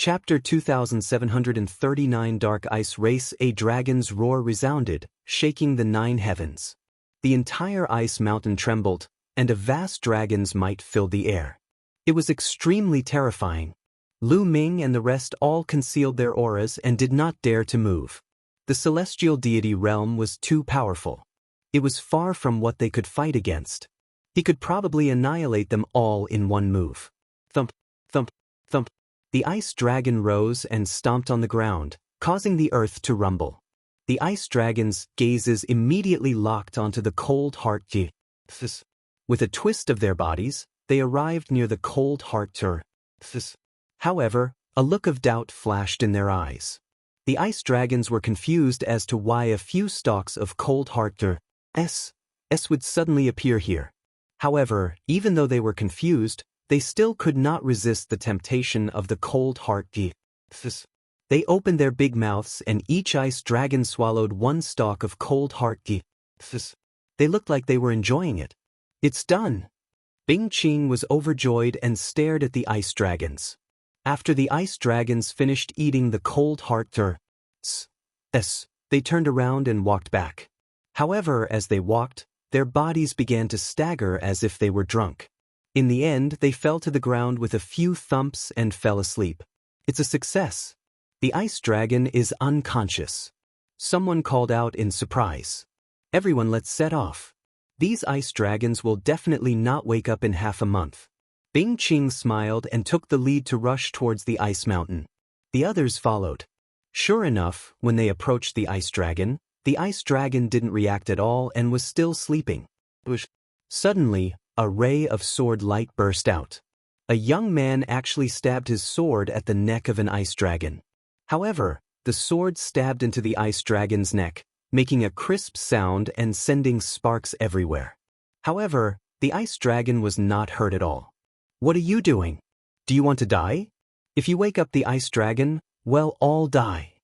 Chapter 2739 Dark Ice Race. A dragon's roar resounded, shaking the 9 heavens. The entire ice mountain trembled, and a vast dragon's might filled the air. It was extremely terrifying. Lu Ming and the rest all concealed their auras and did not dare to move. The celestial deity realm was too powerful. It was far from what they could fight against. He could probably annihilate them all in one move. Thump, thump, thump. The ice dragon rose and stomped on the ground, causing the earth to rumble. The ice dragon's gazes immediately locked onto the cold heart. With a twist of their bodies, they arrived near the cold heart. However, a look of doubt flashed in their eyes. The ice dragons were confused as to why a few stalks of cold heart would suddenly appear here. However, even though they were confused, they still could not resist the temptation of the cold heart. They opened their big mouths and each ice dragon swallowed one stalk of cold heart. They looked like they were enjoying it. It's done! Bing Qing was overjoyed and stared at the ice dragons. After the ice dragons finished eating the cold heart, they turned around and walked back. However, as they walked, their bodies began to stagger as if they were drunk. In the end, they fell to the ground with a few thumps and fell asleep. It's a success. The ice dragon is unconscious. Someone called out in surprise. Everyone, let's set off. These ice dragons will definitely not wake up in half a month. Bing Qing smiled and took the lead to rush towards the ice mountain. The others followed. Sure enough, when they approached the ice dragon didn't react at all and was still sleeping. Suddenly, a ray of sword light burst out. A young man actually stabbed his sword at the neck of an ice dragon. However, the sword stabbed into the ice dragon's neck, making a crisp sound and sending sparks everywhere. However, the ice dragon was not hurt at all. What are you doing? Do you want to die? If you wake up the ice dragon, well, all die.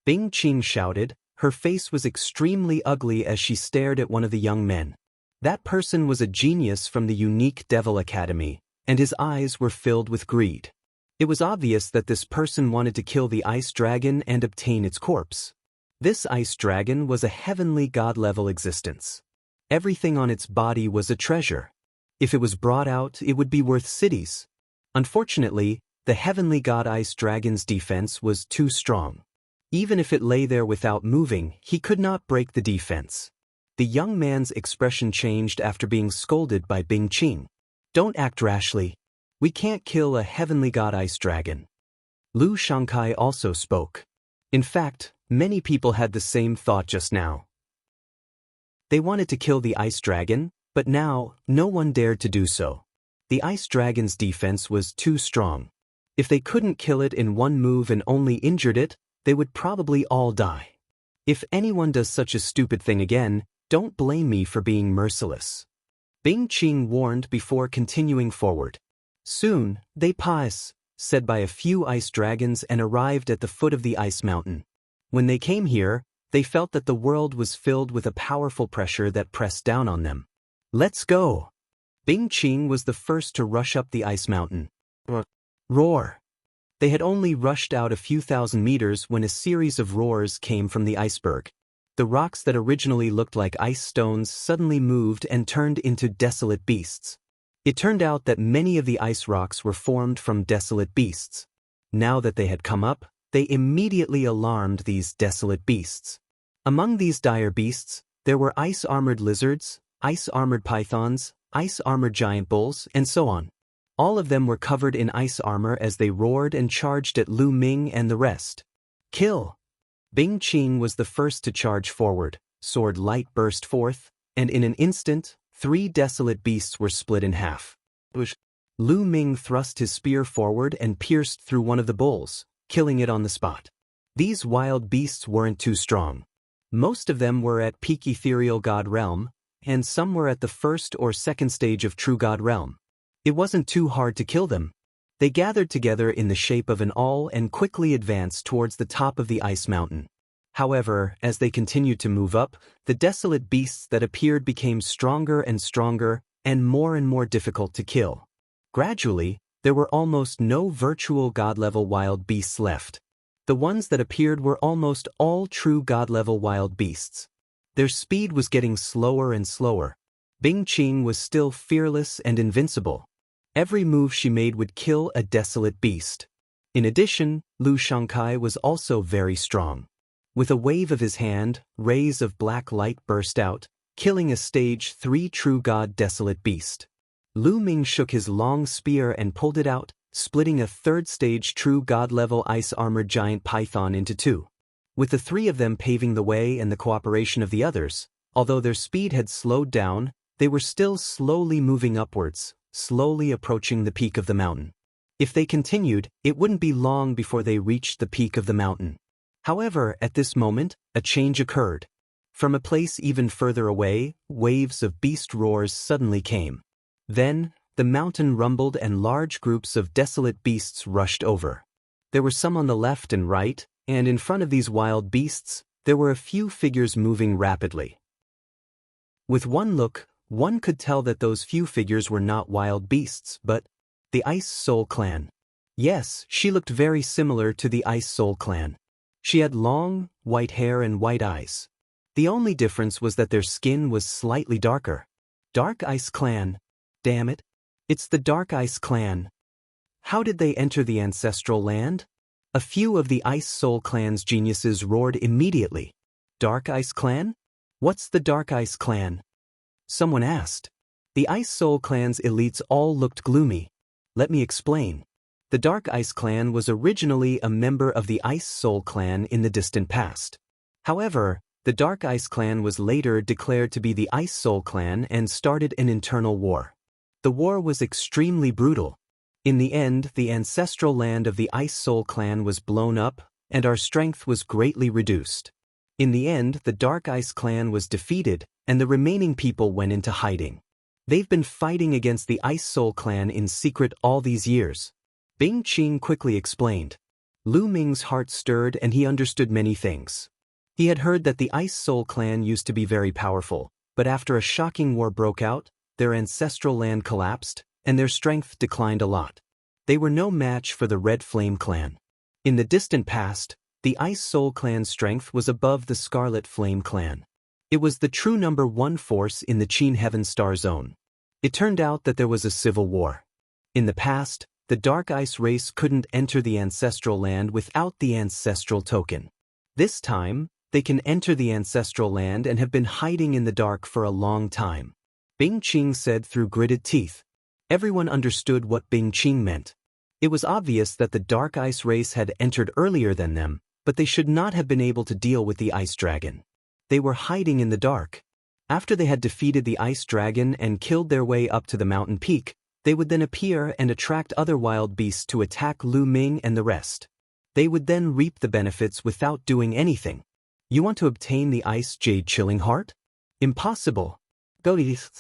Bing Qing shouted. Her face was extremely ugly as she stared at one of the young men. That person was a genius from the unique Devil Academy, and his eyes were filled with greed. It was obvious that this person wanted to kill the ice dragon and obtain its corpse. This ice dragon was a heavenly god-level existence. Everything on its body was a treasure. If it was brought out, it would be worth cities. Unfortunately, the heavenly god ice dragon's defense was too strong. Even if it lay there without moving, he could not break the defense. The young man's expression changed after being scolded by Bing Qing. Don't act rashly. We can't kill a heavenly god ice dragon. Lu Shangkai also spoke. In fact, many people had the same thought just now. They wanted to kill the ice dragon, but now, no one dared to do so. The ice dragon's defense was too strong. If they couldn't kill it in one move and only injured it, they would probably all die. If anyone does such a stupid thing again, don't blame me for being merciless. Bing Qing warned before continuing forward. Soon, they pass, said by a few ice dragons and arrived at the foot of the ice mountain. When they came here, they felt that the world was filled with a powerful pressure that pressed down on them. Let's go! Bing Qing was the first to rush up the ice mountain. Roar! They had only rushed out a few thousand meters when a series of roars came from the iceberg. The rocks that originally looked like ice stones suddenly moved and turned into desolate beasts. It turned out that many of the ice rocks were formed from desolate beasts. Now that they had come up, they immediately alarmed these desolate beasts. Among these dire beasts, there were ice-armored lizards, ice-armored pythons, ice-armored giant bulls, and so on. All of them were covered in ice armor as they roared and charged at Lu Ming and the rest. Kill! Bing Qing was the first to charge forward. Sword light burst forth, and in an instant, 3 desolate beasts were split in half. Lu Ming thrust his spear forward and pierced through one of the bulls, killing it on the spot. These wild beasts weren't too strong. Most of them were at peak ethereal god realm, and some were at the first or second stage of true god realm. It wasn't too hard to kill them. They gathered together in the shape of an awl and quickly advanced towards the top of the ice mountain. However, as they continued to move up, the desolate beasts that appeared became stronger and more difficult to kill. Gradually, There were almost no virtual god-level wild beasts left. The ones that appeared were almost all true god-level wild beasts. Their speed was getting slower and slower. Bing Qing was still fearless and invincible. Every move she made would kill a desolate beast. In addition, Lu Shangkai was also very strong. With a wave of his hand, rays of black light burst out, killing a stage 3 true god desolate beast. Lu Ming shook his long spear and pulled it out, splitting a 3rd stage true god-level ice-armored giant python into 2. With the 3 of them paving the way and the cooperation of the others, although their speed had slowed down, they were still slowly moving upwards, slowly approaching the peak of the mountain. If they continued, it wouldn't be long before they reached the peak of the mountain. However, at this moment, a change occurred. From a place even further away, waves of beast roars suddenly came. Then, the mountain rumbled and large groups of desolate beasts rushed over. There were some on the left and right, and in front of these wild beasts, there were a few figures moving rapidly. With one look, one could tell that those few figures were not wild beasts, but the Ice Soul Clan. Yes, she looked very similar to the Ice Soul Clan. She had long, white hair and white eyes. The only difference was that their skin was slightly darker. Dark Ice Clan. Damn it. It's the Dark Ice Clan. How did they enter the ancestral land? A few of the Ice Soul Clan's geniuses roared immediately. Dark Ice Clan? What's the Dark Ice Clan? Someone asked. The Ice Soul Clan's elites all looked gloomy. Let me explain. The Dark Ice Clan was originally a member of the Ice Soul Clan in the distant past. However, the Dark Ice Clan was later declared to be the Ice Soul Clan and started an internal war. The war was extremely brutal. In the end, the ancestral land of the Ice Soul Clan was blown up, and our strength was greatly reduced. In the end, the Dark Ice Clan was defeated, and the remaining people went into hiding. They've been fighting against the Ice Soul Clan in secret all these years. Bing Qing quickly explained. Lu Ming's heart stirred and he understood many things. He had heard that the Ice Soul Clan used to be very powerful, but after a shocking war broke out, their ancestral land collapsed, and their strength declined a lot. They were no match for the Red Flame Clan. In the distant past, the Ice Soul Clan's strength was above the Scarlet Flame Clan. It was the true number 1 force in the Qin Heaven Star Zone. It turned out that there was a civil war. In the past, the Dark Ice race couldn't enter the ancestral land without the ancestral token. This time, they can enter the ancestral land and have been hiding in the dark for a long time. Bing Qing said through gritted teeth. Everyone understood what Bing Qing meant. It was obvious that the Dark Ice race had entered earlier than them, but they should not have been able to deal with the Ice Dragon. They were hiding in the dark. After they had defeated the Ice Dragon and killed their way up to the mountain peak, they would then appear and attract other wild beasts to attack Lu Ming and the rest. They would then reap the benefits without doing anything. You want to obtain the Ice Jade Chilling Heart? Impossible. Go to this.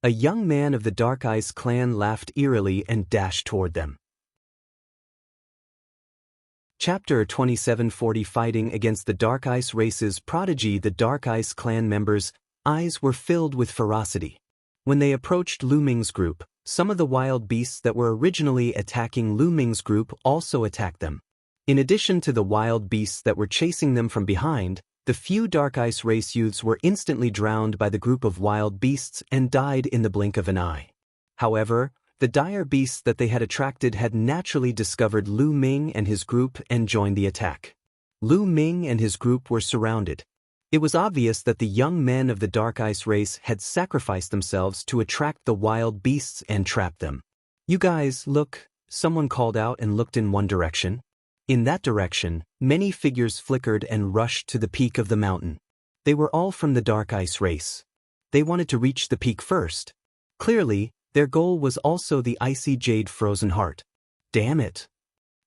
A young man of the Dark Ice Clan laughed eerily and dashed toward them. Chapter 2740 Fighting against the Dark Ice race's prodigy. The Dark Ice Clan members' eyes were filled with ferocity. When they approached Lu Ming's group, some of the wild beasts that were originally attacking Lu Ming's group also attacked them. In addition to the wild beasts that were chasing them from behind, the few Dark Ice race youths were instantly drowned by the group of wild beasts and died in the blink of an eye. However, the dire beasts that they had attracted had naturally discovered Lu Ming and his group and joined the attack. Lu Ming and his group were surrounded. It was obvious that the young men of the Dark Ice race had sacrificed themselves to attract the wild beasts and trap them. You guys, look, someone called out and looked in one direction. In that direction, many figures flickered and rushed to the peak of the mountain. They were all from the Dark Ice race. They wanted to reach the peak first. Clearly, their goal was also the Icy Jade Frozen Heart. Damn it!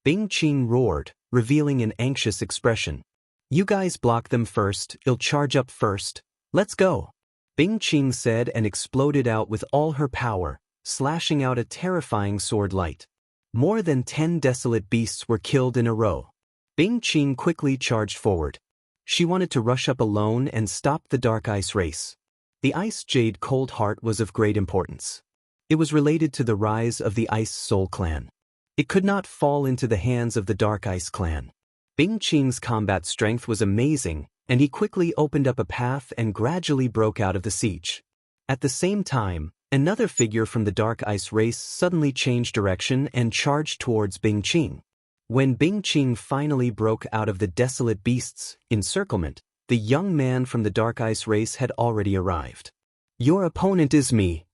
Bing Qing roared, revealing an anxious expression. You guys block them first, they'll charge up first. Let's go! Bing Qing said and exploded out with all her power, slashing out a terrifying sword light. More than 10 desolate beasts were killed in a row. Bing Qing quickly charged forward. She wanted to rush up alone and stop the Dark Ice race. The Ice Jade Cold Heart was of great importance. It was related to the rise of the Ice Soul Clan. It could not fall into the hands of the Dark Ice Clan. Bing Qing's combat strength was amazing, and he quickly opened up a path and gradually broke out of the siege. At the same time, another figure from the Dark Ice race suddenly changed direction and charged towards Bing Qing. When Bing Qing finally broke out of the Desolate Beasts' encirclement, the young man from the Dark Ice race had already arrived. "Your opponent is me,"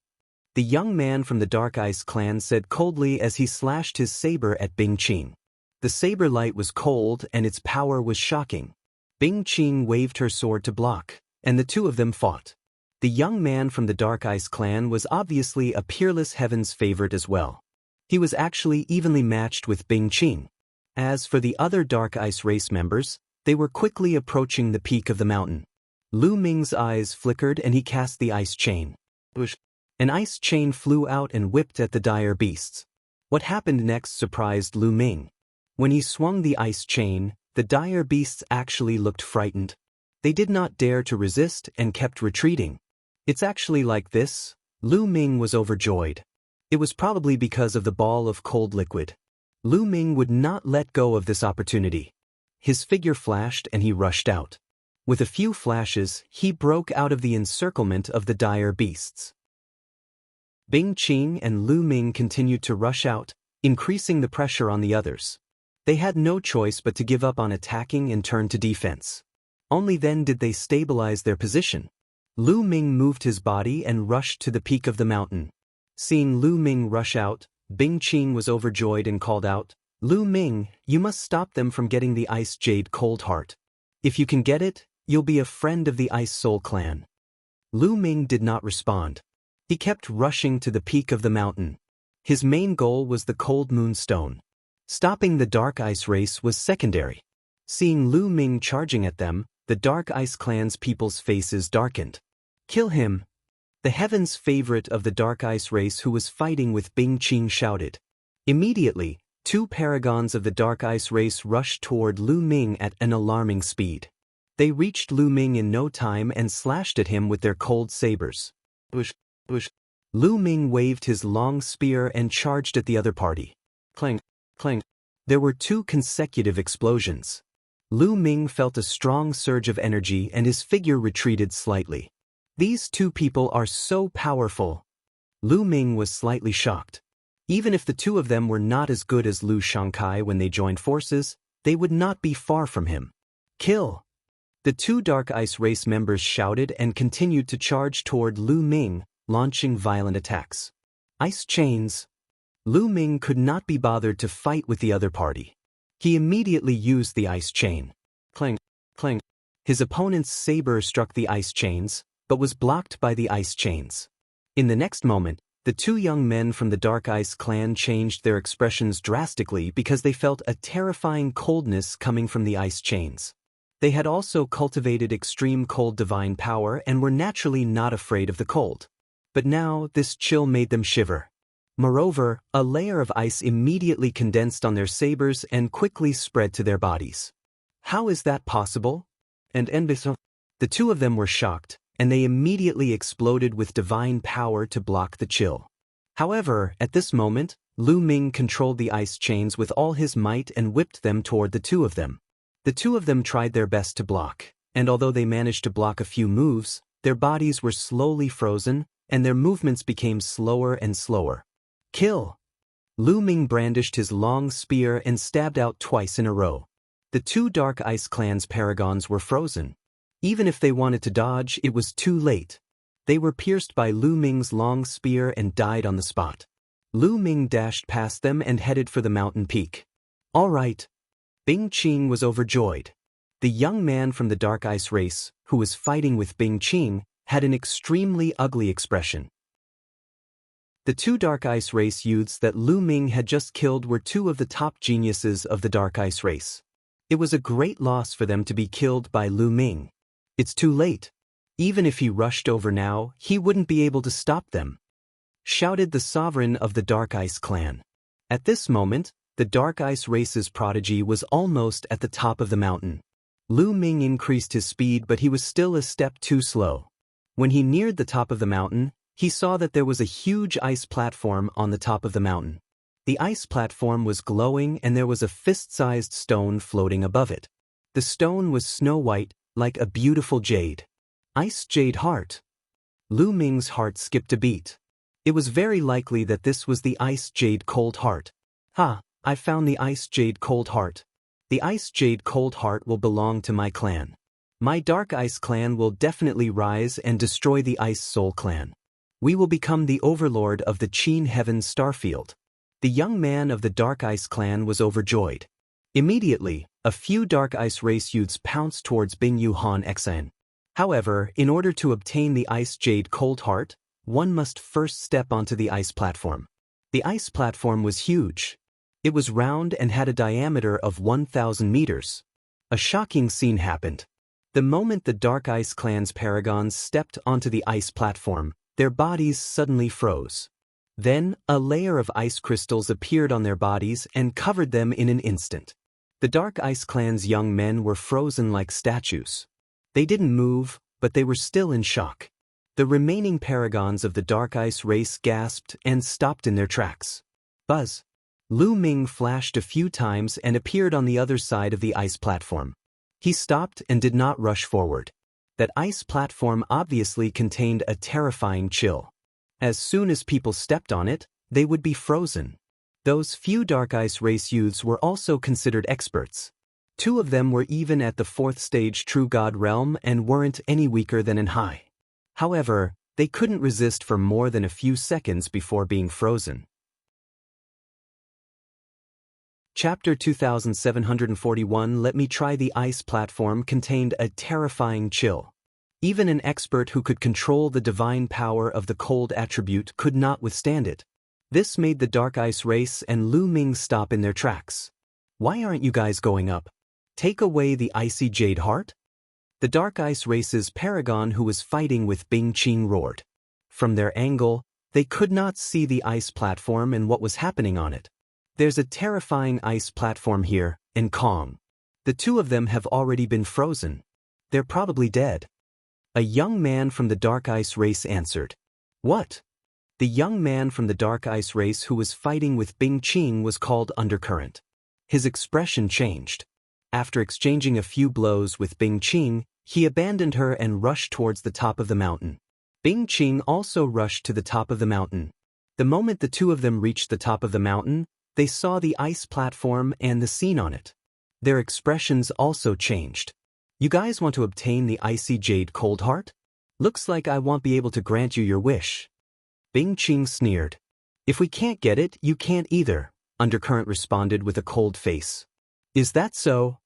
the young man from the Dark Ice clan said coldly as he slashed his saber at Bing Qing. The saber light was cold and its power was shocking. Bing Qing waved her sword to block, and the two of them fought. The young man from the Dark Ice clan was obviously a peerless heaven's favorite as well. He was actually evenly matched with Bing Qing. As for the other Dark Ice race members, they were quickly approaching the peak of the mountain. Lu Ming's eyes flickered and he cast the ice chain. An ice chain flew out and whipped at the dire beasts. What happened next surprised Lu Ming. When he swung the ice chain, the dire beasts actually looked frightened. They did not dare to resist and kept retreating. "It's actually like this?" Lu Ming was overjoyed. It was probably because of the ball of cold liquid. Lu Ming would not let go of this opportunity. His figure flashed and he rushed out. With a few flashes, he broke out of the encirclement of the dire beasts. Bing Qing and Lu Ming continued to rush out, increasing the pressure on the others. They had no choice but to give up on attacking and turn to defense. Only then did they stabilize their position. Lu Ming moved his body and rushed to the peak of the mountain. Seeing Lu Ming rush out, Bing Qing was overjoyed and called out, "Lu Ming, you must stop them from getting the Ice Jade Cold Heart. If you can get it, you'll be a friend of the Ice Soul Clan." Lu Ming did not respond. He kept rushing to the peak of the mountain. His main goal was the Cold Moon Stone. Stopping the Dark Ice race was secondary. Seeing Lu Ming charging at them, the Dark Ice Clan's people's faces darkened. "Kill him!" The Heaven's favorite of the Dark Ice race who was fighting with Bing Qing shouted. Immediately, two paragons of the Dark Ice race rushed toward Lu Ming at an alarming speed. They reached Lu Ming in no time and slashed at him with their cold sabers. Lu Ming waved his long spear and charged at the other party. Clang, clang. There were two consecutive explosions. Lu Ming felt a strong surge of energy and his figure retreated slightly. "These two people are so powerful." Lu Ming was slightly shocked. Even if the two of them were not as good as Lu Shangkai when they joined forces, they would not be far from him. "Kill!" The two Dark Ice race members shouted and continued to charge toward Lu Ming, launching violent attacks. Ice chains. Lu Ming could not be bothered to fight with the other party. He immediately used the ice chain. Clang, clang. His opponent's saber struck the ice chains, but was blocked by the ice chains. In the next moment, the two young men from the Dark Ice clan changed their expressions drastically because they felt a terrifying coldness coming from the ice chains. They had also cultivated extreme cold divine power and were naturally not afraid of the cold. But now this chill made them shiver. Moreover, a layer of ice immediately condensed on their sabers and quickly spread to their bodies. How is that possible? The two of them were shocked, and they immediately exploded with divine power to block the chill. However, at this moment, Lu Ming controlled the ice chains with all his might and whipped them toward the two of them. The two of them tried their best to block, and although they managed to block a few moves, their bodies were slowly frozen, and their movements became slower and slower. "Kill!" Lu Ming brandished his long spear and stabbed out twice in a row. The two Dark Ice clan's paragons were frozen. Even if they wanted to dodge, it was too late. They were pierced by Lu Ming's long spear and died on the spot. Lu Ming dashed past them and headed for the mountain peak. "All right." Bing Qing was overjoyed. The young man from the Dark Ice race, who was fighting with Bing Qing, had an extremely ugly expression. The two Dark Ice race youths that Lu Ming had just killed were two of the top geniuses of the Dark Ice race. It was a great loss for them to be killed by Lu Ming. It's too late. Even if he rushed over now, he wouldn't be able to stop them, shouted the sovereign of the Dark Ice clan. At this moment, the Dark Ice race's prodigy was almost at the top of the mountain. Lu Ming increased his speed, but he was still a step too slow. When he neared the top of the mountain, he saw that there was a huge ice platform on the top of the mountain. The ice platform was glowing and there was a fist-sized stone floating above it. The stone was snow-white, like a beautiful jade. Ice Jade Heart. Lu Ming's heart skipped a beat. It was very likely that this was the Ice Jade Cold Heart. Ha, I found the Ice Jade Cold Heart. The Ice Jade Cold Heart will belong to my clan. My Dark Ice clan will definitely rise and destroy the Ice Soul clan. We will become the overlord of the Qin Heaven's starfield. The young man of the Dark Ice clan was overjoyed. Immediately, a few Dark Ice race youths pounced towards Bing Yuhan Xan. However, in order to obtain the Ice Jade Cold Heart, one must first step onto the ice platform. The ice platform was huge. It was round and had a diameter of 1,000 meters. A shocking scene happened. The moment the Dark Ice clan's paragons stepped onto the ice platform, their bodies suddenly froze. Then, a layer of ice crystals appeared on their bodies and covered them in an instant. The Dark Ice clan's young men were frozen like statues. They didn't move, but they were still in shock. The remaining paragons of the Dark Ice race gasped and stopped in their tracks. Buzz. Lu Ming flashed a few times and appeared on the other side of the ice platform. He stopped and did not rush forward. That ice platform obviously contained a terrifying chill. As soon as people stepped on it, they would be frozen. Those few Dark Ice race youths were also considered experts. 2 of them were even at the 4th stage True God realm and weren't any weaker than in high. However, they couldn't resist for more than a few seconds before being frozen. Chapter 2741 Let Me Try the Ice platform contained a terrifying chill. Even an expert who could control the divine power of the cold attribute could not withstand it. This made the Dark Ice race and Lu Ming stop in their tracks. Why aren't you guys going up? Take away the Icy Jade Heart? The Dark Ice race's paragon who was fighting with Bing Qing roared. From their angle, they could not see the ice platform and what was happening on it. There's a terrifying ice platform here, and Kong. The 2 of them have already been frozen. They're probably dead. A young man from the Dark Ice race answered. What? The young man from the Dark Ice race who was fighting with Bing Qing was called Undercurrent. His expression changed. After exchanging a few blows with Bing Qing, he abandoned her and rushed towards the top of the mountain. Bing Qing also rushed to the top of the mountain. The moment the 2 of them reached the top of the mountain, they saw the ice platform and the scene on it. Their expressions also changed. You guys want to obtain the Icy Jade Cold Heart? Looks like I won't be able to grant you your wish. Bing Qing sneered. If we can't get it, you can't either, Undercurrent responded with a cold face. Is that so?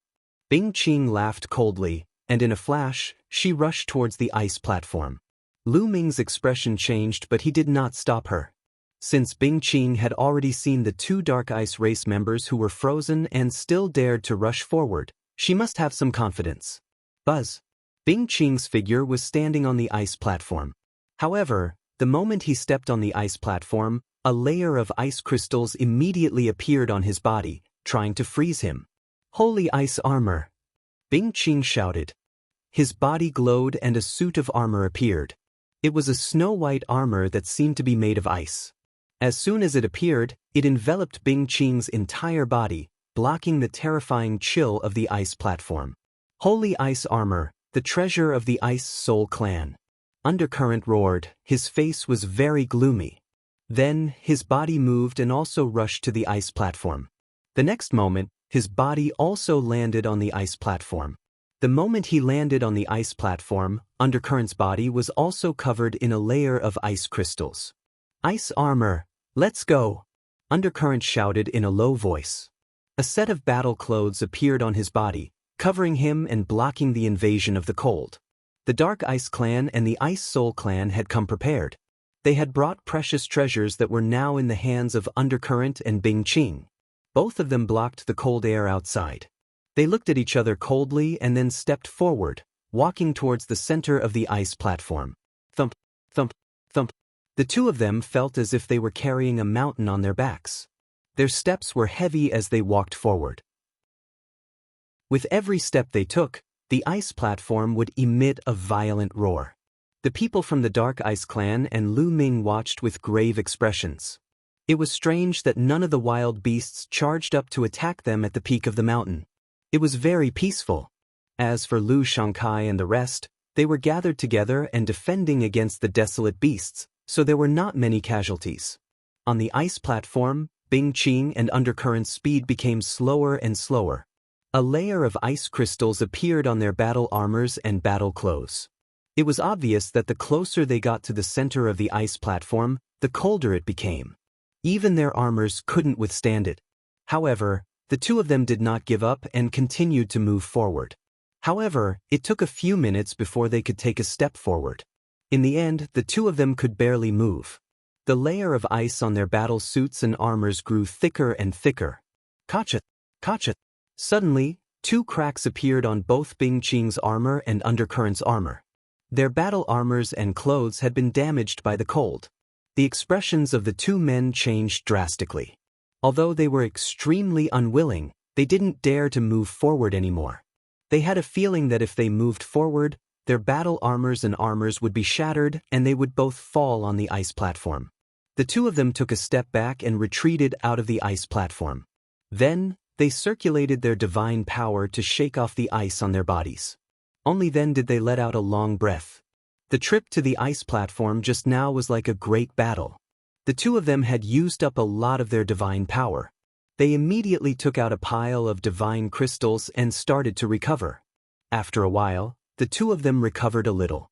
Bing Qing laughed coldly, and in a flash, she rushed towards the ice platform. Lu Ming's expression changed, but he did not stop her. Since Bing Qing had already seen the 2 Dark Ice race members who were frozen and still dared to rush forward, she must have some confidence. Buzz. Bing Qing's figure was standing on the ice platform. However, the moment he stepped on the ice platform, a layer of ice crystals immediately appeared on his body, trying to freeze him. Holy ice armor! Bing Qing shouted. His body glowed and a suit of armor appeared. It was a snow-white armor that seemed to be made of ice. As soon as it appeared, it enveloped Bing Qing's entire body, blocking the terrifying chill of the ice platform. Holy ice armor, the treasure of the Ice Soul clan. Undercurrent roared, his face was very gloomy. Then, his body moved and also rushed to the ice platform. The next moment, his body also landed on the ice platform. The moment he landed on the ice platform, Undercurrent's body was also covered in a layer of ice crystals. Ice armor, let's go! Undercurrent shouted in a low voice. A set of battle clothes appeared on his body, covering him and blocking the invasion of the cold. The Dark Ice clan and the Ice Soul clan had come prepared. They had brought precious treasures that were now in the hands of Undercurrent and Bing Qing. Both of them blocked the cold air outside. They looked at each other coldly and then stepped forward, walking towards the center of the ice platform. Thump, thump, thump. The 2 of them felt as if they were carrying a mountain on their backs. Their steps were heavy as they walked forward. With every step they took, the ice platform would emit a violent roar. The people from the Dark Ice Clan and Lu Ming watched with grave expressions. It was strange that none of the wild beasts charged up to attack them at the peak of the mountain. It was very peaceful. As for Lu Shangkai and the rest, they were gathered together and defending against the desolate beasts, so there were not many casualties. On the ice platform, Bing Qing and Undercurrent's speed became slower and slower. A layer of ice crystals appeared on their battle armors and battle clothes. It was obvious that the closer they got to the center of the ice platform, the colder it became. Even their armors couldn't withstand it. However, the two of them did not give up and continued to move forward. However, it took a few minutes before they could take a step forward. In the end, the two of them could barely move. The layer of ice on their battle suits and armors grew thicker and thicker. Kacha! Kacha! Suddenly, two cracks appeared on both Bing Qing's armor and Undercurrent's armor. Their battle armors and clothes had been damaged by the cold. The expressions of the two men changed drastically. Although they were extremely unwilling, they didn't dare to move forward anymore. They had a feeling that if they moved forward, their battle armors and armors would be shattered and they would both fall on the ice platform. The two of them took a step back and retreated out of the ice platform. Then, they circulated their divine power to shake off the ice on their bodies. Only then did they let out a long breath. The trip to the ice platform just now was like a great battle. The two of them had used up a lot of their divine power. They immediately took out a pile of divine crystals and started to recover. After a while, the two of them recovered a little.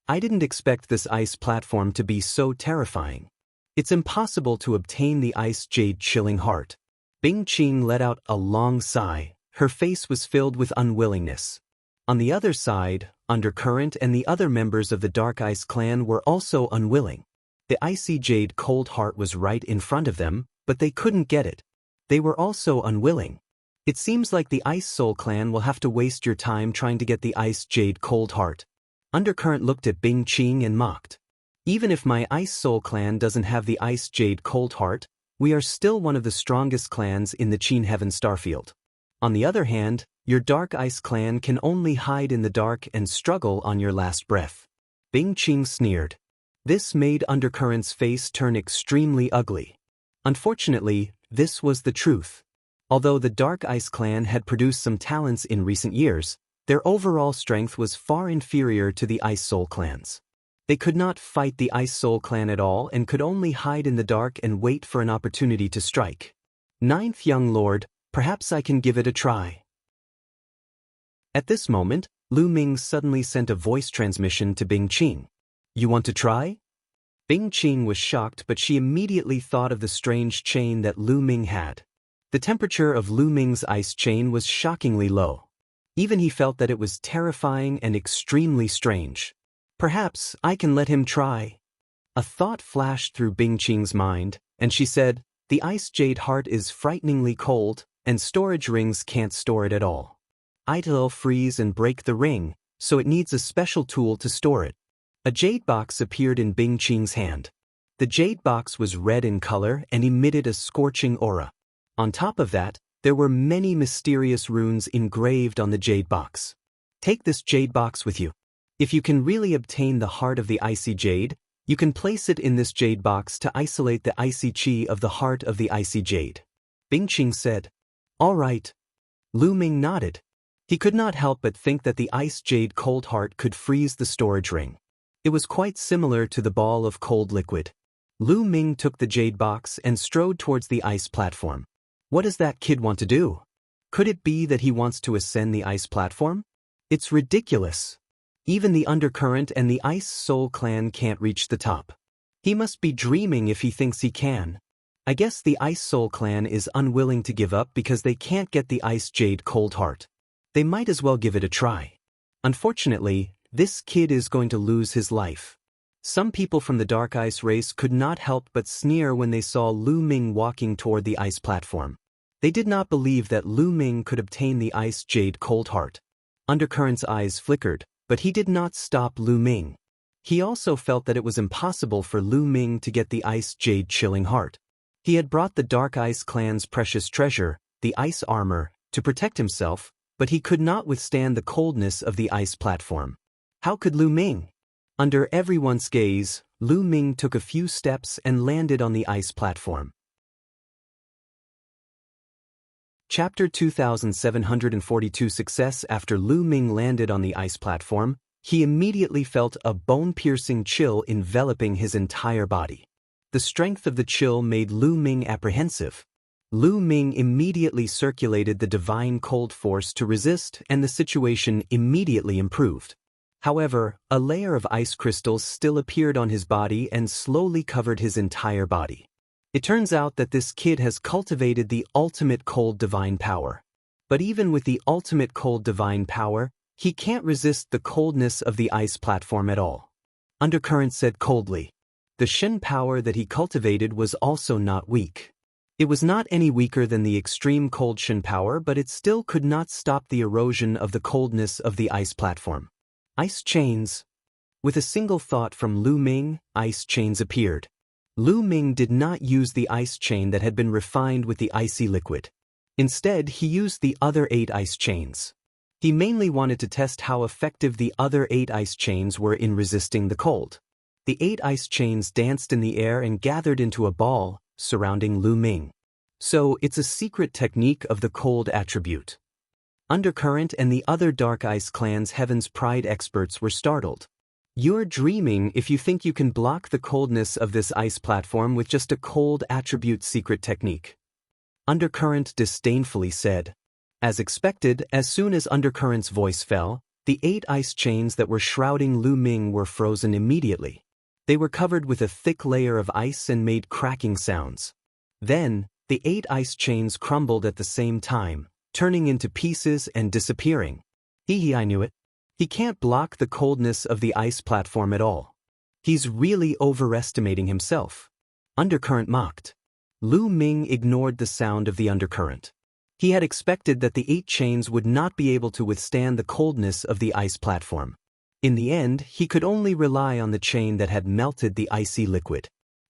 I didn't expect this ice platform to be so terrifying. It's impossible to obtain the ice jade chilling heart. Bing Qing let out a long sigh. Her face was filled with unwillingness. On the other side, Undercurrent and the other members of the Dark Ice Clan were also unwilling. The icy jade cold heart was right in front of them, but they couldn't get it. They were also unwilling. It seems like the Ice Soul Clan will have to waste your time trying to get the ice jade cold heart. Undercurrent looked at Bing Qing and mocked. Even if my Ice Soul Clan doesn't have the ice jade cold heart, we are still one of the strongest clans in the Qin Heaven Starfield. On the other hand, your Dark Ice Clan can only hide in the dark and struggle on your last breath. Bing Qing sneered. This made Undercurrent's face turn extremely ugly. Unfortunately, this was the truth. Although the Dark Ice Clan had produced some talents in recent years, their overall strength was far inferior to the Ice Soul Clans. They could not fight the Ice Soul Clan at all and could only hide in the dark and wait for an opportunity to strike. Ninth Young Lord, perhaps I can give it a try. At this moment, Lu Ming suddenly sent a voice transmission to Bing Qing. You want to try? Bing Qing was shocked, but she immediately thought of the strange chain that Lu Ming had. The temperature of Lu Ming's ice chain was shockingly low. Even he felt that it was terrifying and extremely strange. Perhaps I can let him try. A thought flashed through Bing Qing's mind, and she said, the ice jade heart is frighteningly cold, and storage rings can't store it at all. It'll freeze and break the ring, so it needs a special tool to store it. A jade box appeared in Bing Qing's hand. The jade box was red in color and emitted a scorching aura. On top of that, there were many mysterious runes engraved on the jade box. Take this jade box with you. If you can really obtain the heart of the icy jade, you can place it in this jade box to isolate the icy chi of the heart of the icy jade. Bing Qing said. All right. Lu Ming nodded. He could not help but think that the ice jade cold heart could freeze the storage ring. It was quite similar to the ball of cold liquid. Lu Ming took the jade box and strode towards the ice platform. What does that kid want to do? Could it be that he wants to ascend the ice platform? It's ridiculous. Even the Undercurrent and the Ice Soul Clan can't reach the top. He must be dreaming if he thinks he can. I guess the Ice Soul Clan is unwilling to give up because they can't get the Ice Jade Cold Heart. They might as well give it a try. Unfortunately, this kid is going to lose his life. Some people from the Dark Ice race could not help but sneer when they saw Lu Ming walking toward the ice platform. They did not believe that Lu Ming could obtain the Ice Jade Cold Heart. Undercurrent's eyes flickered, but he did not stop Lu Ming. He also felt that it was impossible for Lu Ming to get the Ice Jade Chilling Heart. He had brought the Dark Ice Clan's precious treasure, the ice armor, to protect himself, but he could not withstand the coldness of the ice platform. How could Lu Ming? Under everyone's gaze, Lu Ming took a few steps and landed on the ice platform. Chapter 2742 Success. After Lu Ming landed on the ice platform, he immediately felt a bone-piercing chill enveloping his entire body. The strength of the chill made Lu Ming apprehensive. Lu Ming immediately circulated the divine cold force to resist, and the situation immediately improved. However, a layer of ice crystals still appeared on his body and slowly covered his entire body. It turns out that this kid has cultivated the ultimate cold divine power. But even with the ultimate cold divine power, he can't resist the coldness of the ice platform at all. Undercurrent said coldly. The Shin power that he cultivated was also not weak. It was not any weaker than the extreme cold Shin power, but it still could not stop the erosion of the coldness of the ice platform. Ice chains. With a single thought from Lu Ming, ice chains appeared. Lu Ming did not use the ice chain that had been refined with the icy liquid. Instead, he used the other 8 ice chains. He mainly wanted to test how effective the other 8 ice chains were in resisting the cold. The 8 ice chains danced in the air and gathered into a ball, surrounding Lu Ming. So, it's a secret technique of the cold attribute. Undercurrent and the other Dark Ice Clan's Heaven's Pride experts were startled. You're dreaming if you think you can block the coldness of this ice platform with just a cold attribute secret technique. Undercurrent disdainfully said. As expected, as soon as Undercurrent's voice fell, the 8 ice chains that were shrouding Lu Ming were frozen immediately. They were covered with a thick layer of ice and made cracking sounds. Then, the 8 ice chains crumbled at the same time, turning into pieces and disappearing. I knew it. He can't block the coldness of the ice platform at all. He's really overestimating himself. Undercurrent mocked. Lu Ming ignored the sound of the undercurrent. He had expected that the 8 chains would not be able to withstand the coldness of the ice platform. In the end, he could only rely on the chain that had melted the icy liquid.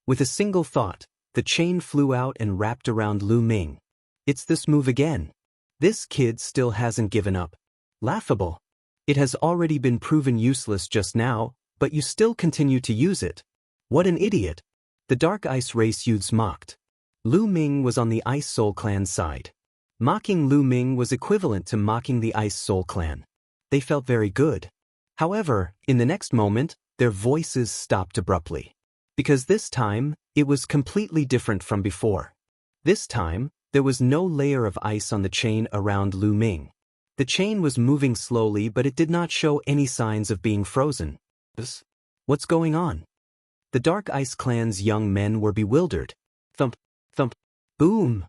With a single thought, the chain flew out and wrapped around Lu Ming. It's this move again. This kid still hasn't given up. Laughable. It has already been proven useless just now, but you still continue to use it. What an idiot. The Dark Ice Race youths mocked. Lu Ming was on the Ice Soul Clan's side. Mocking Lu Ming was equivalent to mocking the Ice Soul Clan. They felt very good. However, in the next moment, their voices stopped abruptly. Because this time, it was completely different from before. This time, there was no layer of ice on the chain around Lu Ming. The chain was moving slowly, but it did not show any signs of being frozen. What's going on? The Dark Ice Clan's young men were bewildered. Thump, thump, boom.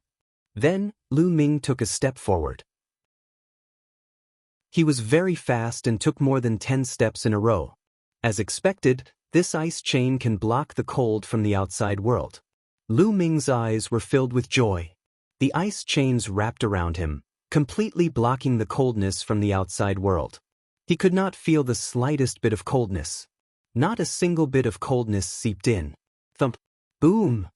Then, Lu Ming took a step forward. He was very fast and took more than 10 steps in a row. As expected, this ice chain can block the cold from the outside world. Lu Ming's eyes were filled with joy. The ice chains wrapped around him, completely blocking the coldness from the outside world. He could not feel the slightest bit of coldness. Not a single bit of coldness seeped in. Thump. Boom.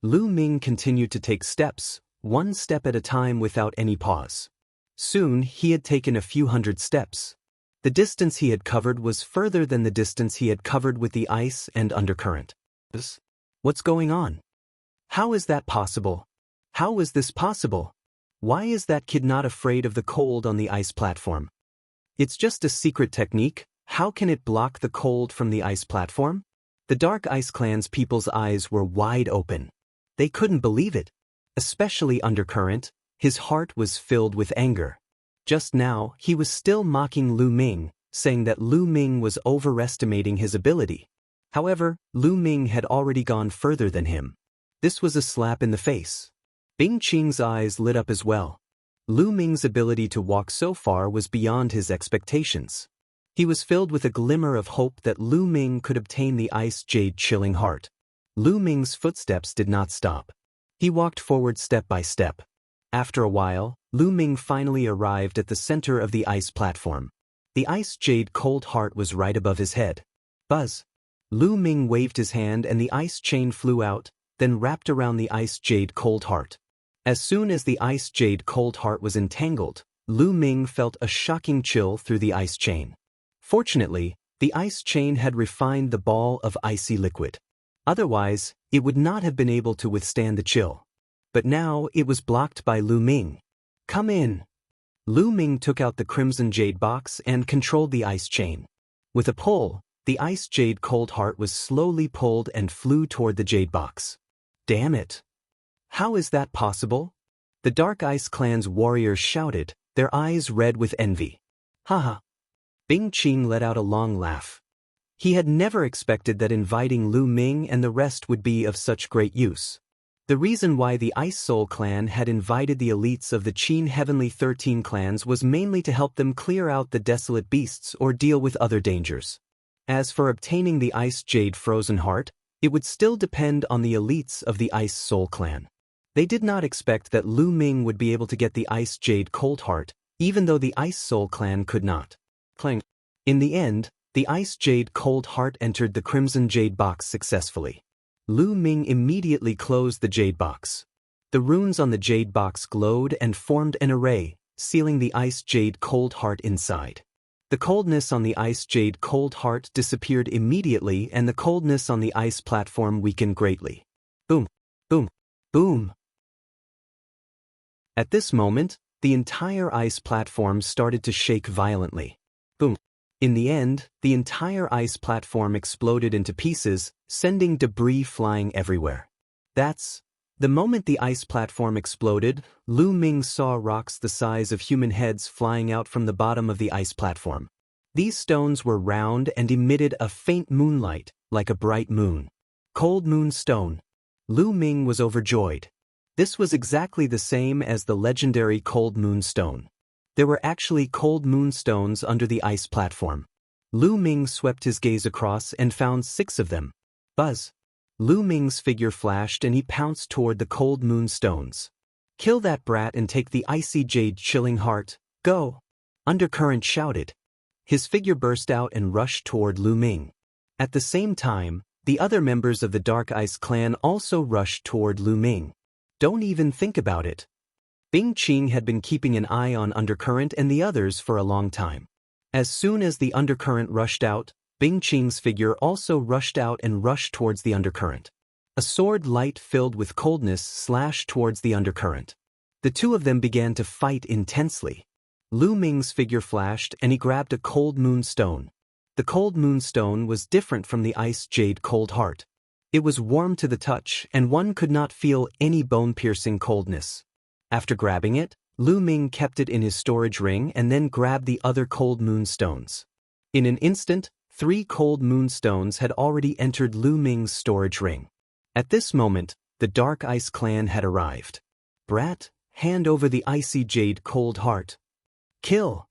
Lu Ming continued to take steps, one step at a time without any pause. Soon, he had taken a few hundred steps. The distance he had covered was further than the distance he had covered with the ice and undercurrent. What's going on? How is that possible? How is this possible? Why is that kid not afraid of the cold on the ice platform? It's just a secret technique. How can it block the cold from the ice platform? The Dark Ice Clan's people's eyes were wide open. They couldn't believe it. Especially Undercurrent, his heart was filled with anger. Just now, he was still mocking Lu Ming, saying that Lu Ming was overestimating his ability. However, Lu Ming had already gone further than him. This was a slap in the face. Bing Qing's eyes lit up as well. Lu Ming's ability to walk so far was beyond his expectations. He was filled with a glimmer of hope that Lu Ming could obtain the Ice Jade Chilling Heart. Lu Ming's footsteps did not stop. He walked forward step by step. After a while, Lu Ming finally arrived at the center of the ice platform. The Ice Jade Cold Heart was right above his head. Buzz. Lu Ming waved his hand and the ice chain flew out, then wrapped around the Ice Jade Cold Heart. As soon as the Ice Jade Cold Heart was entangled, Lu Ming felt a shocking chill through the ice chain. Fortunately, The ice chain had refined the ball of icy liquid. Otherwise, it would not have been able to withstand the chill. But now it was blocked by Lu Ming. Come in. Lu Ming took out the crimson jade box and controlled the ice chain. With a pull, the ice jade cold heart was slowly pulled and flew toward the jade box. Damn it! How is that possible? The Dark Ice Clan's warriors shouted, their eyes red with envy. Haha. Bing Qing let out a long laugh. He had never expected that inviting Lu Ming and the rest would be of such great use. The reason why the Ice Soul clan had invited the elites of the Qin Heavenly 13 clans was mainly to help them clear out the desolate beasts or deal with other dangers. As for obtaining the Ice Jade Frozen Heart, it would still depend on the elites of the Ice Soul clan. They did not expect that Lu Ming would be able to get the Ice Jade Cold Heart, even though the Ice Soul clan could not. Clang. In the end, the Ice Jade Cold Heart entered the Crimson Jade Box successfully. Lu Ming immediately closed the Jade Box. The runes on the Jade Box glowed and formed an array, sealing the Ice Jade Cold Heart inside. The coldness on the Ice Jade Cold Heart disappeared immediately and the coldness on the ice platform weakened greatly. Boom, boom, boom. At this moment, the entire ice platform started to shake violently. Boom. In the end, the entire ice platform exploded into pieces, sending debris flying everywhere. The moment the ice platform exploded, Lu Ming saw rocks the size of human heads flying out from the bottom of the ice platform. These stones were round and emitted a faint moonlight, like a bright moon. Cold Moon Stone. Lu Ming was overjoyed. This was exactly the same as the legendary Cold Moon Stone. There were actually cold moon stones under the ice platform. Lu Ming swept his gaze across and found 6 of them. Buzz. Lu Ming's figure flashed and he pounced toward the cold moon stones. Kill that brat and take the icy jade chilling heart, go! Undercurrent shouted. His figure burst out and rushed toward Lu Ming. At the same time, the other members of the Dark Ice clan also rushed toward Lu Ming. Don't even think about it. Bing Qing had been keeping an eye on Undercurrent and the others for a long time. As soon as the Undercurrent rushed out, Bing Qing's figure also rushed out and rushed towards the Undercurrent. A sword light filled with coldness slashed towards the Undercurrent. The two of them began to fight intensely. Lu Ming's figure flashed and he grabbed a Cold Moon Stone. The Cold Moon Stone was different from the Ice Jade Cold Heart. It was warm to the touch and one could not feel any bone-piercing coldness. After grabbing it, Lu Ming kept it in his storage ring and then grabbed the other Cold Moon Stones. In an instant, 3 Cold Moon Stones had already entered Lu Ming's storage ring. At this moment, the Dark Ice clan had arrived. Brat, hand over the Icy Jade Cold Heart. Kill!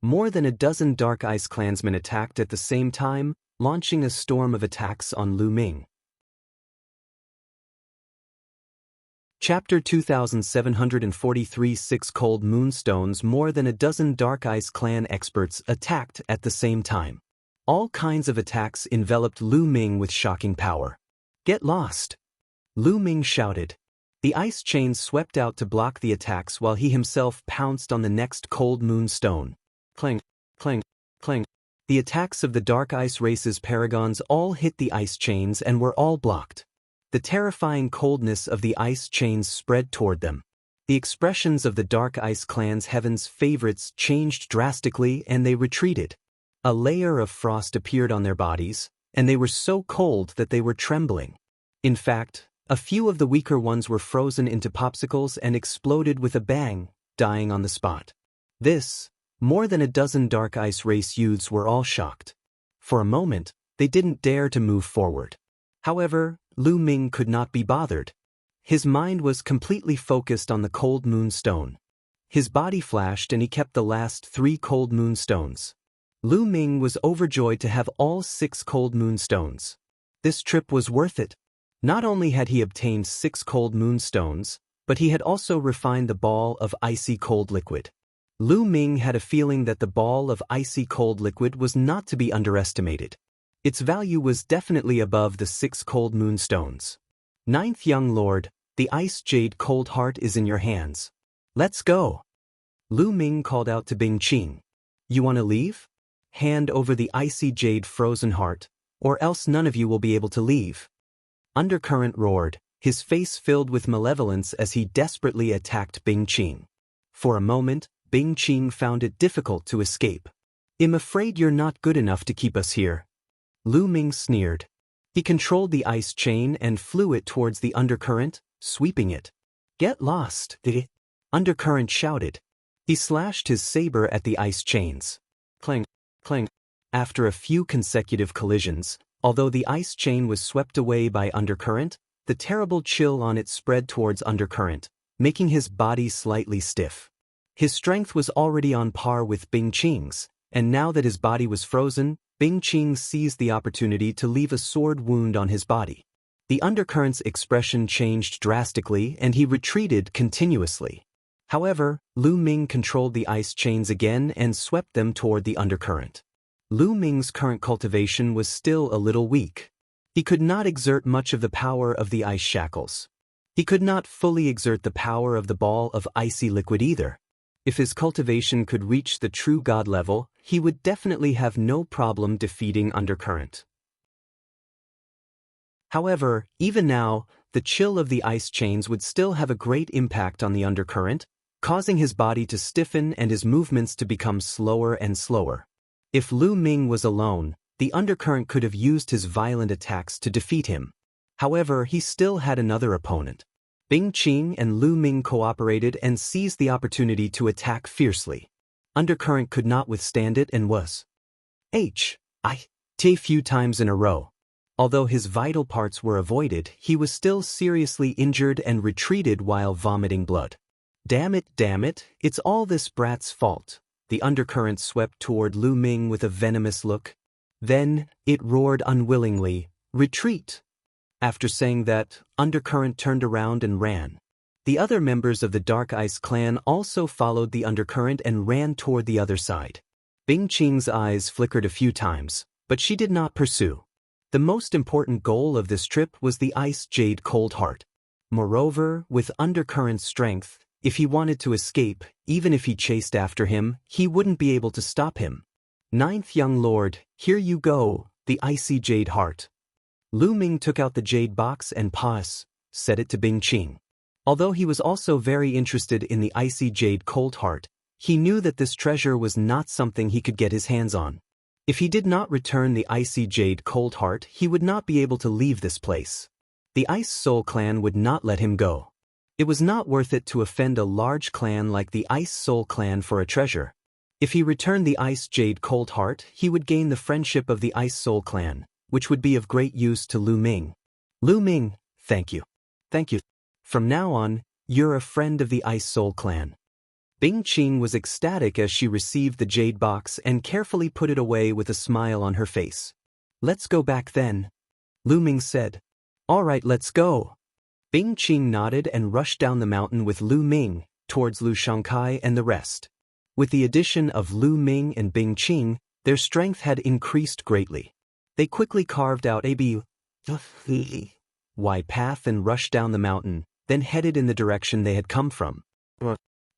More than a dozen Dark Ice clansmen attacked at the same time, launching a storm of attacks on Lu Ming. Chapter 2743 6 Cold Moonstones. More than a dozen Dark Ice clan experts attacked at the same time. All kinds of attacks enveloped Lu Ming with shocking power. Get lost! Lu Ming shouted. The ice chain swept out to block the attacks while he himself pounced on the next Cold Moon Stone. Clang, clang, clang. The attacks of the Dark Ice race's paragons all hit the ice chains and were all blocked. The terrifying coldness of the ice chains spread toward them. The expressions of the Dark Ice clan's heaven's favorites changed drastically and they retreated. A layer of frost appeared on their bodies, and they were so cold that they were trembling. In fact, a few of the weaker ones were frozen into popsicles and exploded with a bang, dying on the spot. More than a dozen Dark Ice race youths were all shocked. For a moment, they didn't dare to move forward. However, Lu Ming could not be bothered. His mind was completely focused on the Cold Moon Stone. His body flashed and he kept the last 3 Cold Moon Stones. Lu Ming was overjoyed to have all 6 Cold Moon Stones. This trip was worth it. Not only had he obtained 6 Cold Moon Stones, but he had also refined the ball of icy cold liquid. Lu Ming had a feeling that the ball of icy cold liquid was not to be underestimated. Its value was definitely above the 6 Cold Moon Stones. 9th Young Lord, the Ice Jade Cold Heart is in your hands. Let's go! Lu Ming called out to Bing Qing. You want to leave? hand over the icy jade frozen heart, or else none of you will be able to leave. Undercurrent roared, his face filled with malevolence as he desperately attacked Bing Qing. For a moment, Bing Qing found it difficult to escape. "I'm afraid you're not good enough to keep us here." Lu Ming sneered. He controlled the ice chain and flew it towards the undercurrent, sweeping it. "Get lost!" the undercurrent shouted. He slashed his saber at the ice chains. Clang, clang. After a few consecutive collisions, although the ice chain was swept away by undercurrent, the terrible chill on it spread towards undercurrent, making his body slightly stiff. His strength was already on par with Bing Qing's, and now that his body was frozen, Bing Qing seized the opportunity to leave a sword wound on his body. The undercurrent's expression changed drastically and he retreated continuously. However, Lu Ming controlled the ice chains again and swept them toward the undercurrent. Lu Ming's current cultivation was still a little weak. He could not exert much of the power of the ice shackles. He could not fully exert the power of the ball of icy liquid either. If his cultivation could reach the true god level, he would definitely have no problem defeating undercurrent. However, even now, the chill of the ice chains would still have a great impact on the undercurrent, causing his body to stiffen and his movements to become slower and slower. If Lu Ming was alone, the undercurrent could have used his violent attacks to defeat him. However, he still had another opponent. Bing Qing and Lu Ming cooperated and seized the opportunity to attack fiercely. Undercurrent could not withstand it and was a few times in a row. Although his vital parts were avoided, he was still seriously injured and retreated while vomiting blood. Damn it, it's all this brat's fault." The undercurrent swept toward Lu Ming with a venomous look. Then, it roared unwillingly, "Retreat!" After saying that, undercurrent turned around and ran. The other members of the Dark Ice clan also followed the undercurrent and ran toward the other side. Bing Qing's eyes flickered a few times, but she did not pursue. The most important goal of this trip was the ice jade cold heart. Moreover, with undercurrent's strength, if he wanted to escape, even if he chased after him, he wouldn't be able to stop him. "Ninth young lord, here you go, the icy jade heart." Lu Ming took out the jade box and said it to Bing Qing. Although he was also very interested in the icy jade cold heart, he knew that this treasure was not something he could get his hands on. If he did not return the icy jade cold heart, he would not be able to leave this place. The Ice Soul clan would not let him go. It was not worth it to offend a large clan like the Ice Soul clan for a treasure. If he returned the ice jade cold heart, he would gain the friendship of the Ice Soul clan, which would be of great use to Lu Ming. "Lu Ming, thank you. Thank you. From now on, you're a friend of the Ice Soul clan." Bing Qing was ecstatic as she received the jade box and carefully put it away with a smile on her face. "Let's go back then," Lu Ming said. "All right, let's go." Bing Qing nodded and rushed down the mountain with Lu Ming, towards Lu Shangkai and the rest. With the addition of Lu Ming and Bing Qing, their strength had increased greatly. They quickly carved out a wide path and rushed down the mountain, then headed in the direction they had come from.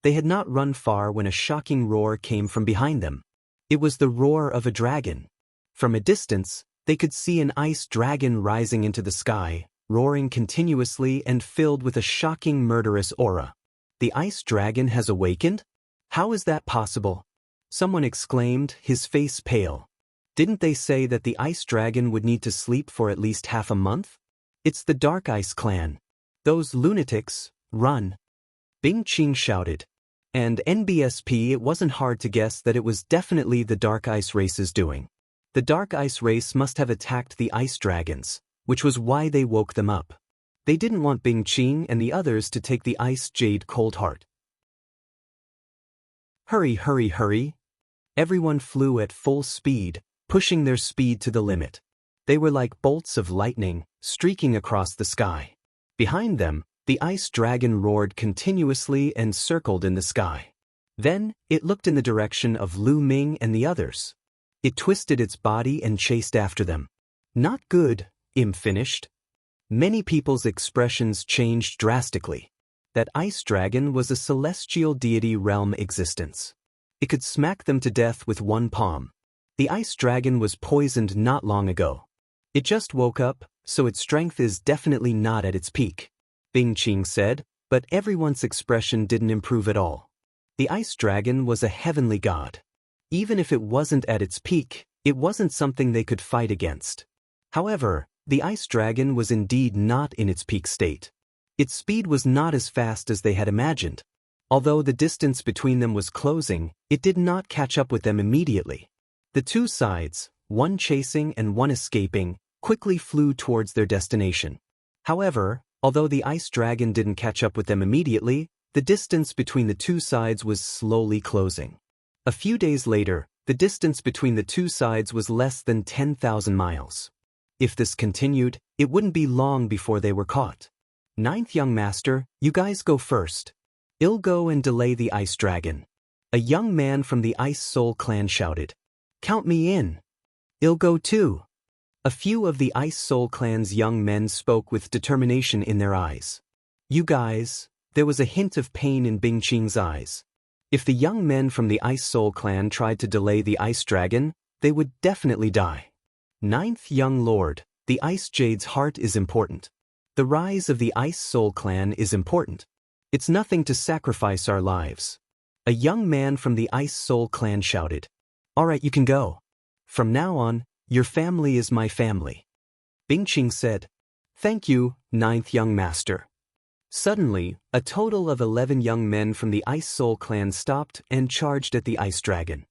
They had not run far when a shocking roar came from behind them. It was the roar of a dragon. From a distance, they could see an ice dragon rising into the sky, roaring continuously and filled with a shocking murderous aura. "The ice dragon has awakened? How is that possible?" someone exclaimed, his face pale. "Didn't they say that the ice dragon would need to sleep for at least half a month? It's the Dark Ice clan. Those lunatics, run!" Bing Qing shouted. And NBSP, it wasn't hard to guess that it was definitely the Dark Ice race's doing. The Dark Ice race must have attacked the ice dragons, which was why they woke them up. They didn't want Bing Qing and the others to take the ice jade cold heart. "Hurry, hurry, hurry!" Everyone flew at full speed, pushing their speed to the limit. They were like bolts of lightning, streaking across the sky. Behind them, the ice dragon roared continuously and circled in the sky. Then, it looked in the direction of Lu Ming and the others. It twisted its body and chased after them. "Not good," Im finished. Many people's expressions changed drastically. That ice dragon was a celestial deity realm existence. It could smack them to death with one palm. The ice dragon was poisoned not long ago. It just woke up, so its strength is definitely not at its peak, Bing Qing said, but everyone's expression didn't improve at all. The ice dragon was a heavenly god. Even if it wasn't at its peak, it wasn't something they could fight against. However, the ice dragon was indeed not in its peak state. Its speed was not as fast as they had imagined. Although the distance between them was closing, it did not catch up with them immediately. The two sides, one chasing and one escaping, quickly flew towards their destination. However, although the ice dragon didn't catch up with them immediately, the distance between the two sides was slowly closing. A few days later, the distance between the two sides was less than 10,000 miles. If this continued, it wouldn't be long before they were caught. Ninth young master, you guys go first. I'll go and delay the ice dragon. A young man from the Ice Soul clan shouted. Count me in. I'll go too. A few of the Ice Soul clan's young men spoke with determination in their eyes. You guys, there was a hint of pain in Bing Qing's eyes. If the young men from the Ice Soul clan tried to delay the ice dragon, they would definitely die. Ninth young lord, the Ice Jade's heart is important. The rise of the Ice Soul clan is important. It's nothing to sacrifice our lives. A young man from the Ice Soul clan shouted. All right, you can go. From now on, your family is my family. Bing Qing said. Thank you, ninth young master. Suddenly, a total of 11 young men from the Ice Soul clan stopped and charged at the ice dragon.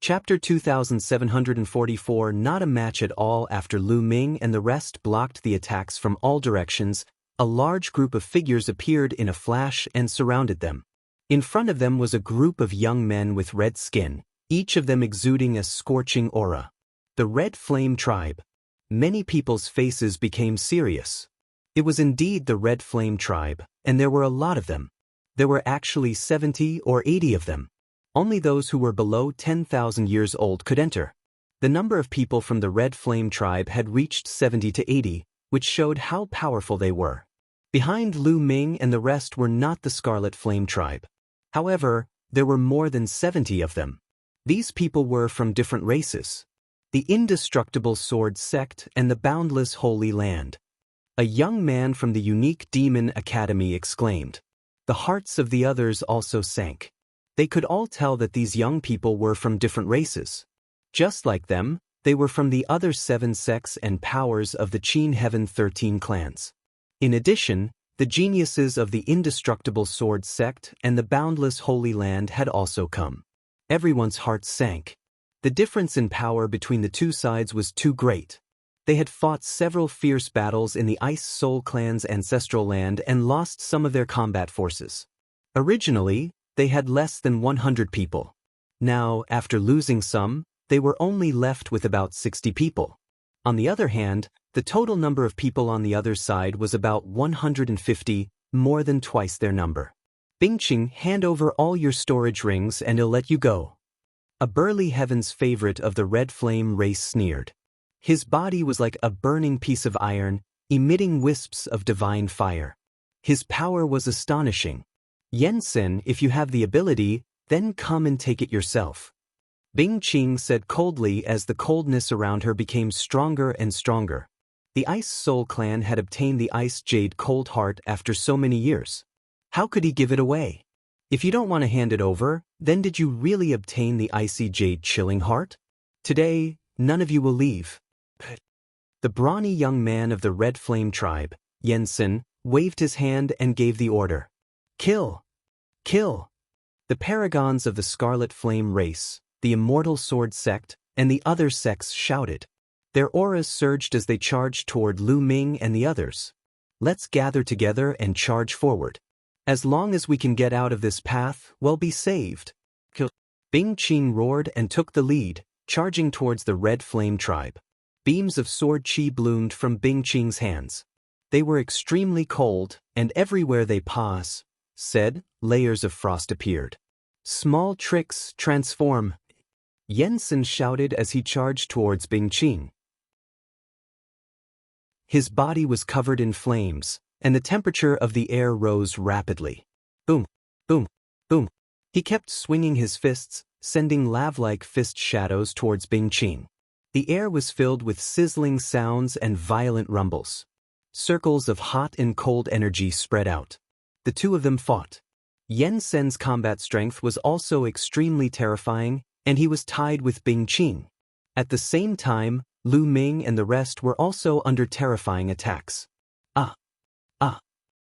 Chapter 2744. Not a match at all. After Lu Ming and the rest blocked the attacks from all directions, a large group of figures appeared in a flash and surrounded them. In front of them was a group of young men with red skin, each of them exuding a scorching aura. The Red Flame Tribe. Many people's faces became serious. It was indeed the Red Flame Tribe, and there were a lot of them. There were actually 70 or 80 of them. Only those who were below 10,000 years old could enter. The number of people from the Red Flame Tribe had reached 70 to 80, which showed how powerful they were. Behind Lu Ming and the rest were not the Scarlet Flame Tribe. However, there were more than 70 of them. These people were from different races. The Indestructible Sword Sect and the Boundless Holy Land. A young man from the Unique Demon Academy exclaimed. The hearts of the others also sank. They could all tell that these young people were from different races. Just like them, they were from the other 7 sects and powers of the Qin Heaven 13 clans. In addition, the geniuses of the Indestructible Sword Sect and the Boundless Holy Land had also come. Everyone's hearts sank. The difference in power between the two sides was too great. They had fought several fierce battles in the Ice Soul clan's ancestral land and lost some of their combat forces. Originally, they had less than 100 people. Now, after losing some, they were only left with about 60 people. On the other hand, the total number of people on the other side was about 150, more than twice their number. Bing Qing, hand over all your storage rings and I'll let you go. A burly Heaven's favorite of the Red Flame race sneered. His body was like a burning piece of iron, emitting wisps of divine fire. His power was astonishing. Yensen, if you have the ability, then come and take it yourself. Bing Qing said coldly as the coldness around her became stronger and stronger. The Ice Soul clan had obtained the Ice Jade Cold Heart after so many years. How could he give it away? If you don't want to hand it over, then did you really obtain the Icy Jade Chilling Heart? Today, none of you will leave. The brawny young man of the Red Flame Tribe, Yensen, waved his hand and gave the order. Kill! Kill! The paragons of the Scarlet Flame race, the Immortal Sword Sect, and the other sects shouted. Their auras surged as they charged toward Lu Ming and the others. Let's gather together and charge forward. As long as we can get out of this path, we'll be saved. Bing Qing roared and took the lead, charging towards the Red Flame Tribe. Beams of sword chi bloomed from Bing Qing's hands. They were extremely cold, and everywhere they said, layers of frost appeared. Small tricks transform. Yensen shouted as he charged towards Bing Qing. His body was covered in flames, and the temperature of the air rose rapidly. Boom, boom, boom. He kept swinging his fists, sending lava-like fist shadows towards Bingqing. The air was filled with sizzling sounds and violent rumbles. Circles of hot and cold energy spread out. The two of them fought. Yen Sen's combat strength was also extremely terrifying, and he was tied with Bingqing. At the same time, Lu Ming and the rest were also under terrifying attacks. Ah! Ah!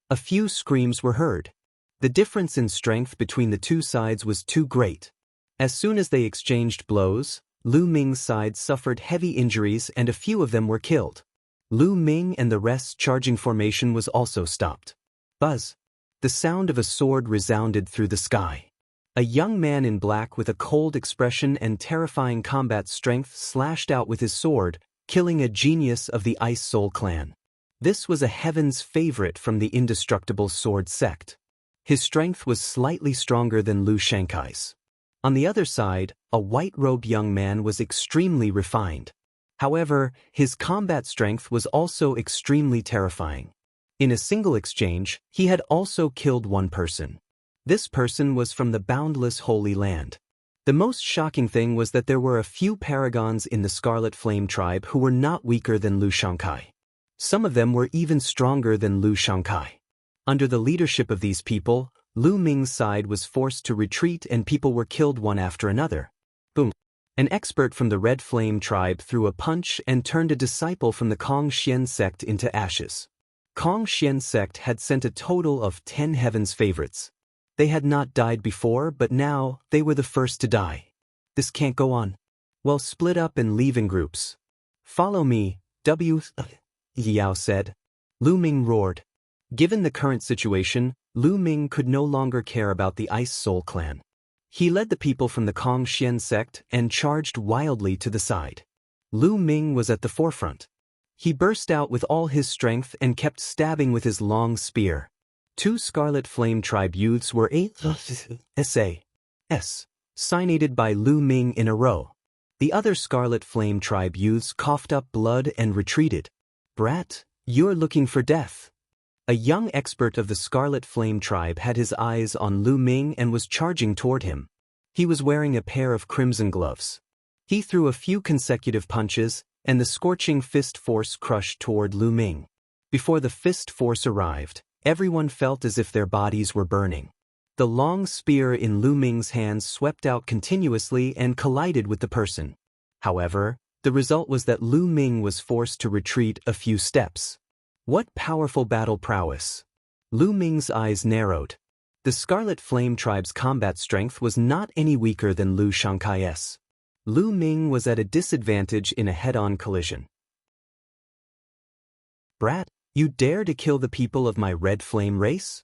A few screams were heard. The difference in strength between the two sides was too great. As soon as they exchanged blows, Lu Ming's side suffered heavy injuries and a few of them were killed. Lu Ming and the rest's charging formation was also stopped. Buzz! The sound of a sword resounded through the sky. A young man in black with a cold expression and terrifying combat strength slashed out with his sword, killing a genius of the Ice Soul clan. This was a heaven's favorite from the indestructible sword sect. His strength was slightly stronger than Lu Shankai's. On the other side, a white-robed young man was extremely refined. However, his combat strength was also extremely terrifying. In a single exchange, he had also killed one person. This person was from the boundless Holy Land. The most shocking thing was that there were a few paragons in the Scarlet Flame tribe who were not weaker than Lu Shankai. Some of them were even stronger than Lu Shankai. Under the leadership of these people, Lu Ming's side was forced to retreat and people were killed one after another. Boom! An expert from the Red Flame tribe threw a punch and turned a disciple from the Kong Xian sect into ashes. Kong Xian sect had sent a total of 10 Heaven's favorites. They had not died before, but now they were the first to die. This can't go on. Well, split up and leave in groups. Follow me, Yao said. Lu Ming roared. Given the current situation, Lu Ming could no longer care about the Ice Soul clan. He led the people from the Kong Xian sect and charged wildly to the side. Lu Ming was at the forefront. He burst out with all his strength and kept stabbing with his long spear. 2 Scarlet Flame tribe youths were signated by Lu Ming in a row. The other Scarlet Flame tribe youths coughed up blood and retreated. Brat, you're looking for death. A young expert of the Scarlet Flame tribe had his eyes on Lu Ming and was charging toward him. He was wearing a pair of crimson gloves. He threw a few consecutive punches, and the scorching fist force crushed toward Lu Ming. Before the fist force arrived, everyone felt as if their bodies were burning. The long spear in Lu Ming's hands swept out continuously and collided with the person. However, the result was that Lu Ming was forced to retreat a few steps. What powerful battle prowess! Lu Ming's eyes narrowed. The Scarlet Flame tribe's combat strength was not any weaker than Lu Shankai's. Lu Ming was at a disadvantage in a head-on collision. Brat, you dare to kill the people of my Red Flame race?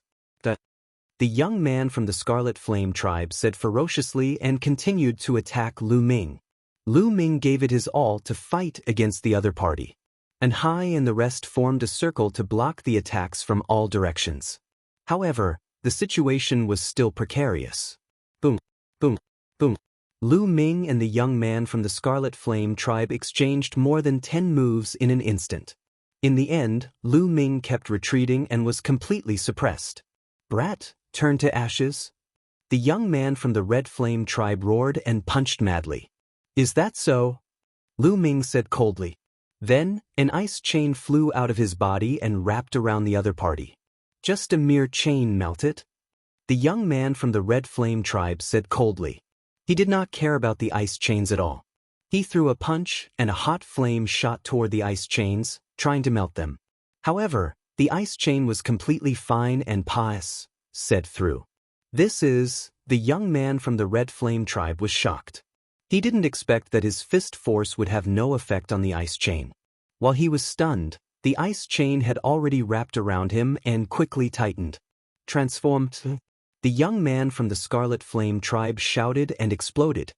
The young man from the Scarlet Flame tribe said ferociously and continued to attack Lu Ming. Lu Ming gave it his all to fight against the other party. And Hai and the rest formed a circle to block the attacks from all directions. However, the situation was still precarious. Boom, boom, boom. Lu Ming and the young man from the Scarlet Flame tribe exchanged more than 10 moves in an instant. In the end, Lu Ming kept retreating and was completely suppressed. Brat, turn to ashes? The young man from the Red Flame tribe roared and punched madly. Is that so? Lu Ming said coldly. Then, an ice chain flew out of his body and wrapped around the other party. Just a mere chain melted? The young man from the Red Flame tribe said coldly. He did not care about the ice chains at all. He threw a punch and a hot flame shot toward the ice chains, trying to melt them. However, the ice chain was completely fine and said through. The young man from the Red Flame tribe was shocked. He didn't expect that his fist force would have no effect on the ice chain. While he was stunned, the ice chain had already wrapped around him and quickly tightened. Transformed. The young man from the Scarlet Flame tribe shouted and exploded.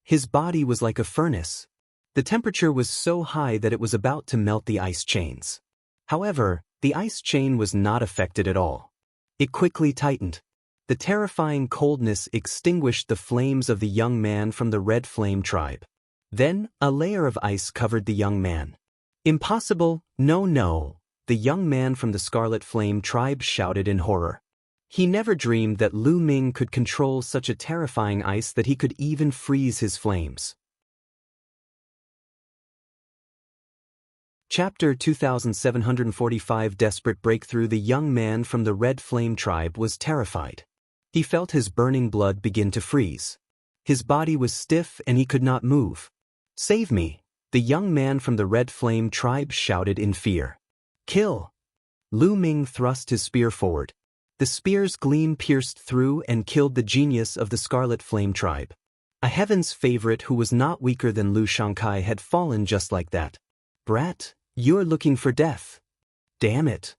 His body was like a furnace. The temperature was so high that it was about to melt the ice chains. However, the ice chain was not affected at all. It quickly tightened. The terrifying coldness extinguished the flames of the young man from the Red Flame tribe. Then, a layer of ice covered the young man. Impossible, no. The young man from the Scarlet Flame tribe shouted in horror. He never dreamed that Lu Ming could control such a terrifying ice that he could even freeze his flames. Chapter 2745 Desperate Breakthrough. The young man from the Red Flame tribe was terrified. He felt his burning blood begin to freeze. His body was stiff and he could not move. "Save me!" the young man from the Red Flame tribe shouted in fear. "Kill!" Lu Ming thrust his spear forward. The spear's gleam pierced through and killed the genius of the Scarlet Flame tribe. A heaven's favorite who was not weaker than Lu Shankai had fallen just like that. "Brat, you're looking for death. Damn it."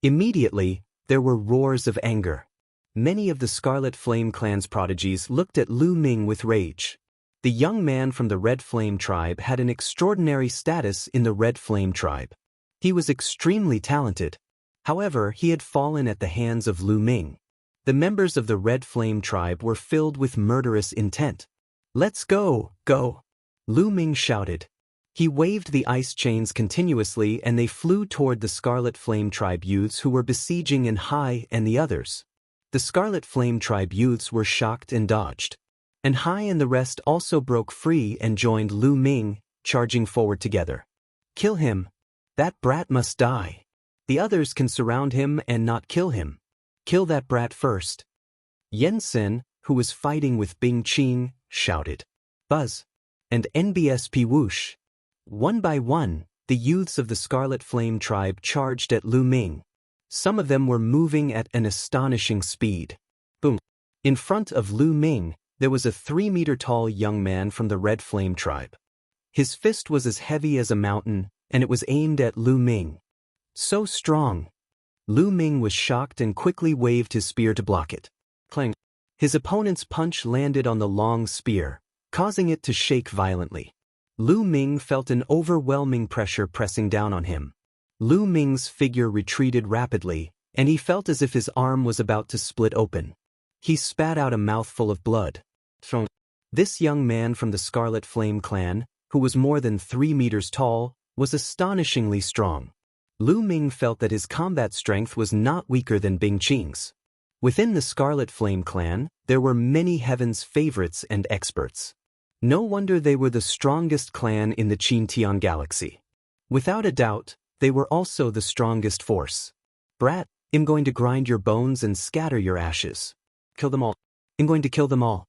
Immediately, there were roars of anger. Many of the Scarlet Flame clan's prodigies looked at Lu Ming with rage. The young man from the Red Flame tribe had an extraordinary status in the Red Flame tribe. He was extremely talented. However, he had fallen at the hands of Lu Ming. The members of the Red Flame tribe were filled with murderous intent. "Let's go, go!" Lu Ming shouted. He waved the ice chains continuously and they flew toward the Scarlet Flame tribe youths who were besieging in Hai and the others. The Scarlet Flame tribe youths were shocked and dodged. And Hai and the rest also broke free and joined Lu Ming, charging forward together. "Kill him! That brat must die! The others can surround him and not kill him. Kill that brat first!" Yensen, who was fighting with Bing Qing, shouted. "Buzz!" and NBSP whoosh. One by one, the youths of the Scarlet Flame tribe charged at Lu Ming. Some of them were moving at an astonishing speed. Boom! In front of Lu Ming, there was a 3-meter-tall young man from the Red Flame tribe. His fist was as heavy as a mountain, and it was aimed at Lu Ming. So strong! Lu Ming was shocked and quickly waved his spear to block it. Clang! His opponent's punch landed on the long spear, causing it to shake violently. Lu Ming felt an overwhelming pressure pressing down on him. Lu Ming's figure retreated rapidly, and he felt as if his arm was about to split open. He spat out a mouthful of blood. This young man from the Scarlet Flame clan, who was more than 3 meters tall, was astonishingly strong. Lu Ming felt that his combat strength was not weaker than Bing Qing's. Within the Scarlet Flame clan, there were many heaven's favorites and experts. No wonder they were the strongest clan in the Qintian galaxy. Without a doubt, they were also the strongest force. "Brat, I'm going to grind your bones and scatter your ashes. Kill them all. I'm going to kill them all."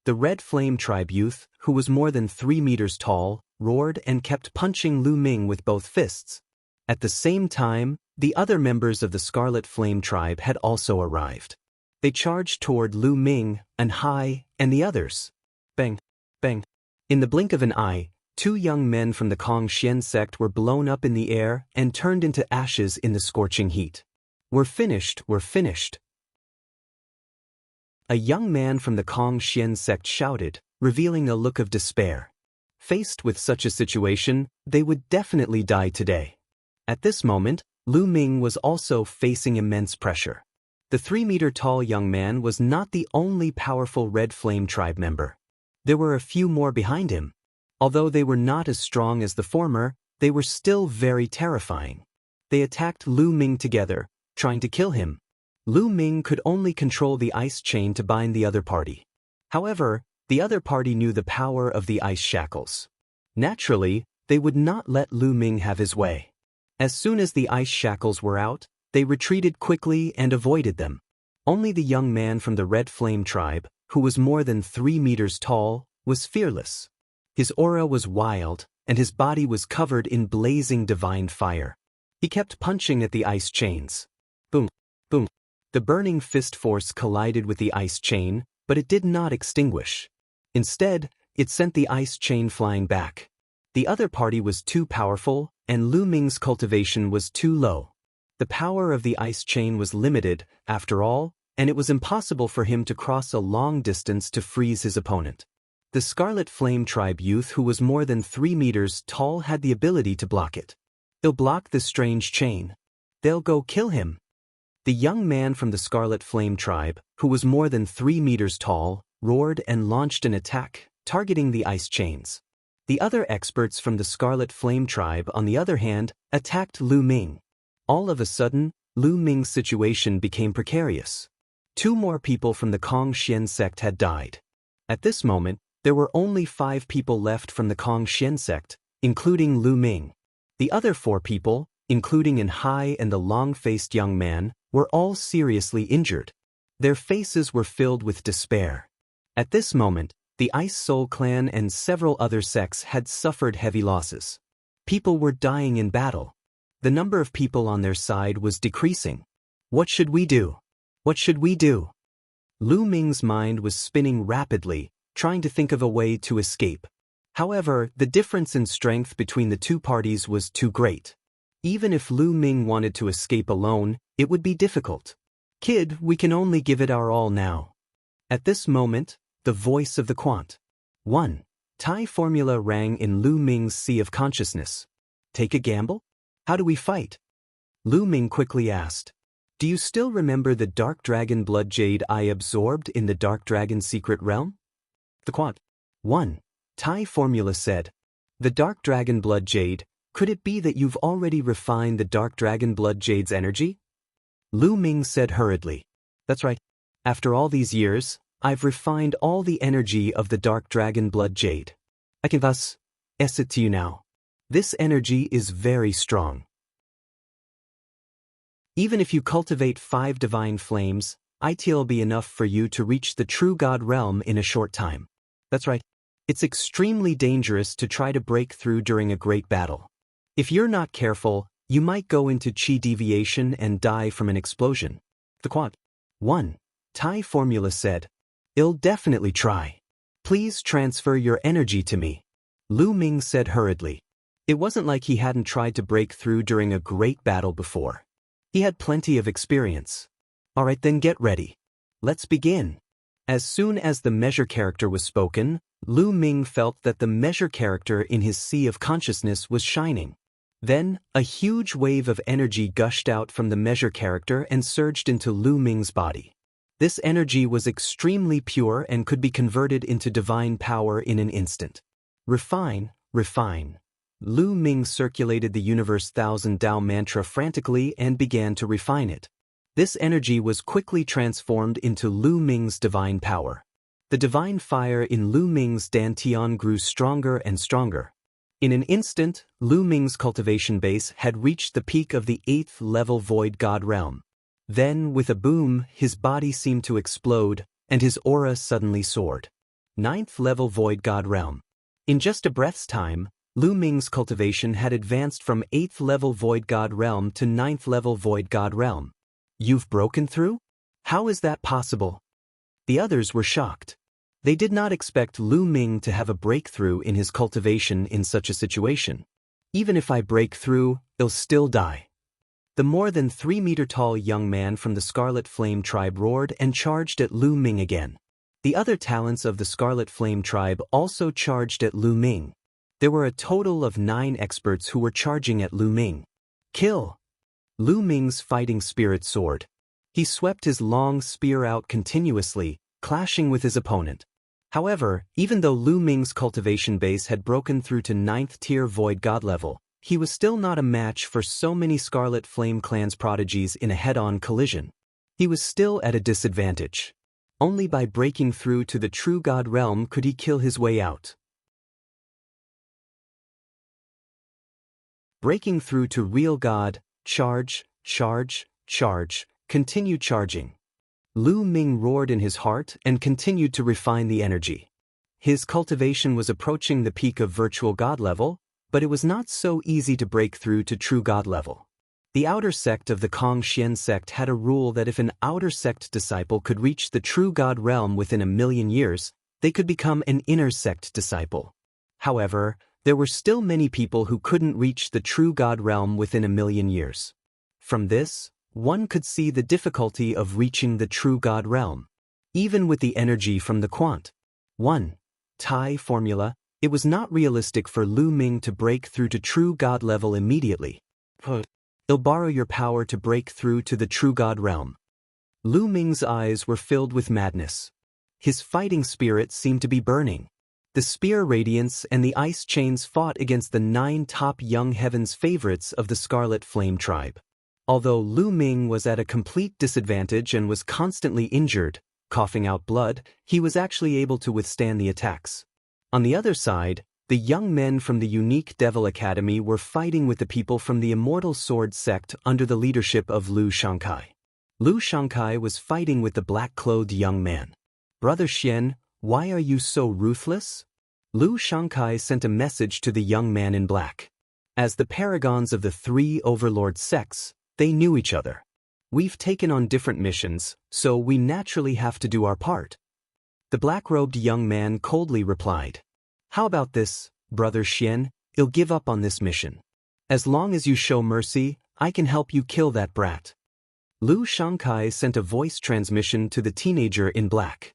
The Red Flame tribe youth, who was more than 3 meters tall, roared and kept punching Lu Ming with both fists. At the same time, the other members of the Scarlet Flame tribe had also arrived. They charged toward Lu Ming, and Hai, and the others. Bang! Bang! In the blink of an eye, 2 young men from the Kong Xian sect were blown up in the air and turned into ashes in the scorching heat. "We're finished, we're finished." A young man from the Kong Xian sect shouted, revealing a look of despair. Faced with such a situation, they would definitely die today. At this moment, Lu Ming was also facing immense pressure. The 3-meter-tall young man was not the only powerful Red Flame tribe member. There were a few more behind him. Although they were not as strong as the former, they were still very terrifying. They attacked Lu Ming together, trying to kill him. Lu Ming could only control the ice chain to bind the other party. However, the other party knew the power of the ice shackles. Naturally, they would not let Lu Ming have his way. As soon as the ice shackles were out, they retreated quickly and avoided them. Only the young man from the Red Flame tribe, who was more than 3 meters tall, was fearless. His aura was wild, and his body was covered in blazing divine fire. He kept punching at the ice chains. Boom! Boom! The burning fist force collided with the ice chain, but it did not extinguish. Instead, it sent the ice chain flying back. The other party was too powerful, and Lu Ming's cultivation was too low. The power of the ice chain was limited, after all, and it was impossible for him to cross a long distance to freeze his opponent. The Scarlet Flame tribe youth who was more than 3 meters tall had the ability to block it. "They'll block the strange chain. They'll go kill him." The young man from the Scarlet Flame tribe, who was more than 3 meters tall, roared and launched an attack, targeting the ice chains. The other experts from the Scarlet Flame tribe, on the other hand, attacked Lu Ming. All of a sudden, Lu Ming's situation became precarious. 2 more people from the Kong-Xian sect had died. At this moment, there were only 5 people left from the Kong-Xian sect, including Lu Ming. The other 4 people, including An Hai and the long-faced young man, were all seriously injured. Their faces were filled with despair. At this moment, the Ice Soul clan and several other sects had suffered heavy losses. People were dying in battle. The number of people on their side was decreasing. What should we do? What should we do? Lu Ming's mind was spinning rapidly, trying to think of a way to escape. However, the difference in strength between the 2 parties was too great. Even if Lu Ming wanted to escape alone, it would be difficult. Kid, we can only give it our all now. At this moment, the voice of the Quant 1 Thai formula rang in Lu Ming's sea of consciousness. Take a gamble? How do we fight? Lu Ming quickly asked. Do you still remember the Dark Dragon Blood Jade I absorbed in the Dark Dragon Secret Realm? The Quant 1 Thai formula said. The Dark Dragon Blood Jade, could it be that you've already refined the Dark Dragon Blood Jade's energy? Lu Ming said hurriedly. That's right. After all these years, I've refined all the energy of the Dark Dragon Blood Jade. I can thus it to you now. This energy is very strong. Even if you cultivate 5 divine flames, it'll be enough for you to reach the true God realm in a short time. That's right. It's extremely dangerous to try to break through during a great battle. If you're not careful, you might go into chi deviation and die from an explosion. The Quant 1 Thai formula said. I'll definitely try. Please transfer your energy to me. Lu Ming said hurriedly. It wasn't like he hadn't tried to break through during a great battle before. He had plenty of experience. Alright then, get ready. Let's begin. As soon as the measure character was spoken, Lu Ming felt that the measure character in his sea of consciousness was shining. Then, a huge wave of energy gushed out from the measure character and surged into Lu Ming's body. This energy was extremely pure and could be converted into divine power in an instant. Refine, refine. Lu Ming circulated the universe 1000 Tao mantra frantically and began to refine it. This energy was quickly transformed into Lu Ming's divine power. The divine fire in Lu Ming's dantian grew stronger and stronger. In an instant, Lu Ming's cultivation base had reached the peak of the 8th level Void God realm. Then, with a boom, his body seemed to explode, and his aura suddenly soared. 9th level Void God realm. In just a breath's time, Lu Ming's cultivation had advanced from 8th level Void God realm to 9th level Void God realm. You've broken through? How is that possible? The others were shocked. They did not expect Lu Ming to have a breakthrough in his cultivation in such a situation. Even if I break through, I'll still die. The more than 3-meter-tall young man from the Scarlet Flame tribe roared and charged at Lu Ming again. The other talents of the Scarlet Flame tribe also charged at Lu Ming. There were a total of 9 experts who were charging at Lu Ming. Kill! Lu Ming's fighting spirit soared. He swept his long spear out continuously, clashing with his opponent. However, even though Lu Ming's cultivation base had broken through to 9th tier Void God level, he was still not a match for so many Scarlet Flame clan's prodigies in a head-on collision. He was still at a disadvantage. Only by breaking through to the true God realm could he kill his way out. Breaking through to real God, charge, charge, charge, continue charging. Lu Ming roared in his heart and continued to refine the energy. His cultivation was approaching the peak of virtual God level, but it was not so easy to break through to true God level. The outer sect of the Kong-Xian sect had a rule that if an outer sect disciple could reach the true God realm within 1,000,000 years, they could become an inner sect disciple. However, there were still many people who couldn't reach the true God realm within 1,000,000 years. From this, one could see the difficulty of reaching the true God realm. Even with the energy from the Quant 1 Thai formula, it was not realistic for Lu Ming to break through to true God level immediately. I'll borrow your power to break through to the true God realm. Lu Ming's eyes were filled with madness. His fighting spirit seemed to be burning. The spear radiance and the ice chains fought against the 9 top young heavens favorites of the Scarlet Flame tribe. Although Lu Ming was at a complete disadvantage and was constantly injured, coughing out blood, he was actually able to withstand the attacks. On the other side, the young men from the unique Devil Academy were fighting with the people from the Immortal Sword sect under the leadership of Lu Shangkai. Lu Shangkai was fighting with the black-clothed young man. "Brother Xian, why are you so ruthless?" Lu Shangkai sent a message to the young man in black. As the paragons of the three overlord sects, they knew each other. "We've taken on different missions, so we naturally have to do our part." The black-robed young man coldly replied, "How about this, Brother Xian? I'll give up on this mission. As long as you show mercy, I can help you kill that brat." Lu Shangkai sent a voice transmission to the teenager in black.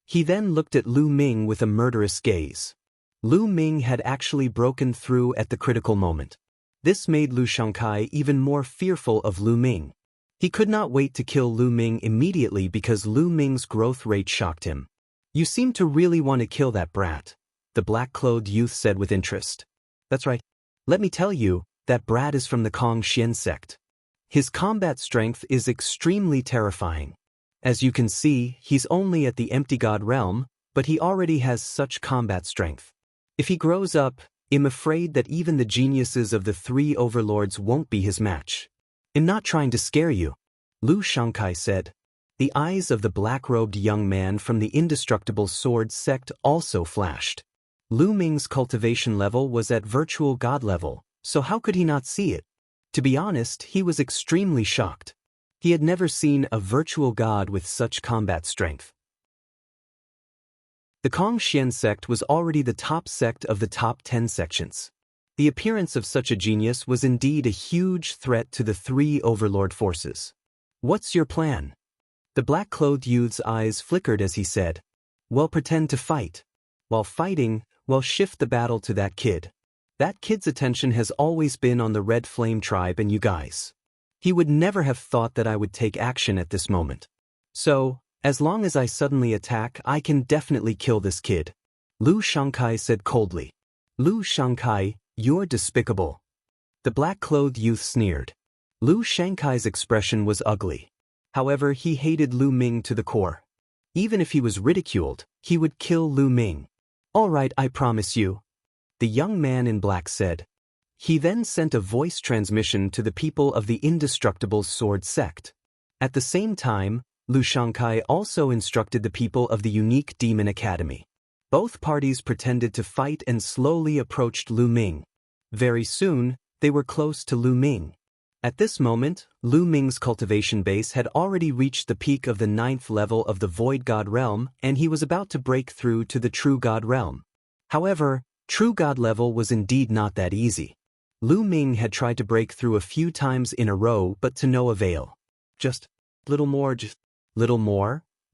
He then looked at Lu Ming with a murderous gaze. Lu Ming had actually broken through at the critical moment. This made Lu Shangkai even more fearful of Lu Ming. He could not wait to kill Lu Ming immediately because Lu Ming's growth rate shocked him. "You seem to really want to kill that brat," the black-clothed youth said with interest. "That's right. Let me tell you, that brat is from the Kong Xian sect. His combat strength is extremely terrifying. As you can see, he's only at the empty god realm, but he already has such combat strength. If he grows up, I'm afraid that even the geniuses of the three overlords won't be his match." "I'm not trying to scare you," Lu Shangkai said. The eyes of the black-robed young man from the Indestructible Sword sect also flashed. Lu Ming's cultivation level was at virtual god level, so how could he not see it? To be honest, he was extremely shocked. He had never seen a virtual god with such combat strength. The Kong Xian sect was already the top sect of the top 10 sections. The appearance of such a genius was indeed a huge threat to the three overlord forces. "What's your plan?" The black-clothed youth's eyes flickered as he said, "Well, pretend to fight. While fighting, well, shift the battle to that kid. That kid's attention has always been on the Red Flame tribe and you guys. He would never have thought that I would take action at this moment. So, as long as I suddenly attack, I can definitely kill this kid," Lu Shangkai said coldly. "Lu Shangkai, you're despicable." The black-clothed youth sneered. Lu Shangkai's expression was ugly. However, he hated Lu Ming to the core. Even if he was ridiculed, he would kill Lu Ming. "All right, I promise you," the young man in black said. He then sent a voice transmission to the people of the Indestructible Sword sect. At the same time, Lu Shangkai also instructed the people of the Unique Demon Academy. Both parties pretended to fight and slowly approached Lu Ming. Very soon, they were close to Lu Ming. At this moment, Lu Ming's cultivation base had already reached the peak of the 9th level of the Void God realm, and he was about to break through to the True God realm. However, True God level was indeed not that easy. Lu Ming had tried to break through a few times in a row but to no avail. Just little more.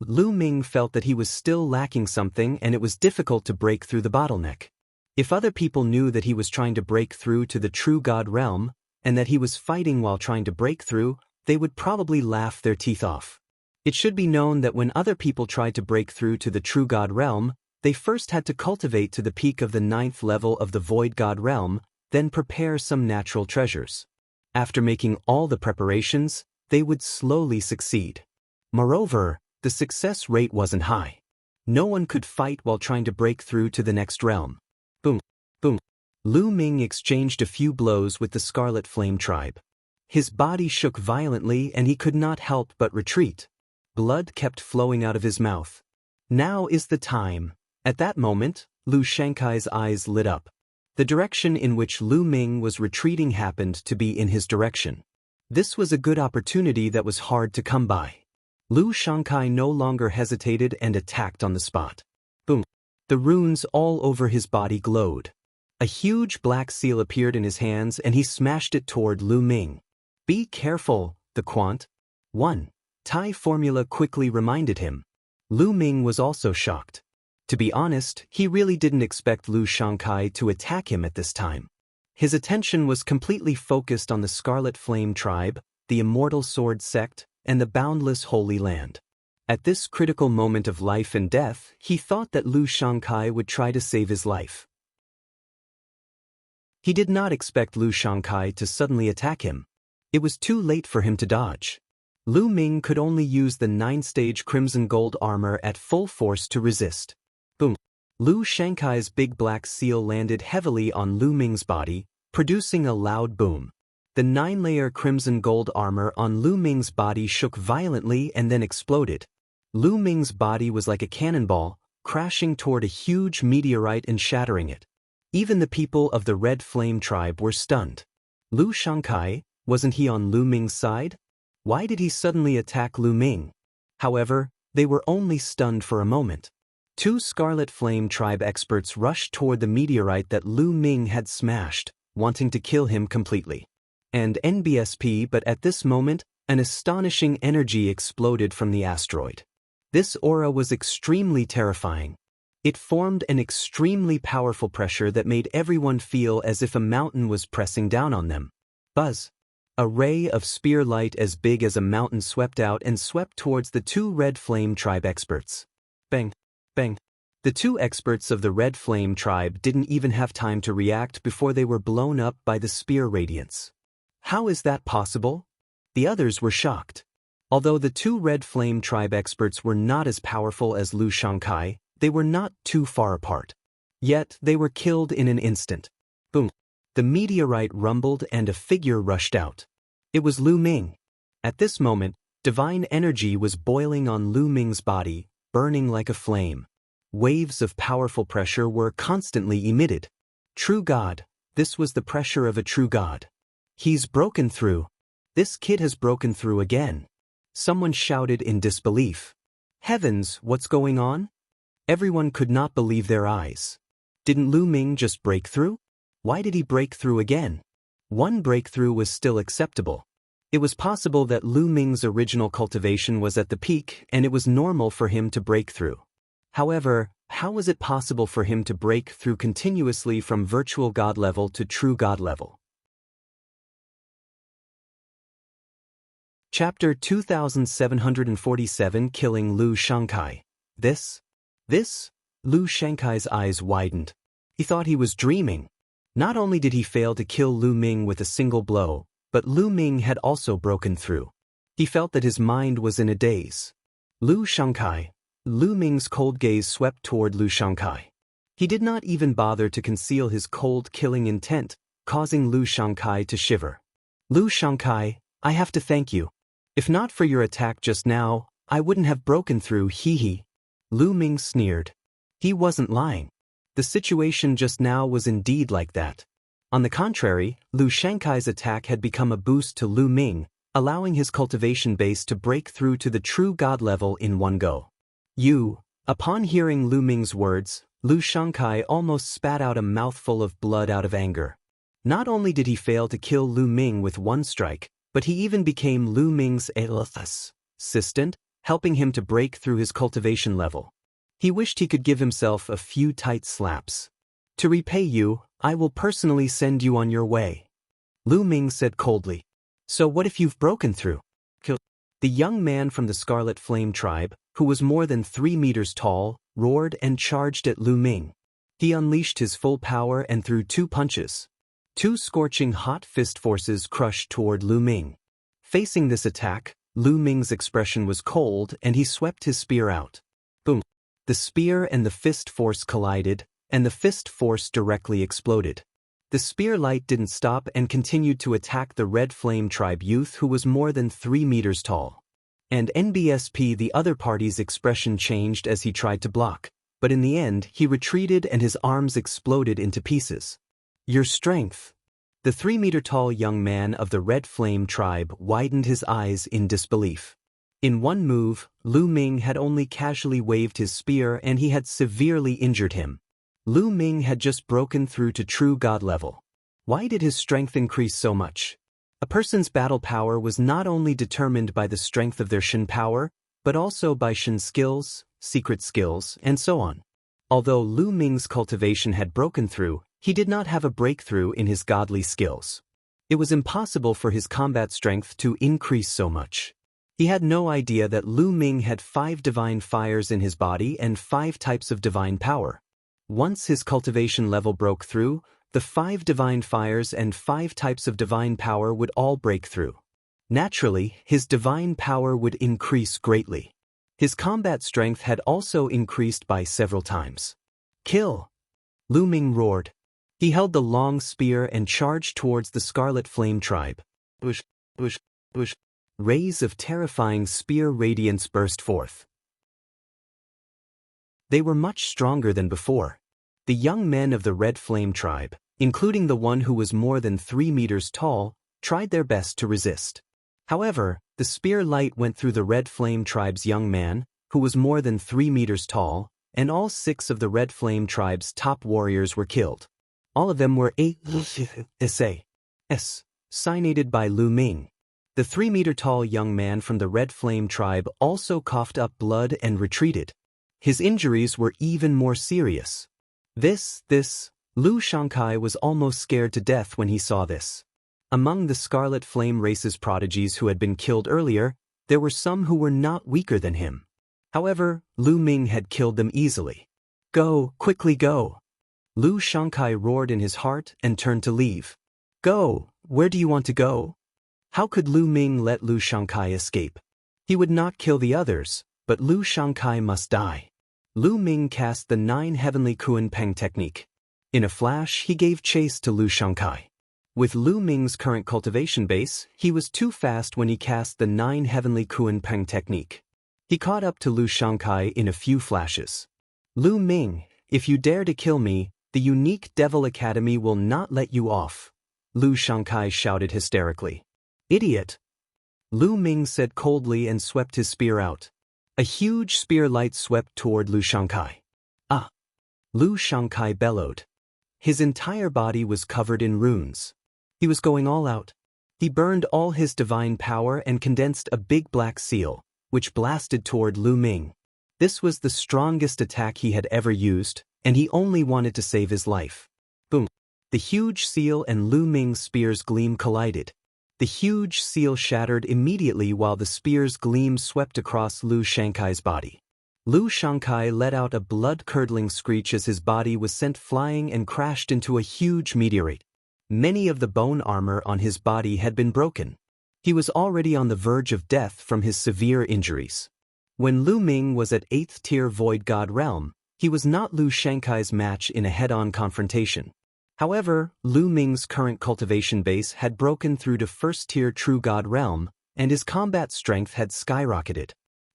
Lu Ming felt that he was still lacking something and it was difficult to break through the bottleneck. If other people knew that he was trying to break through to the True God realm, and that he was fighting while trying to break through, they would probably laugh their teeth off. It should be known that when other people tried to break through to the True God realm, they first had to cultivate to the peak of the 9th level of the Void God realm, then prepare some natural treasures. After making all the preparations, they would slowly succeed. Moreover, the success rate wasn't high. No one could fight while trying to break through to the next realm. Boom, boom. Lu Ming exchanged a few blows with the Scarlet Flame tribe. His body shook violently and he could not help but retreat. Blood kept flowing out of his mouth. Now is the time. At that moment, Lu Shangkai's eyes lit up. The direction in which Lu Ming was retreating happened to be in his direction. This was a good opportunity that was hard to come by. Lu Shangkai no longer hesitated and attacked on the spot. Boom. The runes all over his body glowed. A huge black seal appeared in his hands and he smashed it toward Lu Ming. "Be careful, the Quant." 1. Tai formula quickly reminded him. Lu Ming was also shocked. To be honest, he really didn't expect Lu Shangkai to attack him at this time. His attention was completely focused on the Scarlet Flame tribe, the Immortal Sword sect, and the Boundless Holy Land. At this critical moment of life and death, he thought that Lu Shangkai would try to save his life. He did not expect Lu Shangkai to suddenly attack him. It was too late for him to dodge. Lu Ming could only use the 9-stage crimson gold armor at full force to resist. Boom. Lu Shankai's big black seal landed heavily on Lu Ming's body, producing a loud boom. The 9-layer crimson gold armor on Lu Ming's body shook violently and then exploded. Lu Ming's body was like a cannonball, crashing toward a huge meteorite and shattering it. Even the people of the Red Flame tribe were stunned. Lu Shankai, wasn't he on Lu Ming's side? Why did he suddenly attack Lu Ming? However, they were only stunned for a moment. 2 Scarlet Flame tribe experts rushed toward the meteorite that Lu Ming had smashed, wanting to kill him completely. And NBSP, but at this moment, an astonishing energy exploded from the asteroid. This aura was extremely terrifying. It formed an extremely powerful pressure that made everyone feel as if a mountain was pressing down on them. Buzz. A ray of spear light as big as a mountain swept out and swept towards the 2 Red Flame tribe experts. Bang. Bang. The 2 experts of the Red Flame tribe didn't even have time to react before they were blown up by the spear radiance. How is that possible? The others were shocked. Although the 2 Red Flame tribe experts were not as powerful as Lu Shankai, they were not too far apart. Yet they were killed in an instant. Boom. The meteorite rumbled and a figure rushed out. It was Lu Ming. At this moment, divine energy was boiling on Lu Ming's body, burning like a flame. Waves of powerful pressure were constantly emitted. True God, this was the pressure of a true God. He's broken through. This kid has broken through again. Someone shouted in disbelief. Heavens, what's going on? Everyone could not believe their eyes. Didn't Lu Ming just break through? Why did he break through again? One breakthrough was still acceptable. It was possible that Lu Ming's original cultivation was at the peak and it was normal for him to break through. However, how was it possible for him to break through continuously from virtual God level to true God level? Chapter 2747 Killing Lu Shankai. This? Lu Shankai's eyes widened. He thought he was dreaming. Not only did he fail to kill Lu Ming with a single blow, but Lu Ming had also broken through. He felt that his mind was in a daze. Lu Shankai. Lu Ming's cold gaze swept toward Lu Shankai. He did not even bother to conceal his cold killing intent, causing Lu Shankai to shiver. Lu Shankai, I have to thank you. If not for your attack just now, I wouldn't have broken through, hee. Lu Ming sneered. He wasn't lying. The situation just now was indeed like that. On the contrary, Lu Shankai's attack had become a boost to Lu Ming, allowing his cultivation base to break through to the true God level in one go. Upon hearing Lu Ming's words, Lu Shankai almost spat out a mouthful of blood out of anger. Not only did he fail to kill Lu Ming with one strike, but he even became Lu Ming's assistant, helping him to break through his cultivation level. He wished he could give himself a few tight slaps. To repay you, I will personally send you on your way. Lu Ming said coldly. So what if you've broken through? The young man from the Scarlet Flame tribe, who was more than 3 meters tall, roared and charged at Lu Ming. He unleashed his full power and threw 2 punches. 2 scorching hot fist forces crushed toward Lu Ming. Facing this attack, Lu Ming's expression was cold and he swept his spear out. Boom. The spear and the fist force collided, and the fist force directly exploded. The spear light didn't stop and continued to attack the Red Flame tribe youth who was more than 3 meters tall. And NBSP, the other party's expression changed as he tried to block, but in the end he retreated and his arms exploded into pieces. Your strength. The 3-meter-tall young man of the Red Flame tribe widened his eyes in disbelief. In one move, Lu Ming had only casually waved his spear and he had severely injured him. Lu Ming had just broken through to true God level. Why did his strength increase so much? A person's battle power was not only determined by the strength of their Shin power, but also by Shin skills, secret skills, and so on. Although Lu Ming's cultivation had broken through, he did not have a breakthrough in his godly skills. It was impossible for his combat strength to increase so much. He had no idea that Lu Ming had 5 divine fires in his body and 5 types of divine power. Once his cultivation level broke through, The 5 divine fires and 5 types of divine power would all break through. Naturally, his divine power would increase greatly. His combat strength had also increased by several times. Kill! Lu Ming roared. He held the long spear and charged towards the Scarlet Flame tribe. Bush, bush, bush. Rays of terrifying spear radiance burst forth. They were much stronger than before. The young men of the Red Flame tribe, including the one who was more than 3 meters tall, tried their best to resist. However, the spear light went through the Red Flame tribe's young man, who was more than 3 meters tall, and all 6 of the Red Flame tribe's top warriors were killed. All of them were assassinated by Lu Ming. The 3-meter-tall young man from the Red Flame tribe also coughed up blood and retreated. His injuries were even more serious. Lu Shangkai was almost scared to death when he saw this. Among the Scarlet Flame race's prodigies who had been killed earlier, there were some who were not weaker than him. However, Lu Ming had killed them easily. Go, quickly go! Lu Shangkai roared in his heart and turned to leave. Go, where do you want to go? How could Lu Ming let Lu Shangkai escape? He would not kill the others, but Lu Shangkai must die. Lu Ming cast the 9 heavenly Kuan Peng technique. In a flash, he gave chase to Lu Shangkai. With Lu Ming's current cultivation base, he was too fast when he cast the 9 heavenly Kuan Peng technique. He caught up to Lu Shangkai in a few flashes. Lu Ming, if you dare to kill me, the unique Devil Academy will not let you off. Lu Shangkai shouted hysterically. Idiot! Lu Ming said coldly and swept his spear out. A huge spear light swept toward Lu Shangkai. Ah! Lu Shangkai bellowed. His entire body was covered in runes. He was going all out. He burned all his divine power and condensed a big black seal, which blasted toward Lu Ming. This was the strongest attack he had ever used, and he only wanted to save his life. Boom! The huge seal and Lu Ming's spear's gleam collided. The huge seal shattered immediately while the spear's gleam swept across Lu Shangkai's body. Lu Shangkai let out a blood-curdling screech as his body was sent flying and crashed into a huge meteorite. Many of the bone armor on his body had been broken. He was already on the verge of death from his severe injuries. When Lu Ming was at 8th tier Void God realm, he was not Lu Shangkai's match in a head-on confrontation. However, Lu Ming's current cultivation base had broken through to 1st tier True God realm, and his combat strength had skyrocketed.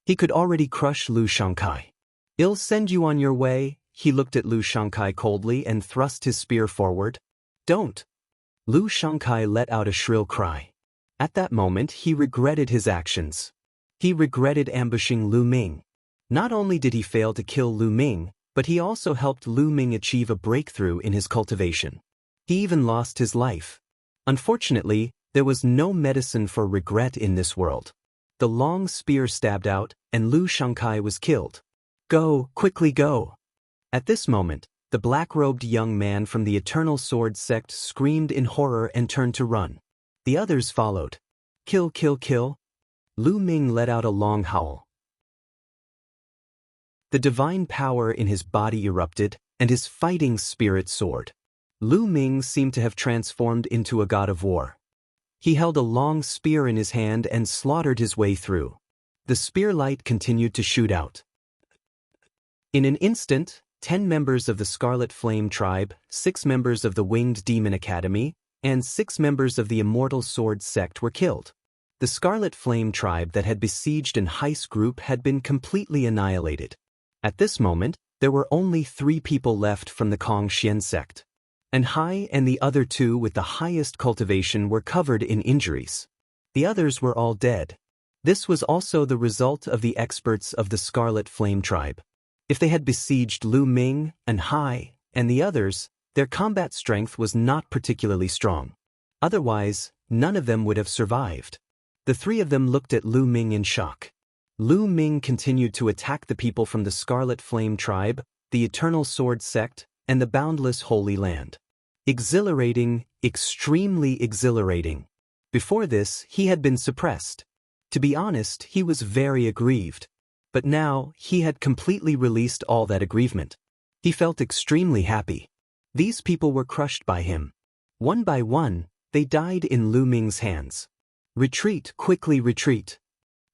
He could already crush Lu Shangkai. I'll send you on your way. He looked at Lu Shangkai coldly and thrust his spear forward. Don't! Lu Shangkai let out a shrill cry. At that moment, he regretted his actions. He regretted ambushing Lu Ming. Not only did he fail to kill Lu Ming, but he also helped Lu Ming achieve a breakthrough in his cultivation. He even lost his life. Unfortunately, there was no medicine for regret in this world. The long spear stabbed out, and Lu Shangkai was killed. Go, quickly go! At this moment, the black-robed young man from the Eternal Sword sect screamed in horror and turned to run. The others followed. Kill, kill, kill! Lu Ming let out a long howl. The divine power in his body erupted, and his fighting spirit soared. Lu Ming seemed to have transformed into a god of war. He held a long spear in his hand and slaughtered his way through. The spear light continued to shoot out. In an instant, 10 members of the Scarlet Flame tribe, 6 members of the Winged Demon Academy, and 6 members of the Immortal Sword sect were killed. The Scarlet Flame tribe that had besieged an Heist group had been completely annihilated. At this moment, there were only 3 people left from the Kong Xian sect. And Hai and the other 2 with the highest cultivation were covered in injuries. The others were all dead. This was also the result of the experts of the Scarlet Flame tribe. If they had besieged Lu Ming and Hai and the others, their combat strength was not particularly strong. Otherwise, none of them would have survived. The 3 of them looked at Lu Ming in shock. Lu Ming continued to attack the people from the Scarlet Flame tribe, the Eternal Sword sect, and the Boundless Holy Land. Exhilarating, extremely exhilarating. Before this, he had been suppressed. To be honest, he was very aggrieved. But now, he had completely released all that aggrievement. He felt extremely happy. These people were crushed by him. One by one, they died in Lu Ming's hands. Retreat, quickly retreat.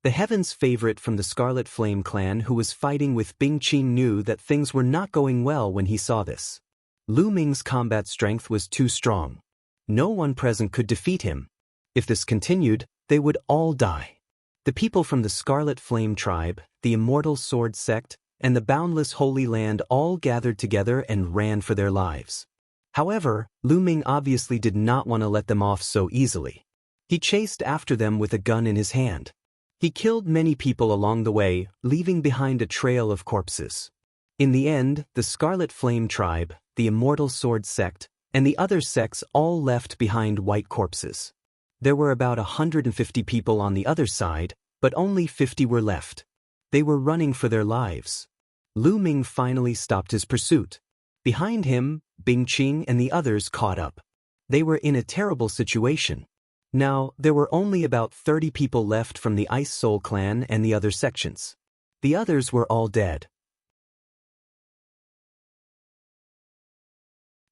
The Heaven's favorite from the Scarlet Flame clan who was fighting with Bing Qing knew that things were not going well when he saw this. Lu Ming's combat strength was too strong. No one present could defeat him. If this continued, they would all die. The people from the Scarlet Flame tribe, the Immortal Sword sect, and the Boundless Holy Land all gathered together and ran for their lives. However, Lu Ming obviously did not want to let them off so easily. He chased after them with a gun in his hand. He killed many people along the way, leaving behind a trail of corpses. In the end, the Scarlet Flame tribe, the Immortal Sword sect, and the other sects all left behind white corpses. There were about 150 people on the other side, but only 50 were left. They were running for their lives. Lu Ming finally stopped his pursuit. Behind him, Bing Qing and the others caught up. They were in a terrible situation. Now, there were only about 30 people left from the Ice Soul clan and the other sections. The others were all dead.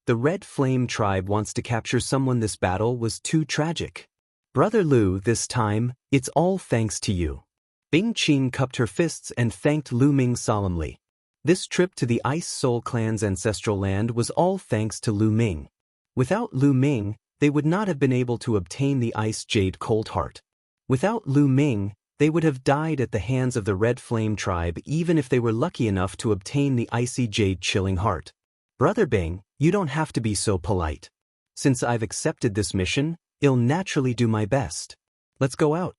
The Red Flame tribe wants to capture someone. This battle was too tragic. Brother Lu, this time, it's all thanks to you. Bing Qing cupped her fists and thanked Lu Ming solemnly. This trip to the Ice Soul clan's ancestral land was all thanks to Lu Ming. Without Lu Ming, they would not have been able to obtain the Ice Jade Cold Heart. Without Lu Ming, they would have died at the hands of the Red Flame tribe even if they were lucky enough to obtain the Icy Jade Chilling Heart. Brother Bing, you don't have to be so polite. Since I've accepted this mission, I'll naturally do my best. Let's go out.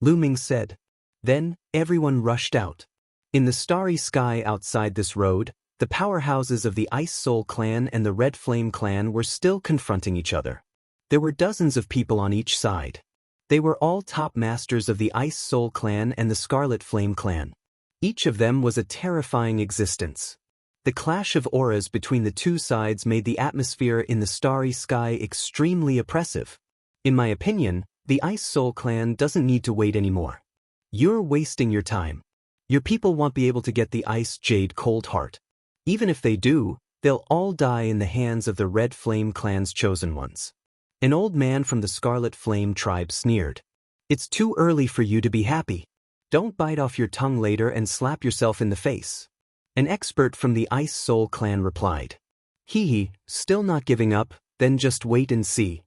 Lu Ming said. Then, everyone rushed out. In the starry sky outside this road, the powerhouses of the Ice Soul clan and the Red Flame clan were still confronting each other. There were dozens of people on each side. They were all top masters of the Ice Soul clan and the Scarlet Flame clan. Each of them was a terrifying existence. The clash of auras between the two sides made the atmosphere in the starry sky extremely oppressive. In my opinion, the Ice Soul clan doesn't need to wait anymore. You're wasting your time. Your people won't be able to get the Ice Jade Cold Heart. Even if they do, they'll all die in the hands of the Red Flame clan's chosen ones. An old man from the Scarlet Flame tribe sneered. It's too early for you to be happy. Don't bite off your tongue later and slap yourself in the face. An expert from the Ice Soul clan replied. Hee, still not giving up, then just wait and see.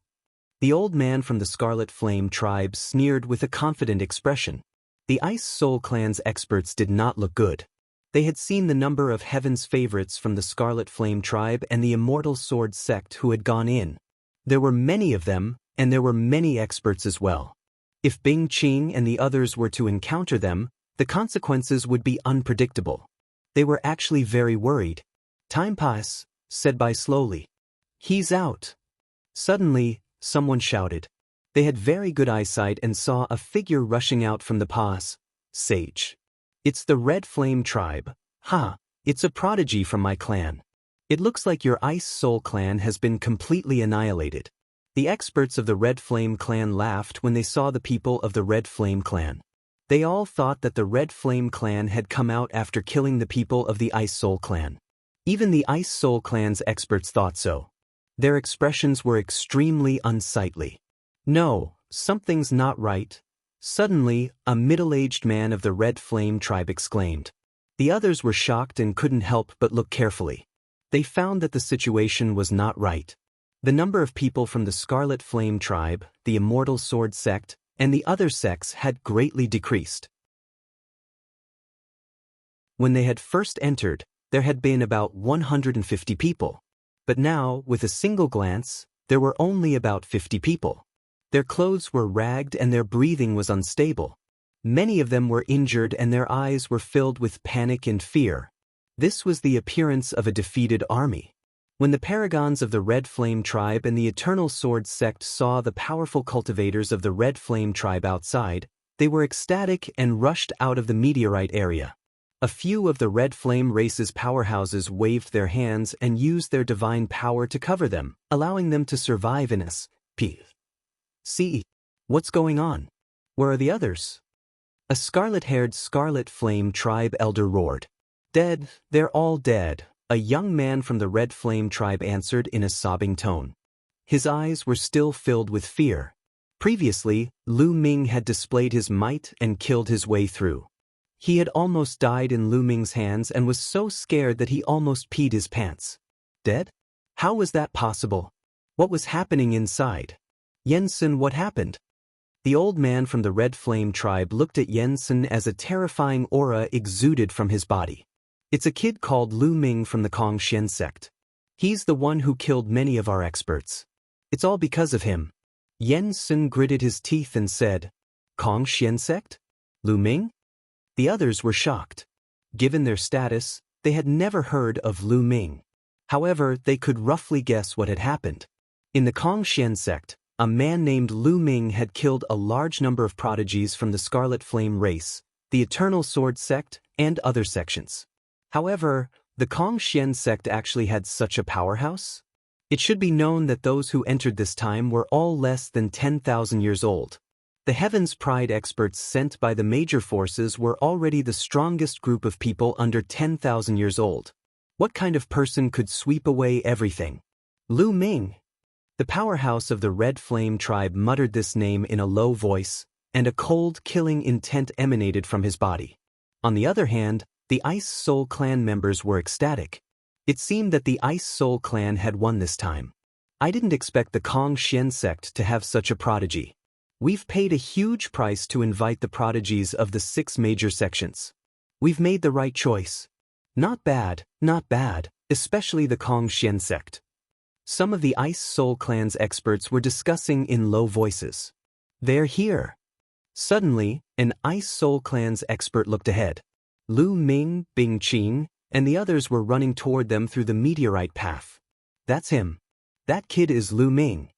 The old man from the Scarlet Flame tribe sneered with a confident expression. The Ice Soul clan's experts did not look good. They had seen the number of Heaven's favorites from the Scarlet Flame tribe and the Immortal Sword sect who had gone in. There were many of them, and there were many experts as well. If Bing Qing and the others were to encounter them, the consequences would be unpredictable. They were actually very worried. Time pass, said Bai slowly. He's out. Suddenly, someone shouted. They had very good eyesight and saw a figure rushing out from the pass. Sage. It's the Red Flame tribe. Ha, it's a prodigy from my clan. It looks like your Ice Soul clan has been completely annihilated. The experts of the Red Flame clan laughed when they saw the people of the Red Flame clan. They all thought that the Red Flame clan had come out after killing the people of the Ice Soul clan. Even the Ice Soul clan's experts thought so. Their expressions were extremely unsightly. No, something's not right. Suddenly, a middle-aged man of the Red Flame tribe exclaimed. The others were shocked and couldn't help but look carefully. They found that the situation was not right. The number of people from the Scarlet Flame tribe, the Immortal Sword sect, and the other sects had greatly decreased. When they had first entered, there had been about 150 people. But now, with a single glance, there were only about 50 people. Their clothes were ragged and their breathing was unstable. Many of them were injured and their eyes were filled with panic and fear. This was the appearance of a defeated army. When the paragons of the Red Flame tribe and the Eternal Sword sect saw the powerful cultivators of the Red Flame tribe outside, they were ecstatic and rushed out of the meteorite area. A few of the Red Flame race's powerhouses waved their hands and used their divine power to cover them, allowing them to survive in peace. See, what's going on? Where are the others? A scarlet-haired Scarlet Flame tribe elder roared. Dead, they're all dead. A young man from the Red Flame tribe answered in a sobbing tone. His eyes were still filled with fear. Previously, Lu Ming had displayed his might and killed his way through. He had almost died in Lu Ming's hands and was so scared that he almost peed his pants. Dead? How was that possible? What was happening inside? Yensun, what happened? The old man from the Red Flame tribe looked at Yensun as a terrifying aura exuded from his body. It's a kid called Lu Ming from the Kongxian sect. He's the one who killed many of our experts. It's all because of him. Yensun gritted his teeth and said, Kongxian sect? Lu Ming? The others were shocked. Given their status, they had never heard of Lu Ming. However, they could roughly guess what had happened. In the Kongxian sect, a man named Lu Ming had killed a large number of prodigies from the Scarlet Flame race, the Eternal Sword sect, and other sections. However, the Kongxian sect actually had such a powerhouse? It should be known that those who entered this time were all less than 10,000 years old. The Heaven's Pride experts sent by the major forces were already the strongest group of people under 10,000 years old. What kind of person could sweep away everything? Lu Ming. The powerhouse of the Red Flame tribe muttered this name in a low voice, and a cold, killing intent emanated from his body. On the other hand, the Ice Soul Clan members were ecstatic. It seemed that the Ice Soul Clan had won this time. I didn't expect the Kongxian sect to have such a prodigy. We've paid a huge price to invite the prodigies of the 6 major sections. We've made the right choice. Not bad, especially the Kongxian sect. Some of the Ice Soul Clan's experts were discussing in low voices. They're here. Suddenly, an Ice Soul Clan's expert looked ahead. Lu Ming, Bing Qing, and the others were running toward them through the meteorite path. That's him. That kid is Lu Ming.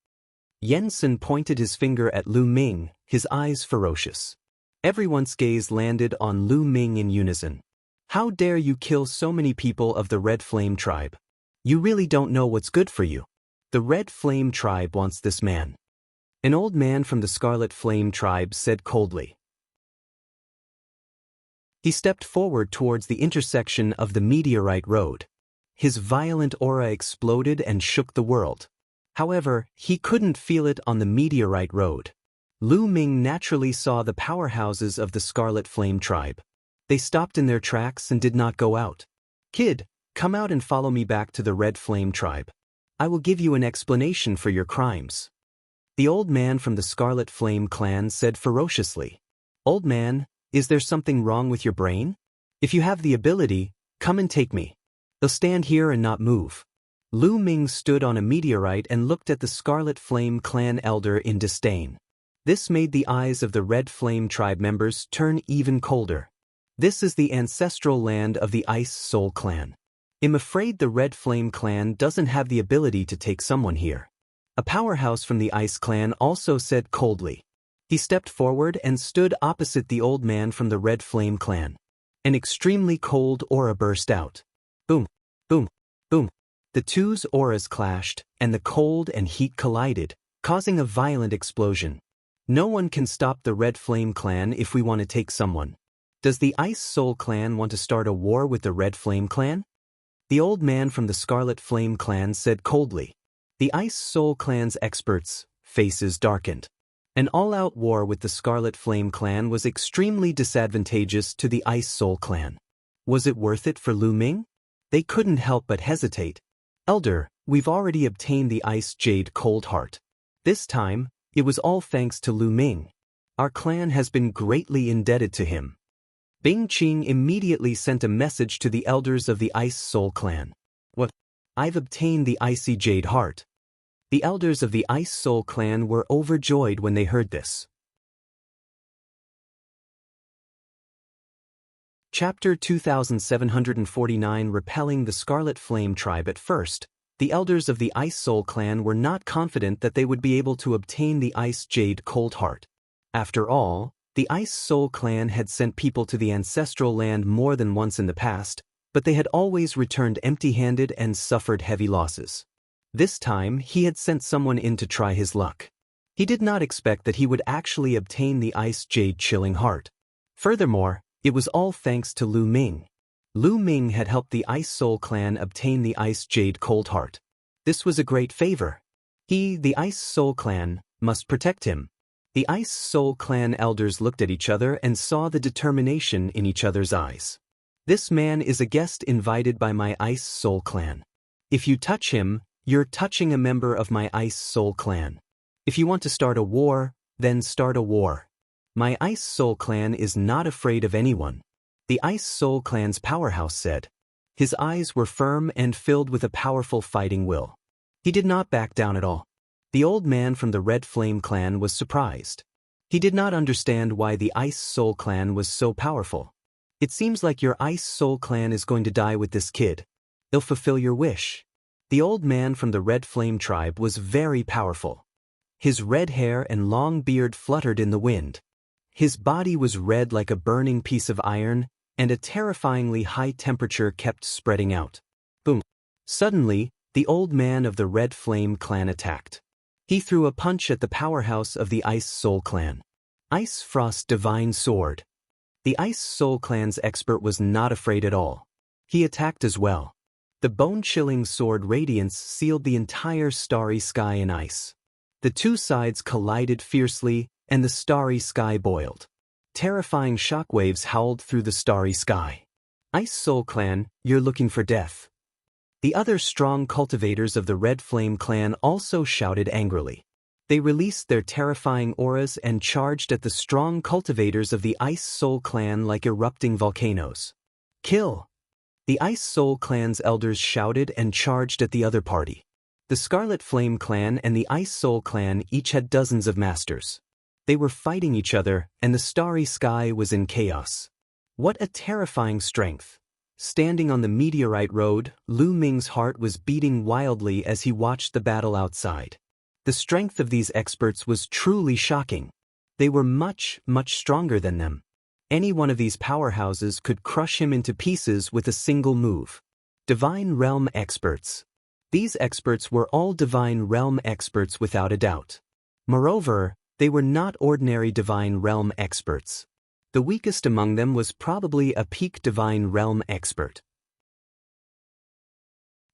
Yensun pointed his finger at Lu Ming, his eyes ferocious. Everyone's gaze landed on Lu Ming in unison. How dare you kill so many people of the Red Flame tribe? You really don't know what's good for you. The Red Flame tribe wants this man. An old man from the Scarlet Flame tribe said coldly. He stepped forward towards the intersection of the meteorite road. His violent aura exploded and shook the world. However, he couldn't feel it on the meteorite road. Lu Ming naturally saw the powerhouses of the Scarlet Flame tribe. They stopped in their tracks and did not go out. Kid, come out and follow me back to the Red Flame tribe. I will give you an explanation for your crimes. The old man from the Scarlet Flame clan said ferociously. Old man, is there something wrong with your brain? If you have the ability, come and take me. They'll stand here and not move. Lu Ming stood on a meteorite and looked at the Scarlet Flame clan elder in disdain. This made the eyes of the Red Flame tribe members turn even colder. This is the ancestral land of the Ice Soul clan. I'm afraid the Red Flame clan doesn't have the ability to take someone here. A powerhouse from the Ice clan also said coldly. He stepped forward and stood opposite the old man from the Red Flame clan. An extremely cold aura burst out. Boom, boom, boom. The two's auras clashed, and the cold and heat collided, causing a violent explosion. No one can stop the Red Flame clan if we want to take someone. Does the Ice Soul clan want to start a war with the Red Flame clan? The old man from the Scarlet Flame clan said coldly. The Ice Soul clan's experts' faces darkened. An all-out war with the Scarlet Flame clan was extremely disadvantageous to the Ice Soul clan. Was it worth it for Lu Ming? They couldn't help but hesitate. Elder, we've already obtained the Ice Jade Cold Heart. This time, it was all thanks to Lu Ming. Our clan has been greatly indebted to him. Bing Qing immediately sent a message to the elders of the Ice Soul clan. What? I've obtained the Icy Jade Heart. The elders of the Ice Soul clan were overjoyed when they heard this. Chapter 2749 Repelling the Scarlet Flame tribe. At first, the elders of the Ice Soul clan were not confident that they would be able to obtain the Ice Jade Cold Heart. After all, the Ice Soul clan had sent people to the ancestral land more than once in the past, but they had always returned empty-handed and suffered heavy losses. This time, he had sent someone in to try his luck. He did not expect that he would actually obtain the Ice Jade Chilling Heart. Furthermore, it was all thanks to Lu Ming. Lu Ming had helped the Ice Soul Clan obtain the Ice Jade Cold Heart. This was a great favor. He, the Ice Soul Clan, must protect him. The Ice Soul Clan elders looked at each other and saw the determination in each other's eyes. This man is a guest invited by my Ice Soul Clan. If you touch him, you're touching a member of my Ice Soul Clan. If you want to start a war, then start a war. My Ice Soul Clan is not afraid of anyone. The Ice Soul Clan's powerhouse said. His eyes were firm and filled with a powerful fighting will. He did not back down at all. The old man from the Red Flame Clan was surprised. He did not understand why the Ice Soul Clan was so powerful. It seems like your Ice Soul Clan is going to die with this kid. He'll fulfill your wish. The old man from the Red Flame tribe was very powerful. His red hair and long beard fluttered in the wind. His body was red like a burning piece of iron, and a terrifyingly high temperature kept spreading out. Boom. Suddenly, the old man of the Red Flame Clan attacked. He threw a punch at the powerhouse of the Ice Soul Clan. Ice Frost Divine Sword. The Ice Soul Clan's expert was not afraid at all. He attacked as well. The bone-chilling sword radiance sealed the entire starry sky in ice. The two sides collided fiercely, and the starry sky boiled. Terrifying shockwaves howled through the starry sky. Ice Soul Clan, you're looking for death. The other strong cultivators of the Red Flame Clan also shouted angrily. They released their terrifying auras and charged at the strong cultivators of the Ice Soul Clan like erupting volcanoes. Kill! The Ice Soul Clan's elders shouted and charged at the other party. The Scarlet Flame Clan and the Ice Soul Clan each had dozens of masters. They were fighting each other, and the starry sky was in chaos. What a terrifying strength! Standing on the meteorite road, Lu Ming's heart was beating wildly as he watched the battle outside. The strength of these experts was truly shocking. They were much, much stronger than them. Any one of these powerhouses could crush him into pieces with a single move. Divine Realm Experts. These experts were all Divine Realm experts without a doubt. Moreover, they were not ordinary Divine Realm experts. The weakest among them was probably a peak Divine Realm expert.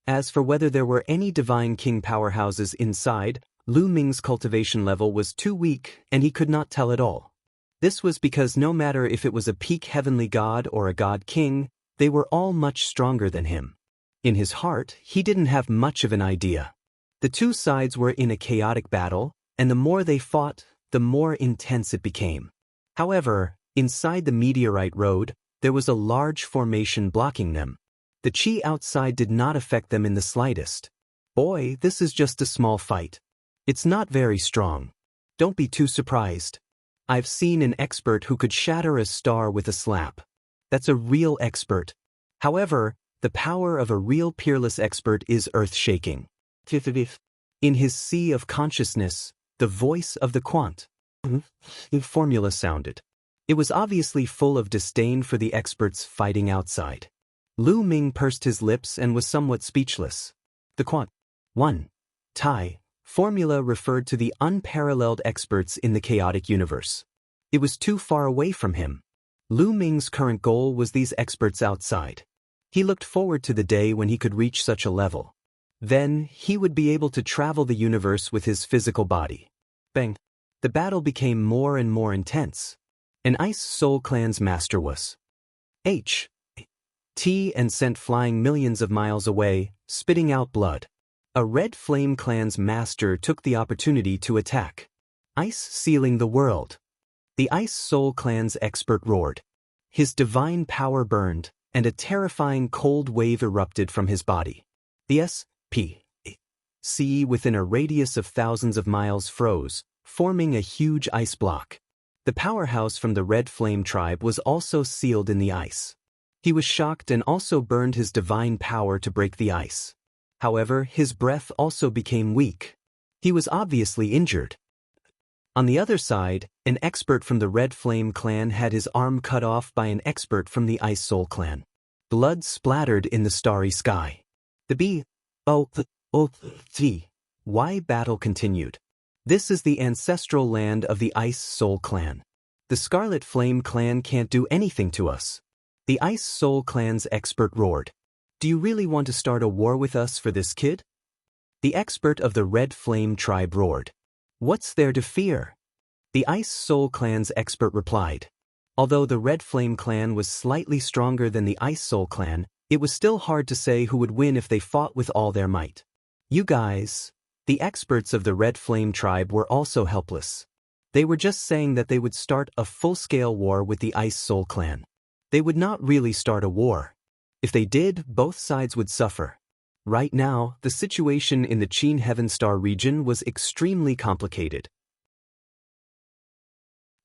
As for whether there were any Divine King powerhouses inside, Lu Ming's cultivation level was too weak and he could not tell at all. This was because no matter if it was a peak heavenly god or a god king, they were all much stronger than him. In his heart, he didn't have much of an idea. The two sides were in a chaotic battle, and the more they fought, the more intense it became. However, inside the meteorite road, there was a large formation blocking them. The chi outside did not affect them in the slightest. Boy, this is just a small fight. It's not very strong. Don't be too surprised. I've seen an expert who could shatter a star with a slap. That's a real expert. However, the power of a real peerless expert is earth-shaking. In his sea of consciousness, the voice of the quant formula sounded. It was obviously full of disdain for the experts fighting outside. Lu Ming pursed his lips and was somewhat speechless. The quant 1 Tai formula referred to the unparalleled experts in the chaotic universe. It was too far away from him. Lu Ming's current goal was these experts outside. He looked forward to the day when he could reach such a level. Then, he would be able to travel the universe with his physical body. Bang! The battle became more and more intense. An Ice Soul Clan's master was T and sent flying millions of miles away, spitting out blood. A Red Flame Clan's master took the opportunity to attack. Ice sealing the world. The Ice Soul Clan's expert roared. His divine power burned, and a terrifying cold wave erupted from his body. The sea within a radius of thousands of miles froze, forming a huge ice block. The powerhouse from the Red Flame tribe was also sealed in the ice. He was shocked and also burned his divine power to break the ice. However, his breath also became weak. He was obviously injured. On the other side, an expert from the Red Flame Clan had his arm cut off by an expert from the Ice Soul Clan. Blood splattered in the starry sky. The why battle continued. This is the ancestral land of the Ice Soul Clan. The Scarlet Flame Clan can't do anything to us. The Ice Soul Clan's expert roared. Do you really want to start a war with us for this kid? The expert of the Red Flame tribe roared. What's there to fear? The Ice Soul Clan's expert replied. Although the Red Flame clan was slightly stronger than the Ice Soul clan, it was still hard to say who would win if they fought with all their might. You guys, the experts of the Red Flame tribe were also helpless. They were just saying that they would start a full-scale war with the Ice Soul clan. They would not really start a war. If they did, both sides would suffer. Right now, the situation in the Qin Heaven Star region was extremely complicated.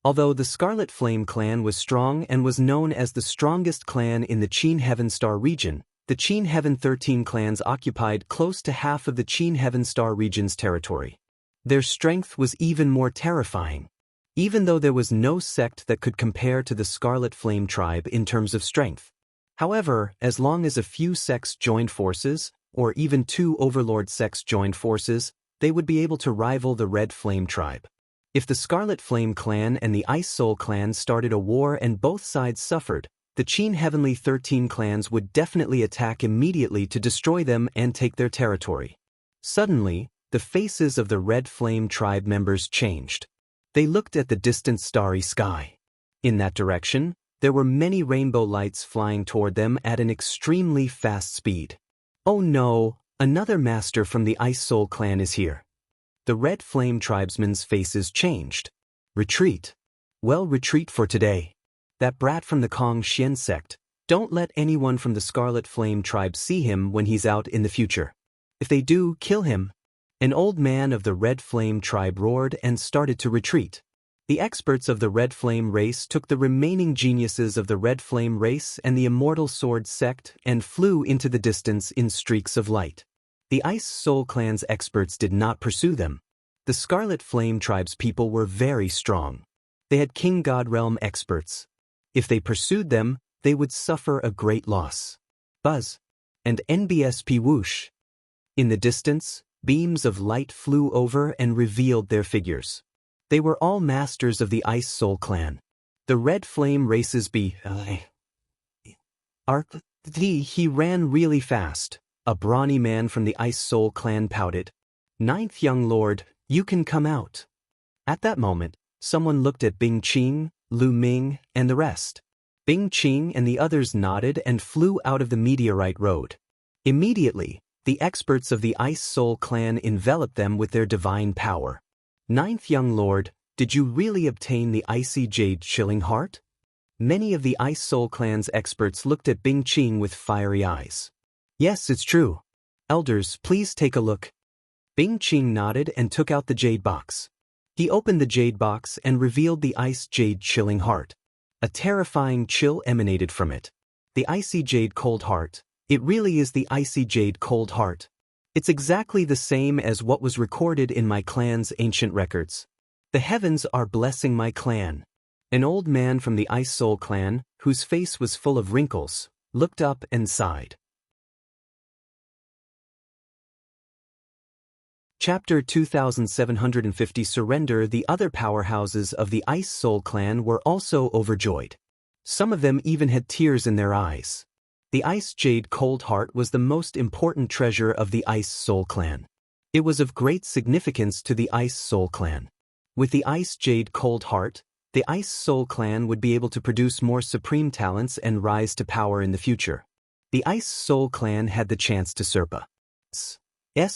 Although the Scarlet Flame clan was strong and was known as the strongest clan in the Qin Heaven Star region, the Qin Heaven 13 clans occupied close to half of the Qin Heaven Star region's territory. Their strength was even more terrifying. Even though there was no sect that could compare to the Scarlet Flame tribe in terms of strength. However, as long as a few sects joined forces, or even 2 overlord sects joined forces, they would be able to rival the Red Flame tribe. If the Scarlet Flame clan and the Ice Soul clan started a war and both sides suffered, the Qin Heavenly 13 clans would definitely attack immediately to destroy them and take their territory. Suddenly, the faces of the Red Flame tribe members changed. They looked at the distant starry sky. In that direction, there were many rainbow lights flying toward them at an extremely fast speed. Oh no, another master from the Ice Soul clan is here. The Red Flame tribesmen's faces changed. Retreat. Well, retreat for today. That brat from the Kong Xian sect, don't let anyone from the Scarlet Flame tribe see him when he's out in the future. If they do, kill him. An old man of the Red Flame tribe roared and started to retreat. The experts of the Red Flame race took the remaining geniuses of the Red Flame race and the Immortal Sword sect and flew into the distance in streaks of light. The Ice Soul clan's experts did not pursue them. The Scarlet Flame tribe's people were very strong. They had King God Realm experts. If they pursued them, they would suffer a great loss. Buzz. And NBSP whoosh. In the distance, beams of light flew over and revealed their figures. They were all masters of the Ice Soul clan. The Red Flame races he ran really fast. A brawny man from the Ice Soul clan pouted. Ninth young lord, you can come out. At that moment, someone looked at Bing Qing, Lu Ming, and the rest. Bing Qing and the others nodded and flew out of the meteorite road. Immediately, the experts of the Ice Soul clan enveloped them with their divine power. Ninth young lord, did you really obtain the icy jade chilling heart? Many of the Ice Soul clan's experts looked at Bing Qing with fiery eyes. Yes, it's true. Elders, please take a look. Bing Qing nodded and took out the jade box. He opened the jade box and revealed the ice jade chilling heart. A terrifying chill emanated from it. The icy jade cold heart. It really is the icy jade cold heart. It's exactly the same as what was recorded in my clan's ancient records. The heavens are blessing my clan. An old man from the Ice Soul clan, whose face was full of wrinkles, looked up and sighed. Chapter 2750 Surrender. The other powerhouses of the Ice Soul clan were also overjoyed. Some of them even had tears in their eyes. The Ice Jade Cold Heart was the most important treasure of the Ice Soul clan. It was of great significance to the Ice Soul clan. With the Ice Jade Cold Heart, the Ice Soul clan would be able to produce more supreme talents and rise to power in the future. The Ice Soul clan had the chance to surpass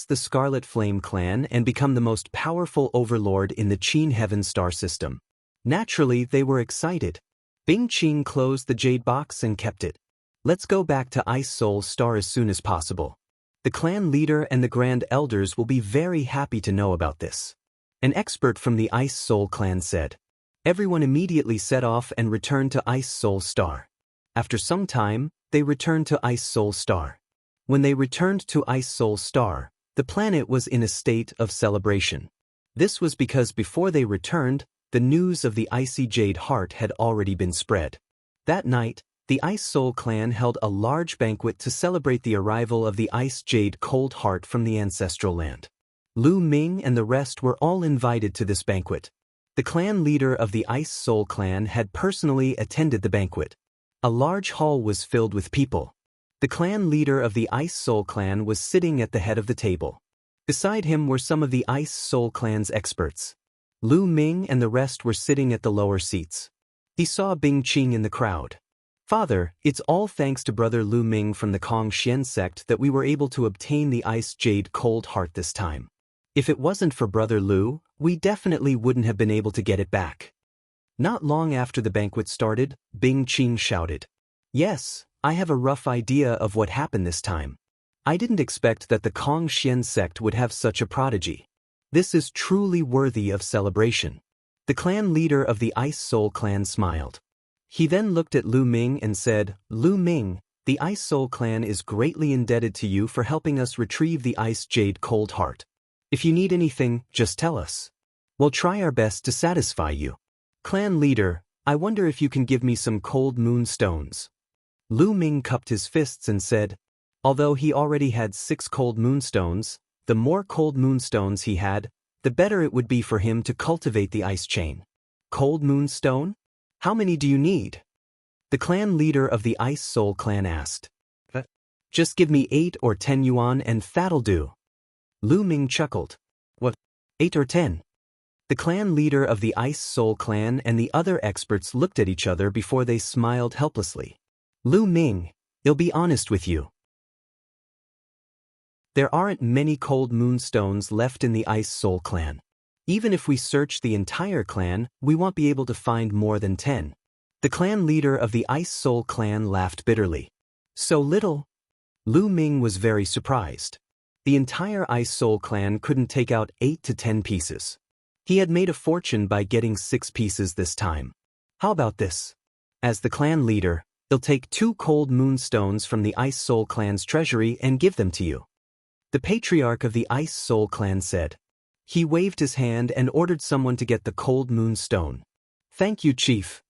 the Scarlet Flame clan and become the most powerful overlord in the Qin Heaven Star system. Naturally, they were excited. Bing Qing closed the jade box and kept it. Let's go back to Ice Soul Star as soon as possible. The clan leader and the grand elders will be very happy to know about this. An expert from the Ice Soul clan said. Everyone immediately set off and returned to Ice Soul Star. After some time, they returned to Ice Soul Star. When they returned to Ice Soul Star, the planet was in a state of celebration. This was because before they returned, the news of the Icy Jade Heart had already been spread. That night, the Ice Soul clan held a large banquet to celebrate the arrival of the Ice Jade Cold Heart from the ancestral land. Lu Ming and the rest were all invited to this banquet. The clan leader of the Ice Soul clan had personally attended the banquet. A large hall was filled with people. The clan leader of the Ice Soul clan was sitting at the head of the table. Beside him were some of the Ice Soul clan's experts. Lu Ming and the rest were sitting at the lower seats. He saw Bing Qing in the crowd. "Father, it's all thanks to Brother Lu Ming from the Kong Xian sect that we were able to obtain the Ice Jade Cold Heart this time. If it wasn't for Brother Lu, we definitely wouldn't have been able to get it back." Not long after the banquet started, Bing Qing shouted, "Yes, I have a rough idea of what happened this time. I didn't expect that the Kong Xian sect would have such a prodigy. This is truly worthy of celebration." The clan leader of the Ice Soul clan smiled. He then looked at Lu Ming and said, "Lu Ming, the Ice Soul clan is greatly indebted to you for helping us retrieve the Ice Jade Cold Heart. If you need anything, just tell us. We'll try our best to satisfy you. Clan leader, I wonder if you can give me some cold moon stones." Lu Ming cupped his fists and said, although he already had 6 cold moonstones, the more cold moonstones he had, the better it would be for him to cultivate the ice chain. "Cold moonstone? How many do you need?" The clan leader of the Ice Soul clan asked. "Just give me 8 or 10 yuan and that'll do." Lu Ming chuckled. "What? 8 or 10? The clan leader of the Ice Soul clan and the other experts looked at each other before they smiled helplessly. "Lu Ming, I'll be honest with you. There aren't many cold moonstones left in the Ice Soul clan. Even if we search the entire clan, we won't be able to find more than 10. The clan leader of the Ice Soul clan laughed bitterly. "So little?" Lu Ming was very surprised. The entire Ice Soul clan couldn't take out 8 to 10 pieces. He had made a fortune by getting 6 pieces this time. "How about this? As the clan leader, he'll take 2 cold moonstones from the Ice Soul clan's treasury and give them to you." The patriarch of the Ice Soul clan said. He waved his hand and ordered someone to get the cold moonstone. "Thank you, Chief."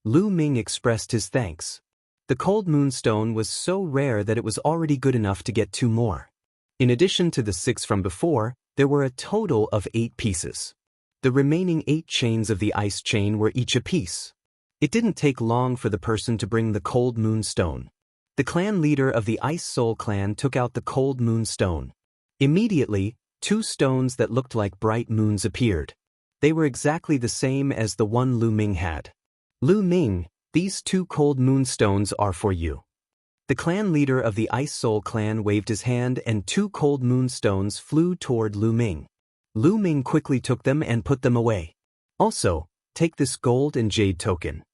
Lu Ming expressed his thanks. The cold moonstone was so rare that it was already good enough to get 2 more. In addition to the 6 from before, there were a total of 8 pieces. The remaining 8 chains of the ice chain were each a piece. It didn't take long for the person to bring the cold moonstone. The clan leader of the Ice Soul clan took out the cold moonstone. Immediately, 2 stones that looked like bright moons appeared. They were exactly the same as the one Lu Ming had. "Lu Ming, these 2 cold moonstones are for you." The clan leader of the Ice Soul clan waved his hand and 2 cold moonstones flew toward Lu Ming. Lu Ming quickly took them and put them away. "Also, take this gold and jade token."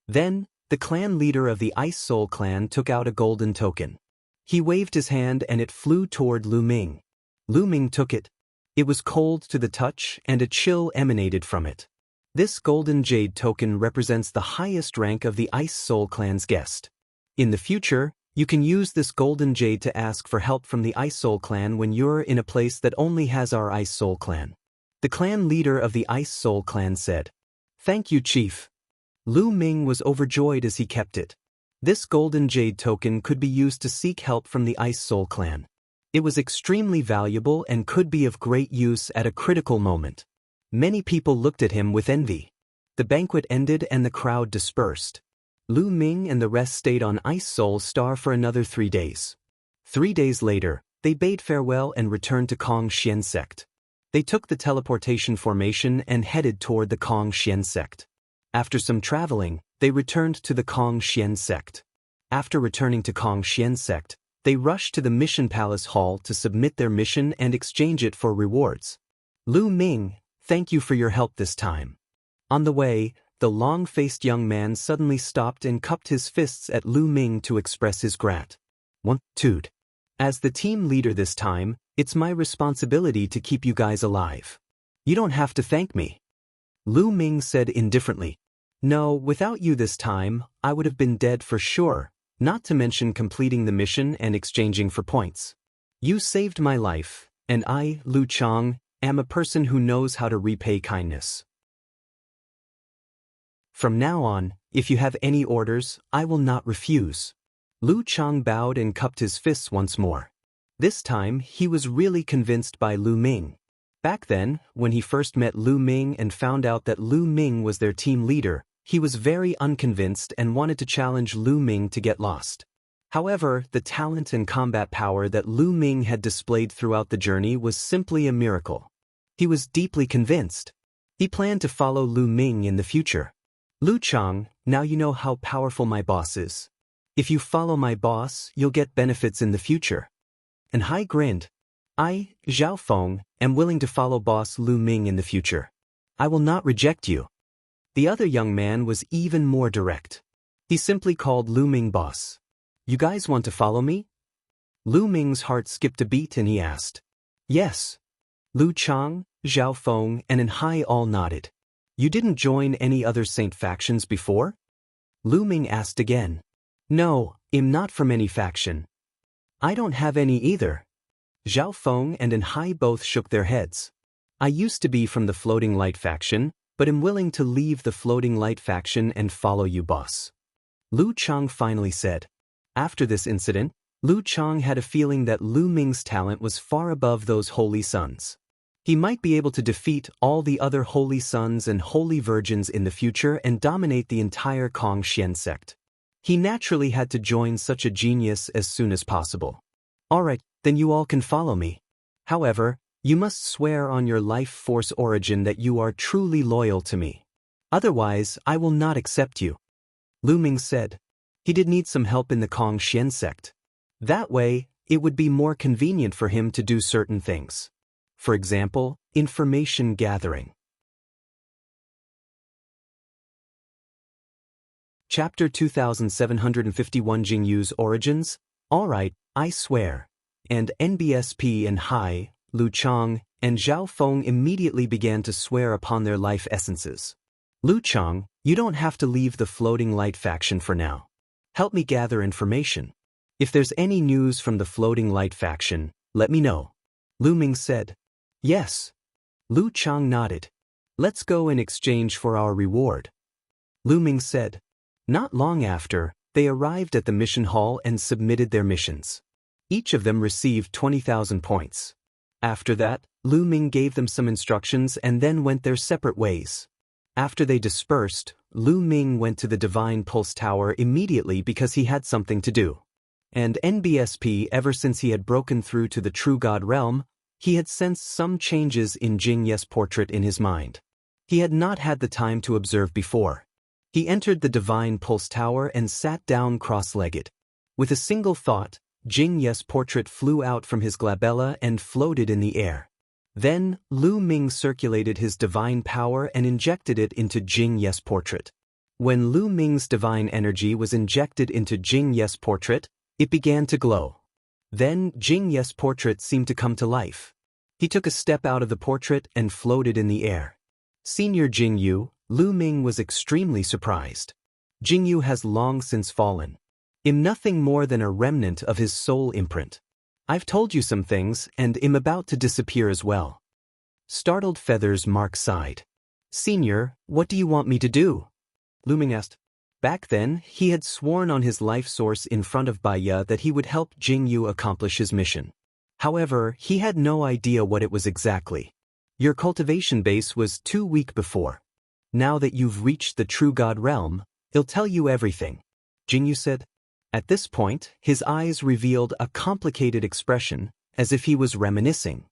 Then, the clan leader of the Ice Soul clan took out a golden token. He waved his hand and it flew toward Lu Ming. Lu Ming took it. It was cold to the touch and a chill emanated from it. This golden jade token represents the highest rank of the Ice Soul clan's guest. In the future, you can use this golden jade to ask for help from the Ice Soul clan when you're in a place that only has our Ice Soul clan. The clan leader of the Ice Soul clan said. "Thank you, Chief." Lu Ming was overjoyed as he kept it. This golden jade token could be used to seek help from the Ice Soul clan. It was extremely valuable and could be of great use at a critical moment. Many people looked at him with envy. The banquet ended and the crowd dispersed. Lu Ming and the rest stayed on Ice Soul Star for another 3 days. 3 days later, they bade farewell and returned to Kong Xian sect. They took the teleportation formation and headed toward the Kong Xian sect. After some traveling, they returned to the Kong Xian sect. After returning to Kong Xian sect, they rushed to the Mission Palace Hall to submit their mission and exchange it for rewards. "Lu Ming, thank you for your help this time." On the way, the long-faced young man suddenly stopped and cupped his fists at Lu Ming to express his gratitude. "As the team leader this time, it's my responsibility to keep you guys alive. You don't have to thank me." Lu Ming said indifferently. "No, without you this time, I would have been dead for sure, not to mention completing the mission and exchanging for points. You saved my life, and I, Lu Chang, am a person who knows how to repay kindness. From now on, if you have any orders, I will not refuse." Lu Chang bowed and cupped his fists once more. This time, he was really convinced by Lu Ming. Back then, when he first met Lu Ming and found out that Lu Ming was their team leader, He was very unconvinced and wanted to challenge Lu Ming to get lost. However, the talent and combat power that Lu Ming had displayed throughout the journey was simply a miracle. He was deeply convinced. He planned to follow Lu Ming in the future. Lu Chang, now you know how powerful my boss is. If you follow my boss, you'll get benefits in the future. And Hai grinned. I, Zhao Feng, am willing to follow boss Lu Ming in the future. I will not reject you. The other young man was even more direct. He simply called Lu Ming boss. You guys want to follow me? Lu Ming's heart skipped a beat and he asked. Yes. Lu Chang, Zhao Feng, and Hai all nodded. You didn't join any other saint factions before? Lu Ming asked again. No, I'm not from any faction. I don't have any either. Zhao Feng and Hai both shook their heads. I used to be from the Floating Light faction, but am willing to leave the Floating Light faction and follow you, boss. Lu Chang finally said. After this incident, Lu Chang had a feeling that Lu Ming's talent was far above those holy sons. He might be able to defeat all the other holy sons and holy virgins in the future and dominate the entire Kong Xian sect. He naturally had to join such a genius as soon as possible. Alright, then you all can follow me. However, you must swear on your life force origin that you are truly loyal to me. Otherwise, I will not accept you. Lu Ming said. He did need some help in the Kong Xian sect. That way, it would be more convenient for him to do certain things. For example, information gathering. Chapter 2751 Jingyu's Origins. Alright, I swear. And NBSP and Hai, Lu Chang, and Zhao Feng immediately began to swear upon their life essences. Lu Chang, you don't have to leave the Floating Light faction for now. Help me gather information. If there's any news from the Floating Light faction, let me know. Lu Ming said. Yes. Lu Chang nodded. Let's go in exchange for our reward. Lu Ming said. Not long after, they arrived at the mission hall and submitted their missions. Each of them received 20,000 points. After that, Lu Ming gave them some instructions and then went their separate ways. After they dispersed, Lu Ming went to the Divine Pulse Tower immediately because he had something to do. And NBSP, ever since he had broken through to the True God realm, he had sensed some changes in Jing Ye's portrait in his mind. He had not had the time to observe before. He entered the Divine Pulse Tower and sat down cross-legged. With a single thought, Jing Ye's portrait flew out from his glabella and floated in the air. Then, Lu Ming circulated his divine power and injected it into Jing Ye's portrait. When Lu Ming's divine energy was injected into Jing Ye's portrait, it began to glow. Then, Jing Ye's portrait seemed to come to life. He took a step out of the portrait and floated in the air. Senior Jingyu, Lu Ming was extremely surprised. Jingyu has long since fallen. I'm nothing more than a remnant of his soul imprint. I've told you some things, and am about to disappear as well. Startled Feathers Mark sighed. Senior, what do you want me to do? Lu Ming asked. Back then, he had sworn on his life source in front of Baiya that he would help Jingyu accomplish his mission. However, he had no idea what it was exactly. Your cultivation base was too weak before. Now that you've reached the True God realm, he'll tell you everything. Jingyu said. At this point, his eyes revealed a complicated expression, as if he was reminiscing.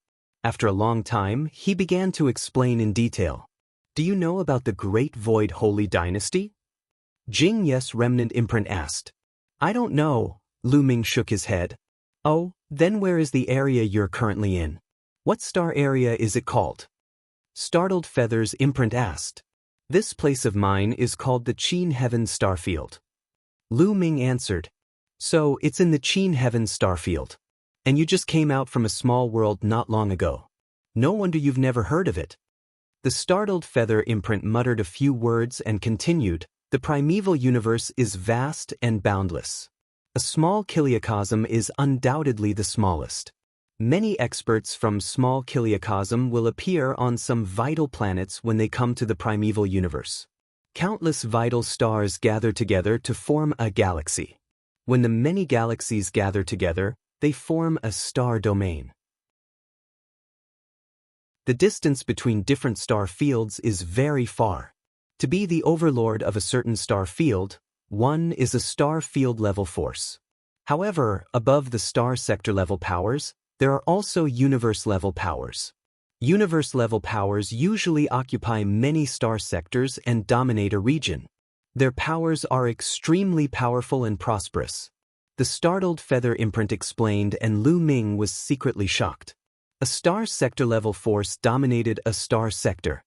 After a long time, he began to explain in detail. Do you know about the Great Void Holy Dynasty? Jing Ye's remnant imprint asked. I don't know. Lu Ming shook his head. Oh, then where is the area you're currently in? What star area is it called? Startled Feathers imprint asked. This place of mine is called the Qin Heaven Starfield. Lu Ming answered. So it's in the Qin Heaven Starfield. And you just came out from a small world not long ago. No wonder you've never heard of it. The Startled Feather imprint muttered a few words and continued. The primeval universe is vast and boundless. A small kiliacosm is undoubtedly the smallest. Many experts from small kiliacosm will appear on some vital planets when they come to the primeval universe. Countless vital stars gather together to form a galaxy. When the many galaxies gather together, they form a star domain. The distance between different star fields is very far. To be the overlord of a certain star field, one is a star field level force. However, above the star sector level powers, there are also universe level powers. Universe level powers usually occupy many star sectors and dominate a region. Their powers are extremely powerful and prosperous. The startled feather imprint explained, and Lu Ming was secretly shocked. A star sector level force dominated a star sector.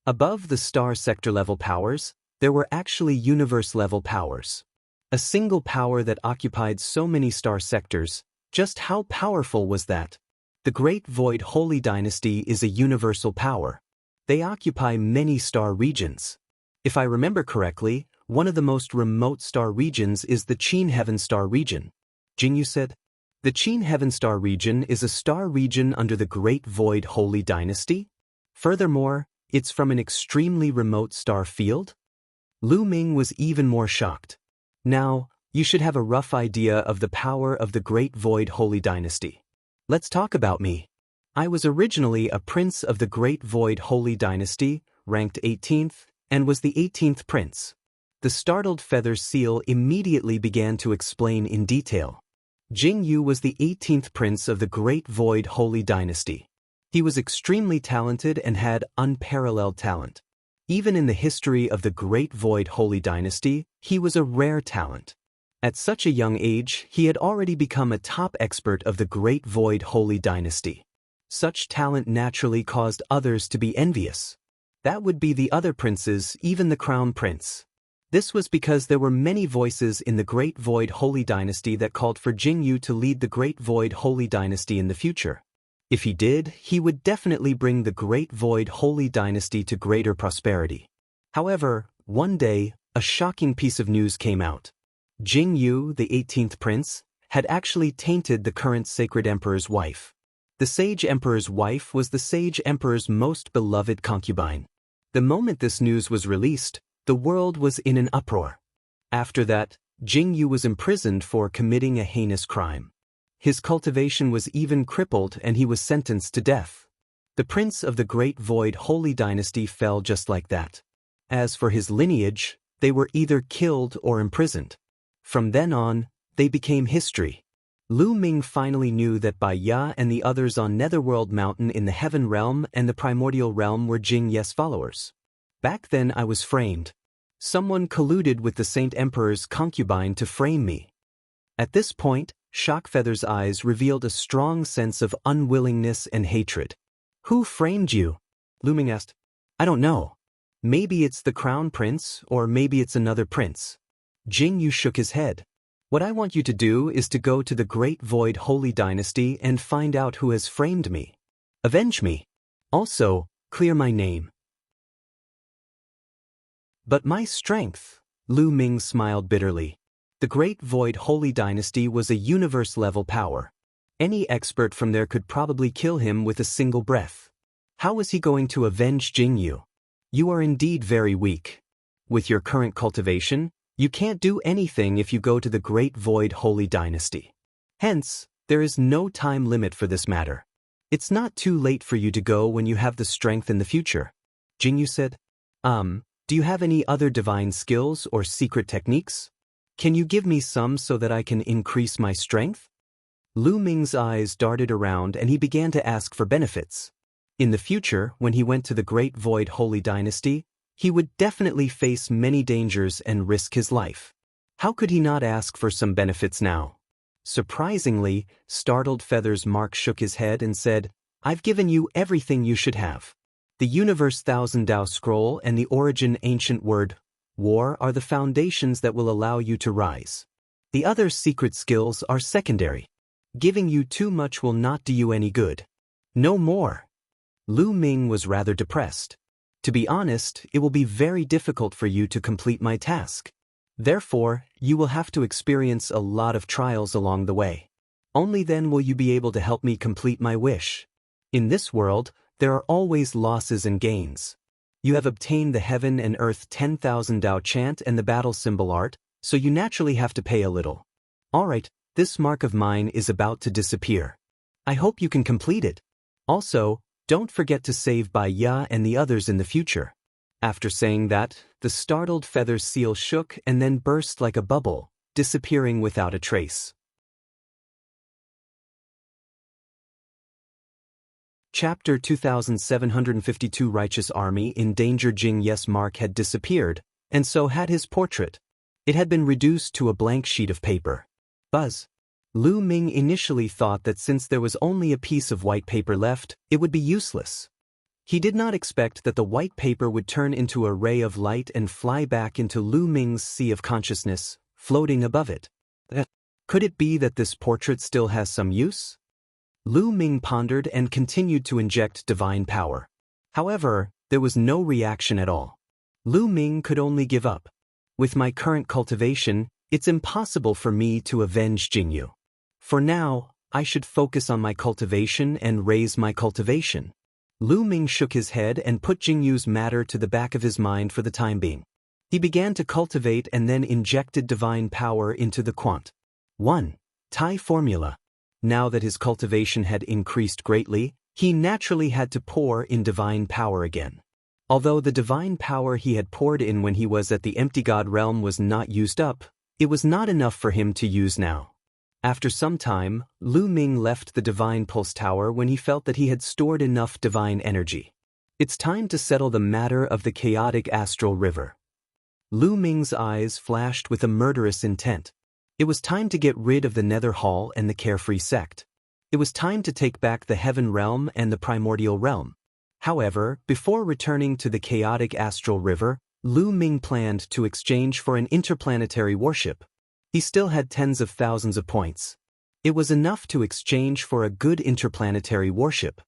Above the star sector level powers, there were actually universe level powers. A single power that occupied so many star sectors. Just how powerful was that? The Great Void Holy Dynasty is a universal power. They occupy many star regions. If I remember correctly, one of the most remote star regions is the Qin Heaven Star region. Jingyu said. The Qin Heaven Star region is a star region under the Great Void Holy Dynasty. Furthermore, it's from an extremely remote star field. Lu Ming was even more shocked. Now, you should have a rough idea of the power of the Great Void Holy Dynasty. Let's talk about me. I was originally a prince of the Great Void Holy Dynasty, ranked 18th, and was the 18th prince. The startled feather seal immediately began to explain in detail. Jingyu was the 18th prince of the Great Void Holy Dynasty. He was extremely talented and had unparalleled talent. Even in the history of the Great Void Holy Dynasty, he was a rare talent. At such a young age, he had already become a top expert of the Great Void Holy Dynasty. Such talent naturally caused others to be envious. That would be the other princes, even the crown prince. This was because there were many voices in the Great Void Holy Dynasty that called for Jingyu to lead the Great Void Holy Dynasty in the future. If he did, he would definitely bring the Great Void Holy Dynasty to greater prosperity. However, one day, a shocking piece of news came out. Jingyu, the 18th prince, had actually tainted the current sacred emperor's wife. The sage emperor's wife was the sage emperor's most beloved concubine. The moment this news was released, the world was in an uproar. After that, Jingyu was imprisoned for committing a heinous crime. His cultivation was even crippled and he was sentenced to death. The prince of the Great Void Holy Dynasty fell just like that. As for his lineage, they were either killed or imprisoned. From then on, they became history. Lu Ming finally knew that Bai Ya and the others on Netherworld Mountain in the Heaven Realm and the Primordial Realm were Jing Ye's followers. Back then I was framed. Someone colluded with the Saint Emperor's concubine to frame me. At this point, Shockfeather's eyes revealed a strong sense of unwillingness and hatred. Who framed you? Lu Ming asked. I don't know. Maybe it's the crown prince, or maybe it's another prince. Jingyu shook his head. What I want you to do is to go to the Great Void Holy Dynasty and find out who has framed me. Avenge me. Also, clear my name. But my strength, Lu Ming smiled bitterly. The Great Void Holy Dynasty was a universe-level power. Any expert from there could probably kill him with a single breath. How was he going to avenge Jingyu? You are indeed very weak. With your current cultivation, you can't do anything if you go to the Great Void Holy Dynasty. Hence, there is no time limit for this matter. It's not too late for you to go when you have the strength in the future. Jingyu said, do you have any other divine skills or secret techniques? Can you give me some so that I can increase my strength? Lu Ming's eyes darted around and he began to ask for benefits. In the future, when he went to the Great Void Holy Dynasty, he would definitely face many dangers and risk his life. How could he not ask for some benefits now? Surprisingly, startled Feathers Mark shook his head and said, I've given you everything you should have. The Universe Thousand Dao Scroll and the Origin Ancient Word, War, are the foundations that will allow you to rise. The other secret skills are secondary. Giving you too much will not do you any good. No more. Lu Ming was rather depressed. To be honest, it will be very difficult for you to complete my task. Therefore, you will have to experience a lot of trials along the way. Only then will you be able to help me complete my wish. In this world, there are always losses and gains. You have obtained the Heaven and Earth 10,000 Dao chant and the battle symbol art, so you naturally have to pay a little. Alright, this mark of mine is about to disappear. I hope you can complete it. Also, don't forget to save Bai Ya and the others in the future. After saying that, the startled feather seal shook and then burst like a bubble, disappearing without a trace. Chapter 2752 Righteous Army in Danger. Jing Yes mark had disappeared, and so had his portrait. It had been reduced to a blank sheet of paper. Buzz. Lu Ming initially thought that since there was only a piece of white paper left, it would be useless. He did not expect that the white paper would turn into a ray of light and fly back into Lu Ming's sea of consciousness, floating above it. Could it be that this portrait still has some use? Lu Ming pondered and continued to inject divine power. However, there was no reaction at all. Lu Ming could only give up. With my current cultivation, it's impossible for me to avenge Jingyu. For now, I should focus on my cultivation and raise my cultivation. Lu Ming shook his head and put Jingyu's matter to the back of his mind for the time being. He began to cultivate and then injected divine power into the quant. 1. Tai formula. Now that his cultivation had increased greatly, he naturally had to pour in divine power again. Although the divine power he had poured in when he was at the empty god realm was not used up, it was not enough for him to use now. After some time, Lu Ming left the divine pulse tower when he felt that he had stored enough divine energy. It's time to settle the matter of the chaotic astral river. Lu Ming's eyes flashed with a murderous intent. It was time to get rid of the Nether Hall and the Carefree sect. It was time to take back the Heaven realm and the Primordial realm. However, before returning to the chaotic astral river, Lu Ming planned to exchange for an interplanetary warship. He still had tens of thousands of points. It was enough to exchange for a good interplanetary warship.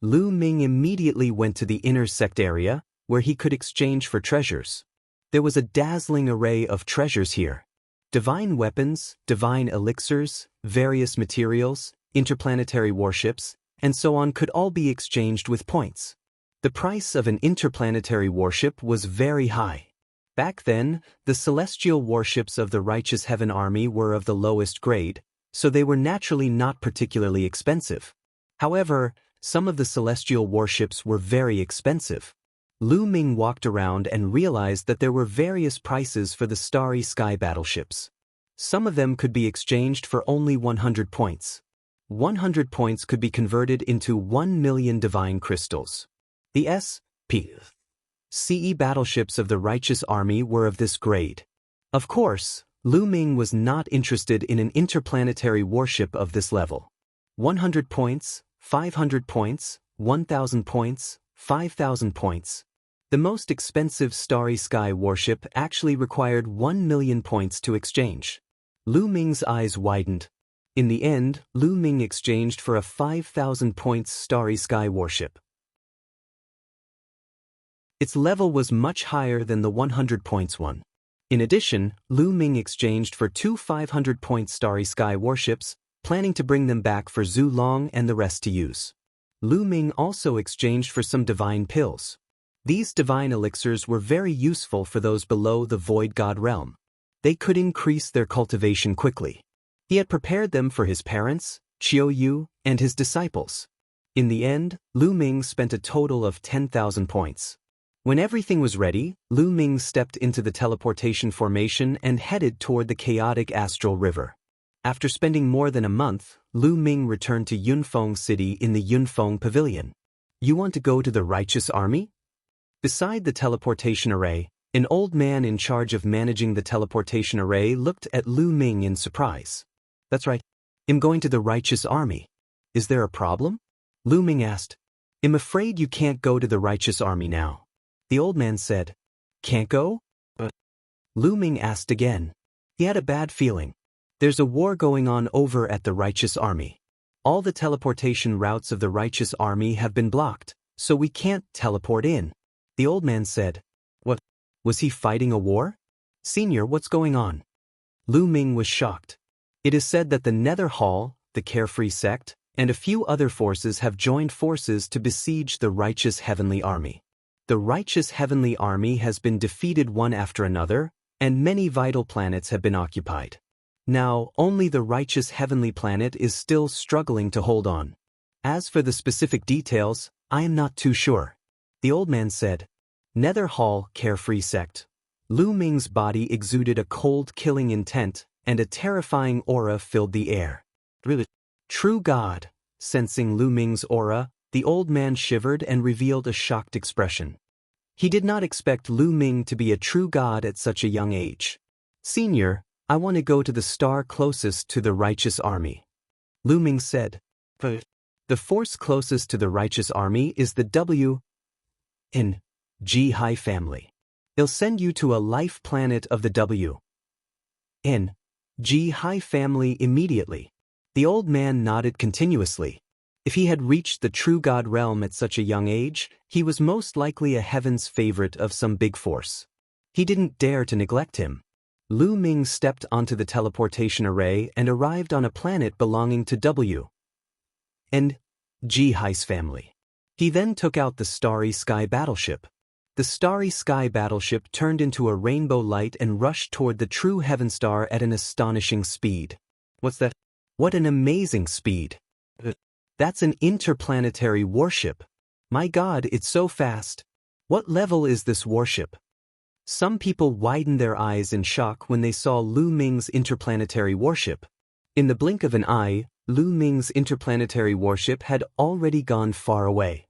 Lu Ming immediately went to the inner sect area, where he could exchange for treasures. There was a dazzling array of treasures here. Divine weapons, divine elixirs, various materials, interplanetary warships, and so on could all be exchanged with points. The price of an interplanetary warship was very high. Back then, the celestial warships of the Righteous Heaven Army were of the lowest grade, so they were naturally not particularly expensive. However, some of the celestial warships were very expensive. Lu Ming walked around and realized that there were various prices for the Starry Sky battleships. Some of them could be exchanged for only 100 points. 100 points could be converted into 1 million divine crystals. The S.P.C.E. battleships of the Righteous Army were of this grade. Of course, Lu Ming was not interested in an interplanetary warship of this level. 100 points, 500 points, 1,000 points, 5,000 points. The most expensive Starry Sky warship actually required 1 million points to exchange. Lu Ming's eyes widened. In the end, Lu Ming exchanged for a 5,000 points Starry Sky warship. Its level was much higher than the 100 points one. In addition, Lu Ming exchanged for 2 500 points Starry Sky warships, planning to bring them back for Zhu Long and the rest to use. Lu Ming also exchanged for some divine pills. These divine elixirs were very useful for those below the Void God realm. They could increase their cultivation quickly. He had prepared them for his parents, Qiu Yu, and his disciples. In the end, Lu Ming spent a total of 10,000 points. When everything was ready, Lu Ming stepped into the teleportation formation and headed toward the chaotic astral river. After spending more than a month, Lu Ming returned to Yunfeng City in the Yunfeng Pavilion. You want to go to the Righteous Army? Beside the teleportation array, an old man in charge of managing the teleportation array looked at Lu Ming in surprise. That's right. I'm going to the Righteous Army. Is there a problem? Lu Ming asked. I'm afraid you can't go to the Righteous Army now. The old man said. Can't go? But Lu Ming asked again. He had a bad feeling. There's a war going on over at the Righteous Army. All the teleportation routes of the Righteous Army have been blocked, so we can't teleport in. The old man said. What? Was he fighting a war? Senior, what's going on? Lu Ming was shocked. It is said that the Nether Hall, the Carefree sect, and a few other forces have joined forces to besiege the Righteous Heavenly Army. The Righteous Heavenly Army has been defeated one after another, and many vital planets have been occupied. Now, only the Righteous Heavenly Planet is still struggling to hold on. As for the specific details, I am not too sure. The old man said. Nether Hall carefree sect. Lu Ming's body exuded a cold killing intent, and a terrifying aura filled the air. Really? True God. Sensing Lu Ming's aura, the old man shivered and revealed a shocked expression. He did not expect Lu Ming to be a true god at such a young age. Senior, I want to go to the star closest to the righteous army. Lu Ming said. The force closest to the righteous army is the W.N. G High family. They'll send you to a life planet of the W.N. G High family immediately. The old man nodded continuously. If he had reached the true god realm at such a young age, he was most likely a heaven's favorite of some big force. He didn't dare to neglect him. Lu Ming stepped onto the teleportation array and arrived on a planet belonging to W.N. G High's family. He then took out the Starry Sky battleship. The Starry Sky battleship turned into a rainbow light and rushed toward the true heaven star at an astonishing speed. What's that? What an amazing speed! That's an interplanetary warship. My God, it's so fast. What level is this warship? Some people widened their eyes in shock when they saw Lu Ming's interplanetary warship. In the blink of an eye, Lu Ming's interplanetary warship had already gone far away.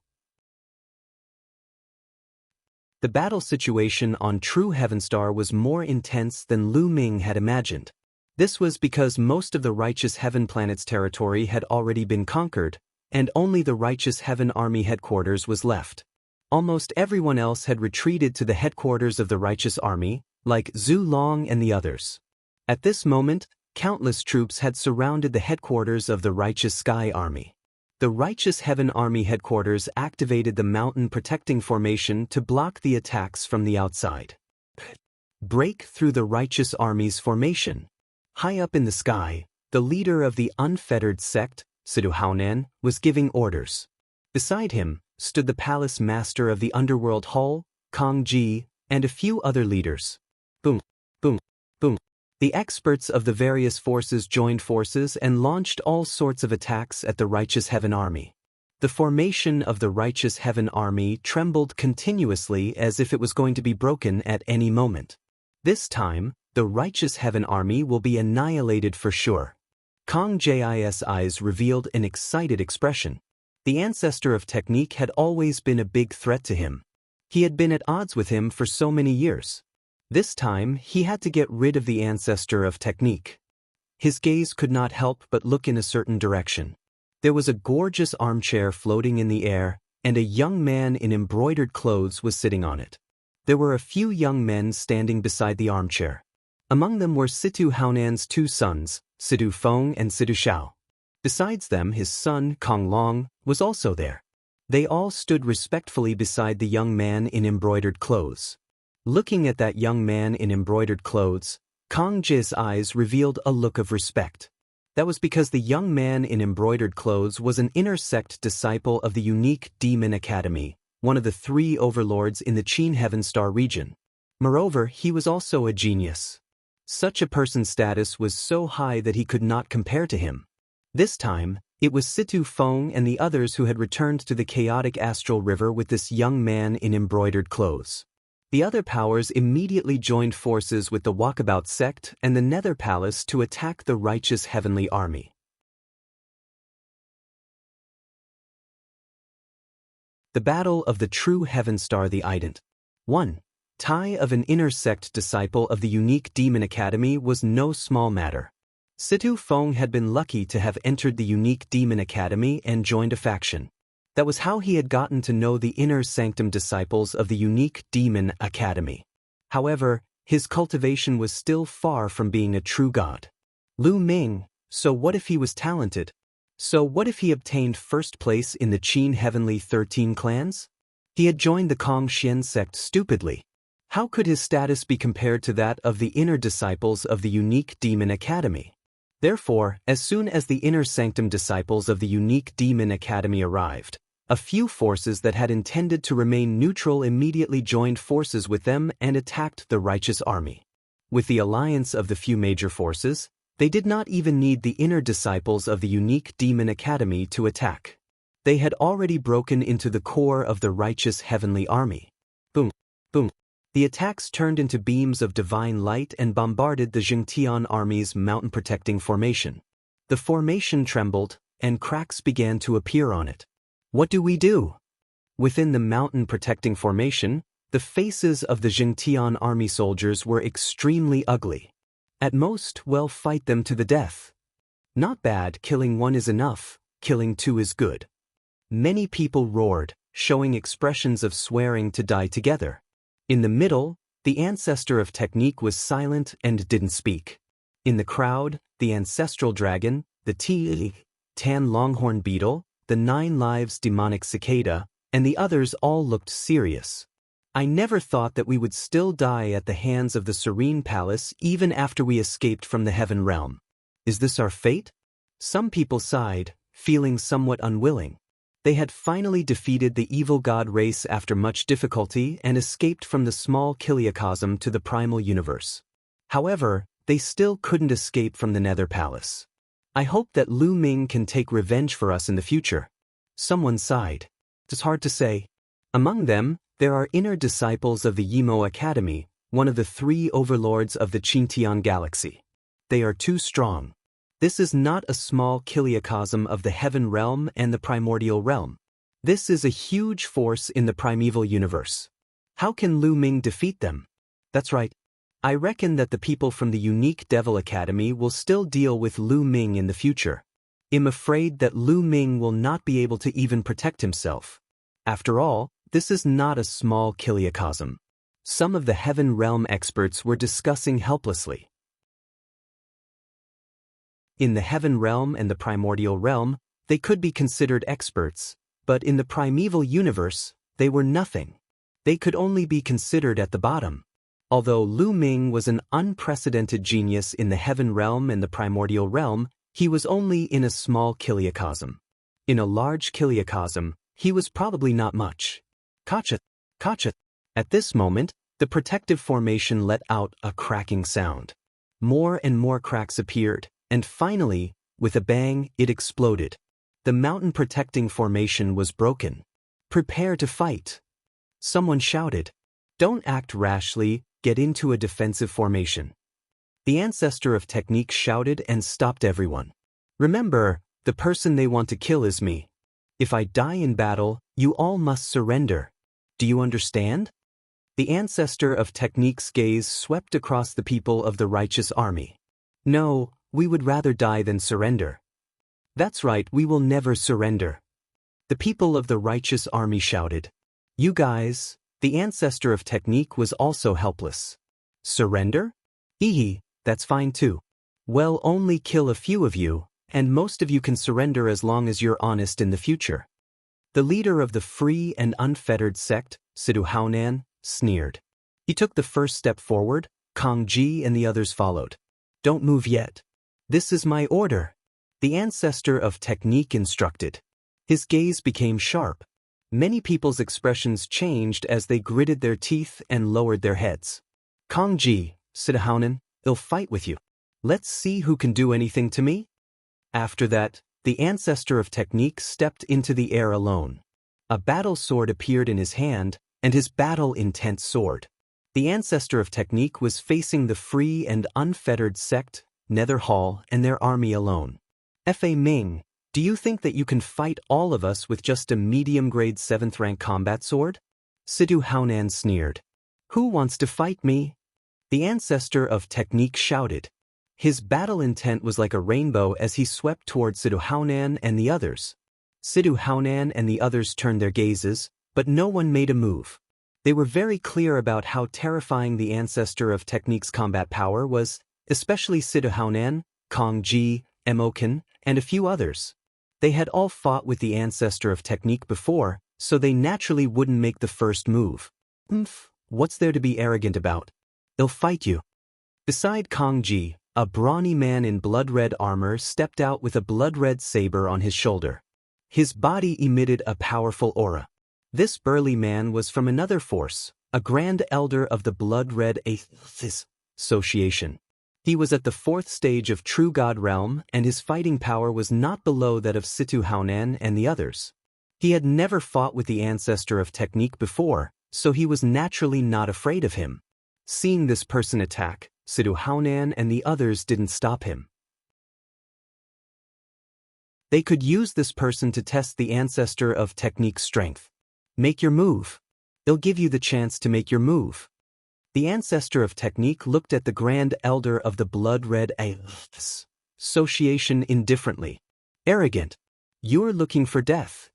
The battle situation on True Heaven Star was more intense than Lu Ming had imagined. This was because most of the Righteous Heaven planet's territory had already been conquered, and only the Righteous Heaven Army headquarters was left. Almost everyone else had retreated to the headquarters of the Righteous Army, like Zhu Long and the others. At this moment, countless troops had surrounded the headquarters of the Righteous Sky Army. The Righteous Heaven Army headquarters activated the mountain protecting formation to block the attacks from the outside. Break through the Righteous Army's formation. High up in the sky, the leader of the unfettered sect, Sidu Haonan, was giving orders. Beside him stood the palace master of the underworld hall, Kong Ji, and a few other leaders. Boom, boom, boom. The experts of the various forces joined forces and launched all sorts of attacks at the Righteous Heaven Army. The formation of the Righteous Heaven Army trembled continuously as if it was going to be broken at any moment. This time, the Righteous Heaven Army will be annihilated for sure. Kong Ji's eyes revealed an excited expression. The ancestor of technique had always been a big threat to him. He had been at odds with him for so many years. This time, he had to get rid of the ancestor of technique. His gaze could not help but look in a certain direction. There was a gorgeous armchair floating in the air, and a young man in embroidered clothes was sitting on it. There were a few young men standing beside the armchair. Among them were Situ Haonan's two sons, Sidu Feng and Sidu Shao. Besides them, his son, Kong Long, was also there. They all stood respectfully beside the young man in embroidered clothes. Looking at that young man in embroidered clothes, Kong Ji's eyes revealed a look of respect. That was because the young man in embroidered clothes was an inner sect disciple of the unique Demon Academy, one of the 3 overlords in the Qin Heaven Star region. Moreover, he was also a genius. Such a person's status was so high that he could not compare to him. This time, it was Situ Feng and the others who had returned to the chaotic astral river with this young man in embroidered clothes. The other powers immediately joined forces with the Walkabout sect and the Nether Palace to attack the Righteous Heavenly Army. The Battle of the True Heaven Star the Ident. 1. Tai of an inner sect disciple of the unique Demon Academy was no small matter. Situ Feng had been lucky to have entered the unique Demon Academy and joined a faction. That was how he had gotten to know the inner sanctum disciples of the unique Demon Academy. However, his cultivation was still far from being a true god. Lu Ming, so what if he was talented? So what if he obtained first place in the Qin Heavenly 13 clans? He had joined the Kong Xian sect stupidly. How could his status be compared to that of the inner disciples of the unique Demon Academy? Therefore, as soon as the inner sanctum disciples of the unique Demon Academy arrived, a few forces that had intended to remain neutral immediately joined forces with them and attacked the Righteous Army. With the alliance of the few major forces, they did not even need the inner disciples of the unique Demon Academy to attack. They had already broken into the core of the Righteous Heavenly Army. Boom. Boom. The attacks turned into beams of divine light and bombarded the Jingtian army's mountain-protecting formation. The formation trembled, and cracks began to appear on it. What do we do? Within the mountain-protecting formation, the faces of the Jingtian army soldiers were extremely ugly. At most, well, fight them to the death. Not bad, killing one is enough, killing two is good. Many people roared, showing expressions of swearing to die together. In the middle, the ancestor of technique was silent and didn't speak. In the crowd, the ancestral dragon, the tan longhorn beetle, the 9 lives demonic cicada, and the others all looked serious. I never thought that we would still die at the hands of the serene palace even after we escaped from the heaven realm. Is this our fate? Some people sighed, feeling somewhat unwilling. They had finally defeated the evil god race after much difficulty and escaped from the small kiliacosm to the primal universe. However, they still couldn't escape from the Nether Palace. I hope that Lu Ming can take revenge for us in the future. Someone sighed. It's hard to say. Among them, there are inner disciples of the Yimo Academy, one of the 3 overlords of the Qingtian galaxy. They are too strong. This is not a small kiliacosm of the heaven realm and the primordial realm. This is a huge force in the primeval universe. How can Lu Ming defeat them? That's right. I reckon that the people from the unique Devil Academy will still deal with Lu Ming in the future. I'm afraid that Lu Ming will not be able to even protect himself. After all, this is not a small kiliacosm. Some of the heaven realm experts were discussing helplessly. In the heaven realm and the primordial realm, they could be considered experts, but in the primeval universe, they were nothing. They could only be considered at the bottom. Although Lu Ming was an unprecedented genius in the heaven realm and the primordial realm, he was only in a small kiliacosm. In a large kiliacosm, he was probably not much. Kachat, kachat. At this moment, the protective formation let out a cracking sound. More and more cracks appeared, and finally, with a bang, it exploded. The mountain-protecting formation was broken. Prepare to fight. Someone shouted. Don't act rashly, get into a defensive formation. The ancestor of technique shouted and stopped everyone. Remember, the person they want to kill is me. If I die in battle, you all must surrender. Do you understand? The ancestor of technique's gaze swept across the people of the righteous army. No, we would rather die than surrender. That's right, we will never surrender. The people of the righteous army shouted. You guys, the ancestor of technique was also helpless. Surrender? Ehe, that's fine too. Well, only kill a few of you, and most of you can surrender as long as you're honest in the future. The leader of the free and unfettered sect, Sidu Haonan, sneered. He took the first step forward, Kong Ji and the others followed. Don't move yet. This is my order. The ancestor of technique instructed. His gaze became sharp. Many people's expressions changed as they gritted their teeth and lowered their heads. Kong Ji, Sidu Haonan, I'll fight with you. Let's see who can do anything to me. After that, the ancestor of technique stepped into the air alone. A battle sword appeared in his hand, and his battle-intent sword. The ancestor of technique was facing the free and unfettered sect, Nether Hall, and their army alone. Fa Ming, do you think that you can fight all of us with just a medium-grade 7th-rank combat sword? Sidu Haonan sneered. Who wants to fight me? The ancestor of technique shouted. His battle intent was like a rainbow as he swept toward Sidu Haonan and the others. Sidu Haonan and the others turned their gazes, but no one made a move. They were very clear about how terrifying the ancestor of technique's combat power was, especially Sidu Haonan, Kong Ji, Emokin, and a few others. They had all fought with the ancestor of technique before, so they naturally wouldn't make the first move. What's there to be arrogant about? They'll fight you. Beside Kong Ji, a brawny man in blood-red armor stepped out with a blood-red saber on his shoulder. His body emitted a powerful aura. This burly man was from another force, a grand elder of the blood-red association. He was at the 4th stage of True God Realm, and his fighting power was not below that of Situ Haonan and the others. He had never fought with the ancestor of technique before, so he was naturally not afraid of him. Seeing this person attack, Sidhu Haonan and the others didn't stop him. They could use this person to test the ancestor of technique's strength. Make your move. It'll give you the chance to make your move. The ancestor of technique looked at the Grand Elder of the Blood-Red Association indifferently. Arrogant. You're looking for death.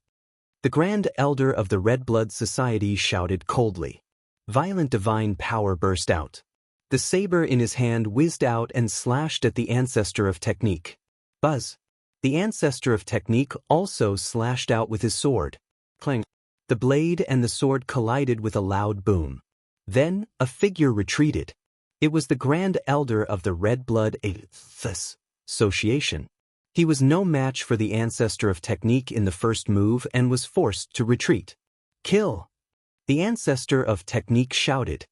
The Grand Elder of the Red Blood Society shouted coldly. Violent divine power burst out. The saber in his hand whizzed out and slashed at the ancestor of technique. Buzz. The ancestor of technique also slashed out with his sword. Clang. The blade and the sword collided with a loud boom. Then, a figure retreated. It was the Grand Elder of the Red Blood Association. He was no match for the ancestor of technique in the first move and was forced to retreat. Kill! The ancestor of technique shouted.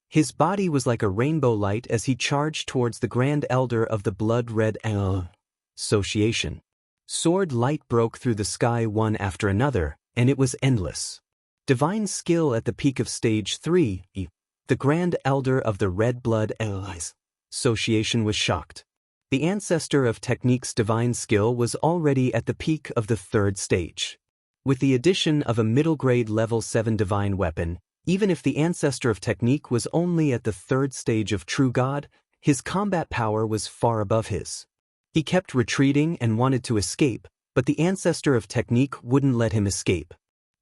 His body was like a rainbow light as he charged towards the Grand Elder of the Blood-Red Association. Sword light broke through the sky one after another, and it was endless. Divine skill at the peak of Stage 3, the Grand Elder of the Red Blood Association was shocked. The ancestor of technique's divine skill was already at the peak of the 3rd stage. With the addition of a middle-grade level 7 divine weapon, even if the ancestor of technique was only at the 3rd stage of True God, his combat power was far above his. He kept retreating and wanted to escape, but the ancestor of technique wouldn't let him escape.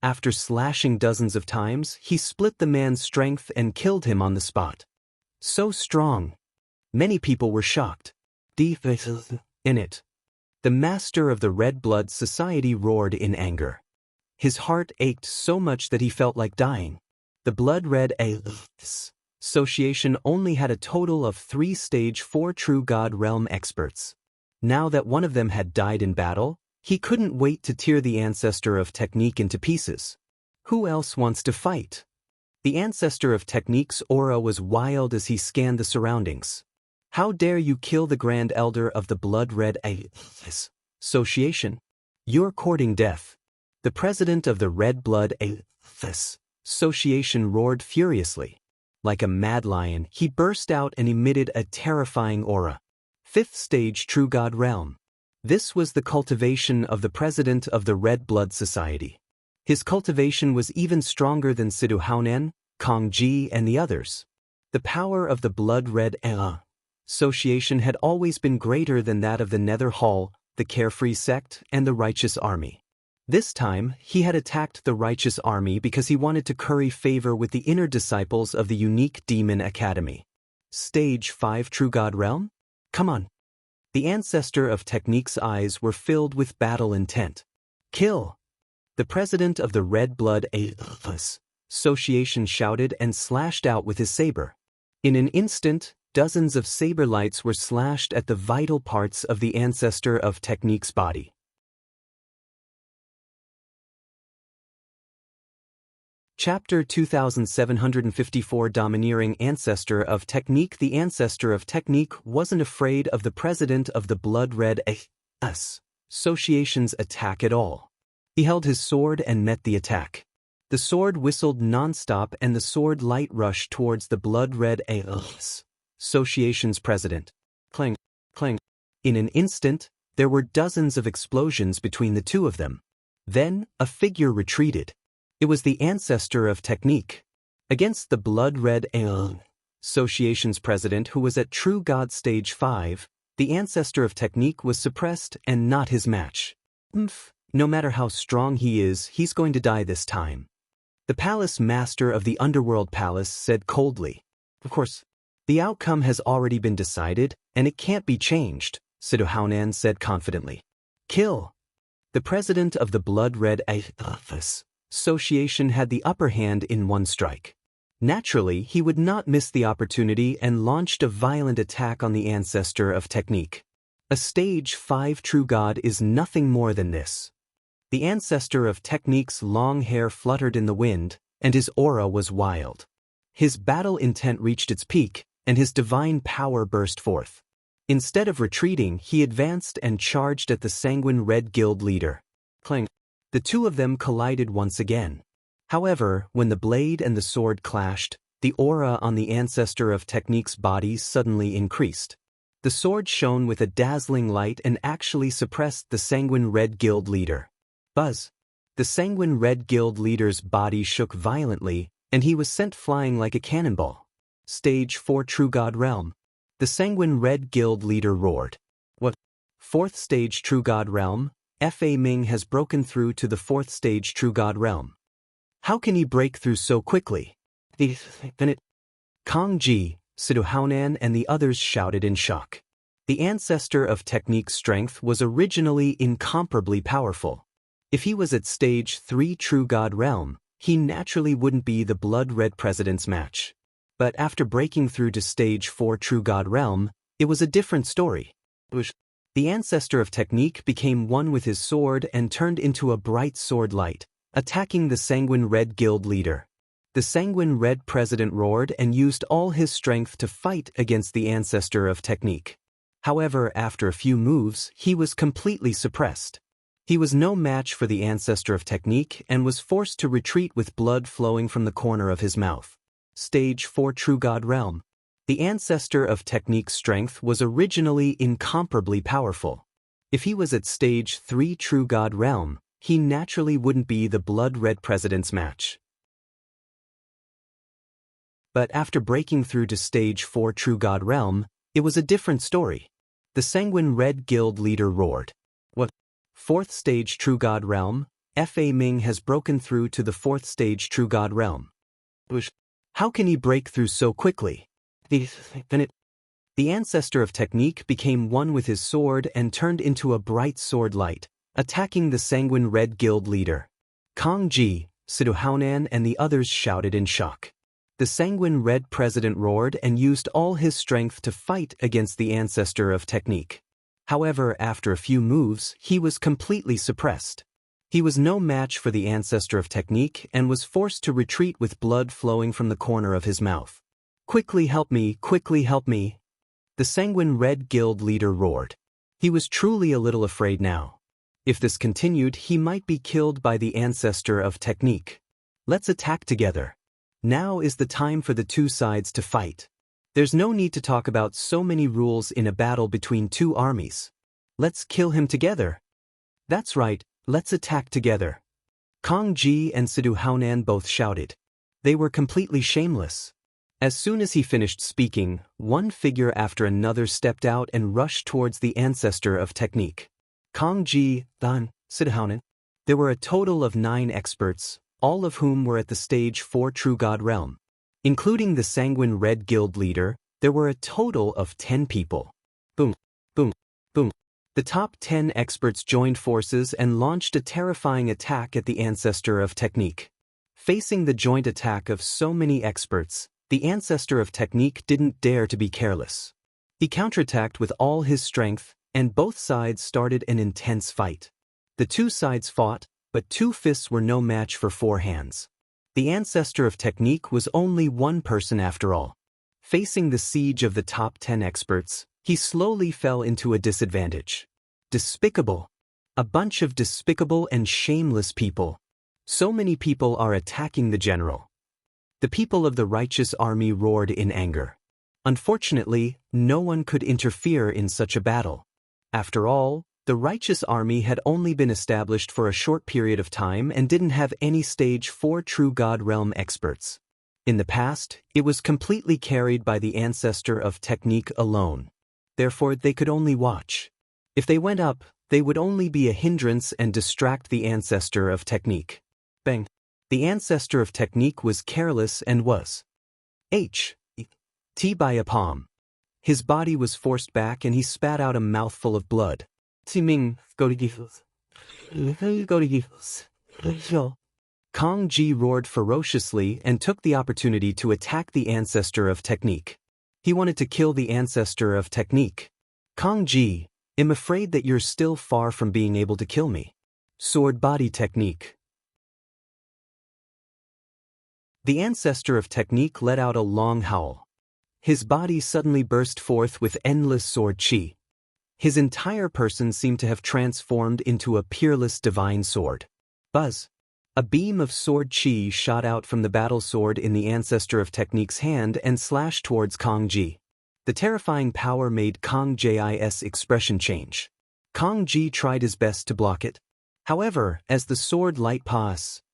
After slashing dozens of times, he split the man's strength and killed him on the spot. So strong. Many people were shocked. In it. The master of the Red Blood Society roared in anger. His heart ached so much that he felt like dying. The Blood-Red Association only had a total of 3 Stage 4 True God Realm experts. Now that one of them had died in battle, he couldn't wait to tear the ancestor of technique into pieces. Who else wants to fight? The ancestor of technique's aura was wild as he scanned the surroundings. How dare you kill the Grand Elder of the Blood-Red Association? You're courting death. The president of the Red Blood Association roared furiously. Like a mad lion, he burst out and emitted a terrifying aura. 5th Stage True God Realm. This was the cultivation of the president of the Red Blood Society. His cultivation was even stronger than Sidhu Haonan, Kong Ji and the others. The power of the Blood-Red Association had always been greater than that of the Nether Hall, the Carefree Sect, and the Righteous Army. This time, he had attacked the Righteous Army because he wanted to curry favor with the inner disciples of the unique Demon Academy. Stage 5 True God Realm? Come on. The ancestor of technique's eyes were filled with battle intent. Kill! The president of the Red Blood Association shouted and slashed out with his saber. In an instant, dozens of saber lights were slashed at the vital parts of the ancestor of technique's body. Chapter 2754 Domineering Ancestor of Technique. The ancestor of technique wasn't afraid of the president of the Blood-Red Association's attack at all. He held his sword and met the attack. The sword whistled non-stop and the sword light rushed towards the Blood-Red Association's president. Clang, clang. In an instant, there were dozens of explosions between the two of them. Then, a figure retreated. It was the ancestor of technique. Against the Blood-Red Association's president who was at True God Stage 5, the ancestor of technique was suppressed and not his match. No matter how strong he is, he's going to die this time. The palace master of the Underworld Palace said coldly. Of course, the outcome has already been decided, and it can't be changed, Sidhu Haonan said confidently. Kill! The president of the Blood-Red Association had the upper hand in one strike. Naturally, he would not miss the opportunity and launched a violent attack on the ancestor of technique. A Stage 5 True God is nothing more than this. The ancestor of technique's long hair fluttered in the wind, and his aura was wild. His battle intent reached its peak, and his divine power burst forth. Instead of retreating, he advanced and charged at the Sanguine Red Guild leader. Clang. The two of them collided once again. However, when the blade and the sword clashed, the aura on the ancestor of Technique's body suddenly increased. The sword shone with a dazzling light and actually suppressed the Sanguine Red Guild leader. Buzz! The Sanguine Red Guild leader's body shook violently, and he was sent flying like a cannonball. Stage 4 True God Realm. The Sanguine Red Guild leader roared. What? 4th stage True God Realm? Fa Ming has broken through to the 4th stage True God Realm. How can he break through so quickly? Kong Ji, Sidu Haonan and the others shouted in shock. The ancestor of Technique's strength was originally incomparably powerful. If he was at stage 3 True God Realm, he naturally wouldn't be the blood-red president's match. But after breaking through to stage 4 True God Realm, it was a different story. The ancestor of Technique became one with his sword and turned into a bright sword light, attacking the Sanguine Red Guild leader. The Sanguine Red president roared and used all his strength to fight against the ancestor of Technique. However, after a few moves, he was completely suppressed. He was no match for the ancestor of Technique and was forced to retreat with blood flowing from the corner of his mouth. Stage 4 True God Realm. The ancestor of Technique's strength was originally incomparably powerful. If he was at stage 3 True God Realm, he naturally wouldn't be the blood-red president's match. But after breaking through to stage 4 True God Realm, it was a different story. The Sanguine Red Guild leader roared. What? 4th stage True God Realm? Fa Ming has broken through to the 4th stage True God Realm. How can he break through so quickly? The ancestor of Technique became one with his sword and turned into a bright sword light, attacking the Sanguine Red Guild leader. Kong Ji, Sidu Haonan and the others shouted in shock. The Sanguine Red president roared and used all his strength to fight against the ancestor of Technique. However, after a few moves, he was completely suppressed. He was no match for the ancestor of Technique and was forced to retreat with blood flowing from the corner of his mouth. Quickly help me, quickly help me! The Sanguine Red Guild leader roared. He was truly a little afraid now. If this continued, he might be killed by the ancestor of Technique. Let's attack together. Now is the time for the two sides to fight. There's no need to talk about so many rules in a battle between two armies. Let's kill him together. That's right, let's attack together. Kong Ji and Sidu Haonan both shouted. They were completely shameless. As soon as he finished speaking, one figure after another stepped out and rushed towards the ancestor of Technique. Kong Ji, Dan, Sidu Haonan. There were a total of 9 experts, all of whom were at the stage 4 True God Realm. Including the Sanguine Red Guild leader, there were a total of 10 people. Boom, boom, boom. The top 10 experts joined forces and launched a terrifying attack at the ancestor of Technique. Facing the joint attack of so many experts, the ancestor of Technique didn't dare to be careless. He counterattacked with all his strength, and both sides started an intense fight. The two sides fought, but 2 fists were no match for 4 hands. The ancestor of Technique was only one person after all. Facing the siege of the top 10 experts, he slowly fell into a disadvantage. Despicable. A bunch of despicable and shameless people. So many people are attacking the general. The people of the righteous army roared in anger. Unfortunately, no one could interfere in such a battle. After all, the righteous army had only been established for a short period of time and didn't have any stage 4 True God Realm experts. In the past, it was completely carried by the ancestor of Technique alone. Therefore, they could only watch. If they went up, they would only be a hindrance and distract the ancestor of Technique. Bang! The ancestor of Technique was careless and was T by a palm. His body was forced back and he spat out a mouthful of blood. Timing, go to Gifus. Kong Ji roared ferociously and took the opportunity to attack the ancestor of Technique. He wanted to kill the ancestor of Technique. Kong Ji, I'm afraid that you're still far from being able to kill me. Sword body technique. The ancestor of Technique let out a long howl. His body suddenly burst forth with endless sword chi. His entire person seemed to have transformed into a peerless divine sword. Buzz! A beam of sword chi shot out from the battle sword in the ancestor of Technique's hand and slashed towards Kong Ji. The terrifying power made Kong Ji's expression change. Kong Ji tried his best to block it. However, as the sword light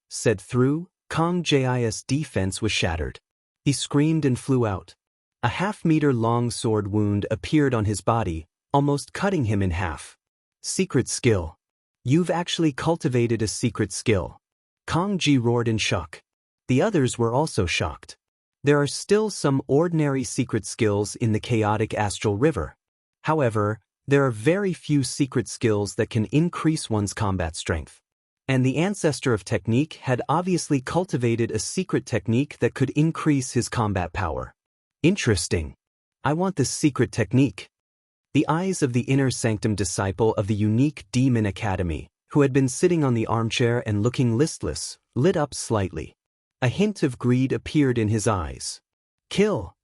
said through, Kong Ji's defense was shattered. He screamed and flew out. A half-meter-long sword wound appeared on his body, almost cutting him in half. Secret skill. You've actually cultivated a secret skill. Kong Ji roared in shock. The others were also shocked. There are still some ordinary secret skills in the chaotic astral river. However, there are very few secret skills that can increase one's combat strength. And the ancestor of Technique had obviously cultivated a secret technique that could increase his combat power. Interesting. I want this secret technique. The eyes of the inner sanctum disciple of the unique Demon Academy, who had been sitting on the armchair and looking listless, lit up slightly. A hint of greed appeared in his eyes. Kill!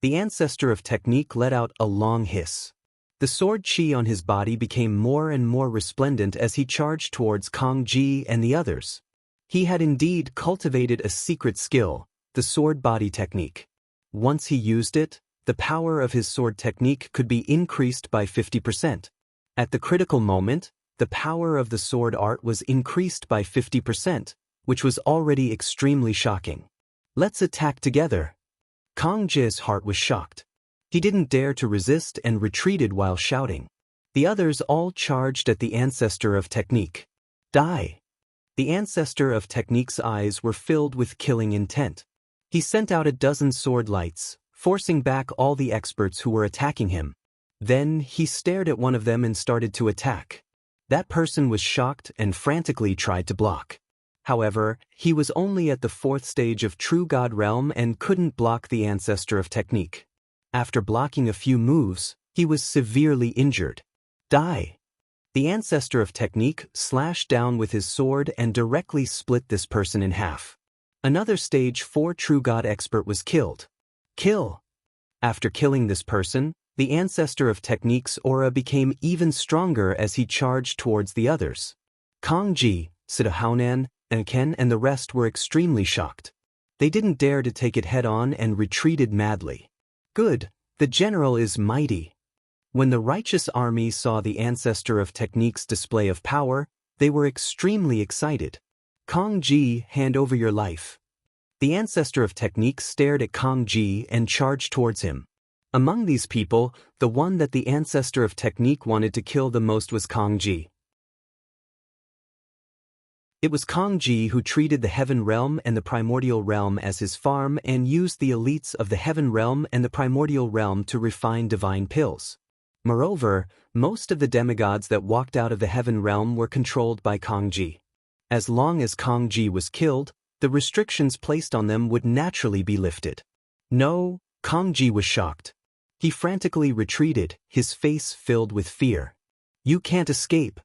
The ancestor of Technique let out a long hiss. The sword chi on his body became more and more resplendent as he charged towards Kong Ji and the others. He had indeed cultivated a secret skill, the sword body technique. Once he used it, the power of his sword technique could be increased by 50%. At the critical moment, the power of the sword art was increased by 50%, which was already extremely shocking. Let's attack together. Kong Ji's heart was shocked. He didn't dare to resist and retreated while shouting. The others all charged at the ancestor of Technique. Die! The ancestor of Technique's eyes were filled with killing intent. He sent out a dozen sword lights, forcing back all the experts who were attacking him. Then he stared at one of them and started to attack. That person was shocked and frantically tried to block. However, he was only at the 4th stage of True God Realm and couldn't block the ancestor of Technique. After blocking a few moves, he was severely injured. Die! The ancestor of Technique slashed down with his sword and directly split this person in half. Another stage 4 True God expert was killed. Kill! After killing this person, the ancestor of Technique's aura became even stronger as he charged towards the others. Kong Ji, Sidahaonan, and Ken and the rest were extremely shocked. They didn't dare to take it head-on and retreated madly. Good, the general is mighty. When the righteous army saw the ancestor of Technique's display of power, they were extremely excited. Kong Ji, hand over your life. The ancestor of Technique stared at Kong Ji and charged towards him. Among these people, the one that the ancestor of Technique wanted to kill the most was Kong Ji. It was Kong Ji who treated the Heaven Realm and the Primordial Realm as his farm and used the elites of the Heaven Realm and the Primordial Realm to refine divine pills. Moreover, most of the demigods that walked out of the Heaven Realm were controlled by Kong Ji. As long as Kong Ji was killed, the restrictions placed on them would naturally be lifted. No, Kong Ji was shocked. He frantically retreated, his face filled with fear. You can't escape.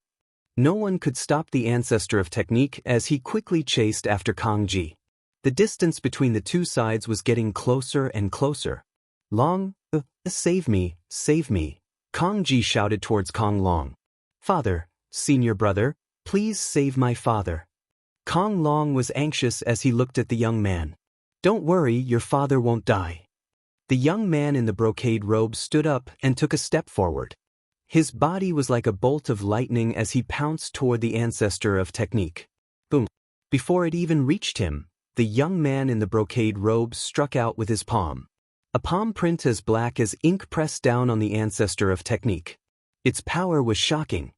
No one could stop the ancestor of Technique as he quickly chased after Kong Ji. The distance between the two sides was getting closer and closer. Long, save me, save me, Kong Ji shouted towards Kong Long. Father, senior brother, please save my father. Kong Long was anxious as he looked at the young man. Don't worry, your father won't die. The young man in the brocade robe stood up and took a step forward. His body was like a bolt of lightning as he pounced toward the ancestor of Technique. Boom! Before it even reached him, the young man in the brocade robe struck out with his palm. A palm print as black as ink pressed down on the ancestor of Technique. Its power was shocking.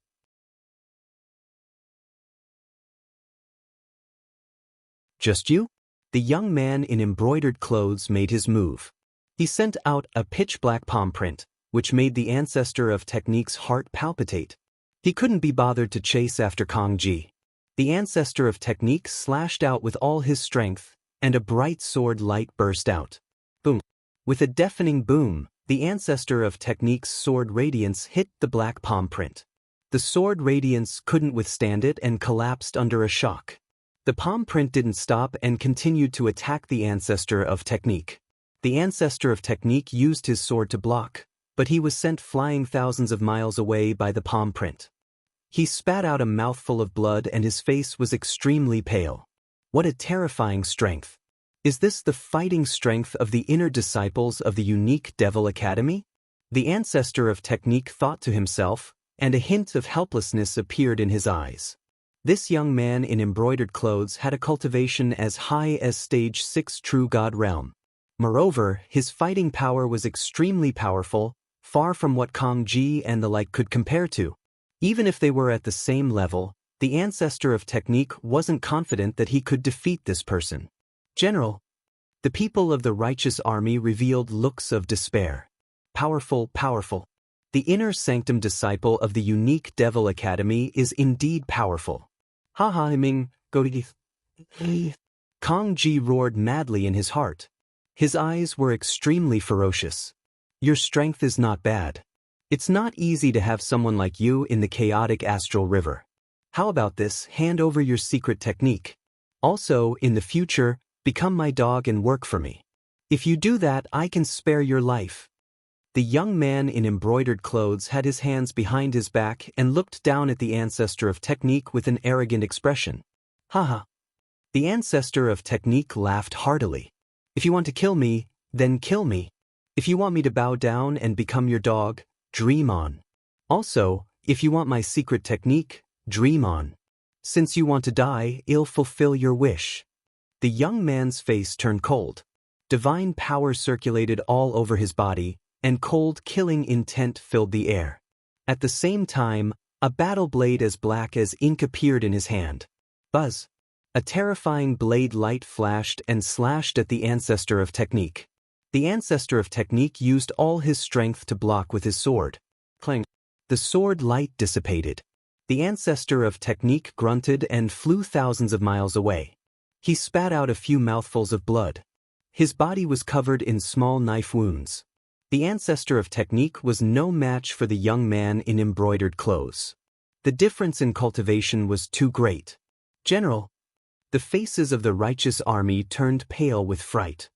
Just you? The young man in embroidered clothes made his move. He sent out a pitch-black palm print, which made the ancestor of Technique's heart palpitate. He couldn't be bothered to chase after Kong Ji. The ancestor of Technique slashed out with all his strength, and a bright sword light burst out. Boom! With a deafening boom, the ancestor of Technique's sword radiance hit the black palm print. The sword radiance couldn't withstand it and collapsed under a shock. The palm print didn't stop and continued to attack the ancestor of Technique. The ancestor of Technique used his sword to block, but he was sent flying thousands of miles away by the palm print. He spat out a mouthful of blood and his face was extremely pale. What a terrifying strength. Is this the fighting strength of the inner disciples of the unique Devil Academy? The ancestor of technique thought to himself, and a hint of helplessness appeared in his eyes. This young man in embroidered clothes had a cultivation as high as stage 6 true God realm. Moreover, his fighting power was extremely powerful, far from what Kong Ji and the like could compare to. Even if they were at the same level, the ancestor of technique wasn't confident that he could defeat this person. General, the people of the righteous army revealed looks of despair. Powerful, powerful. The inner sanctum disciple of the unique Devil Academy is indeed powerful. Ha Ming, go to Kong Ji roared madly in his heart. His eyes were extremely ferocious. Your strength is not bad. It's not easy to have someone like you in the chaotic astral river. How about this, hand over your secret technique. Also, in the future, become my dog and work for me. If you do that, I can spare your life. The young man in embroidered clothes had his hands behind his back and looked down at the ancestor of technique with an arrogant expression. Haha. The ancestor of technique laughed heartily. If you want to kill me, then kill me. If you want me to bow down and become your dog, dream on. Also, if you want my secret technique, dream on. Since you want to die, I'll fulfill your wish. The young man's face turned cold. Divine power circulated all over his body, and cold, killing intent filled the air. At the same time, a battle blade as black as ink appeared in his hand. Buzz! A terrifying blade light flashed and slashed at the ancestor of technique. The ancestor of technique used all his strength to block with his sword. Clang! The sword light dissipated. The ancestor of technique grunted and flew thousands of miles away. He spat out a few mouthfuls of blood. His body was covered in small knife wounds. The ancestor of technique was no match for the young man in embroidered clothes. The difference in cultivation was too great. General, the faces of the righteous army turned pale with fright.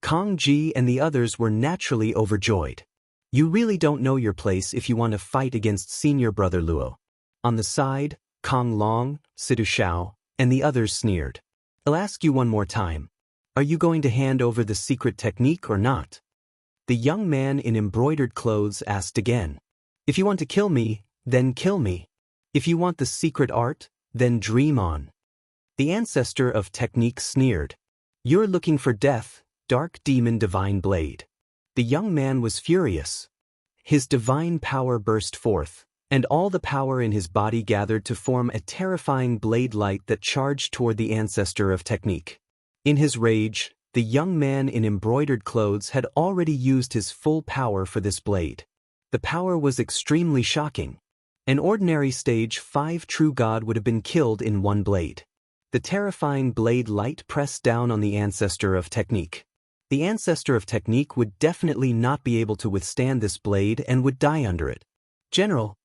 Kong Ji and the others were naturally overjoyed. You really don't know your place if you want to fight against senior brother Luo. On the side, Kong Long, Sidu Shao, and the others sneered. I'll ask you one more time. Are you going to hand over the secret technique or not? The young man in embroidered clothes asked again. If you want to kill me, then kill me. If you want the secret art, then dream on. The ancestor of technique sneered. You're looking for death, dark demon divine blade. The young man was furious. His divine power burst forth, and all the power in his body gathered to form a terrifying blade light that charged toward the ancestor of technique. In his rage, the young man in embroidered clothes had already used his full power for this blade. The power was extremely shocking. An ordinary stage 5 true god would have been killed in one blade. The terrifying blade light pressed down on the ancestor of technique. The ancestor of technique would definitely not be able to withstand this blade and would die under it. General,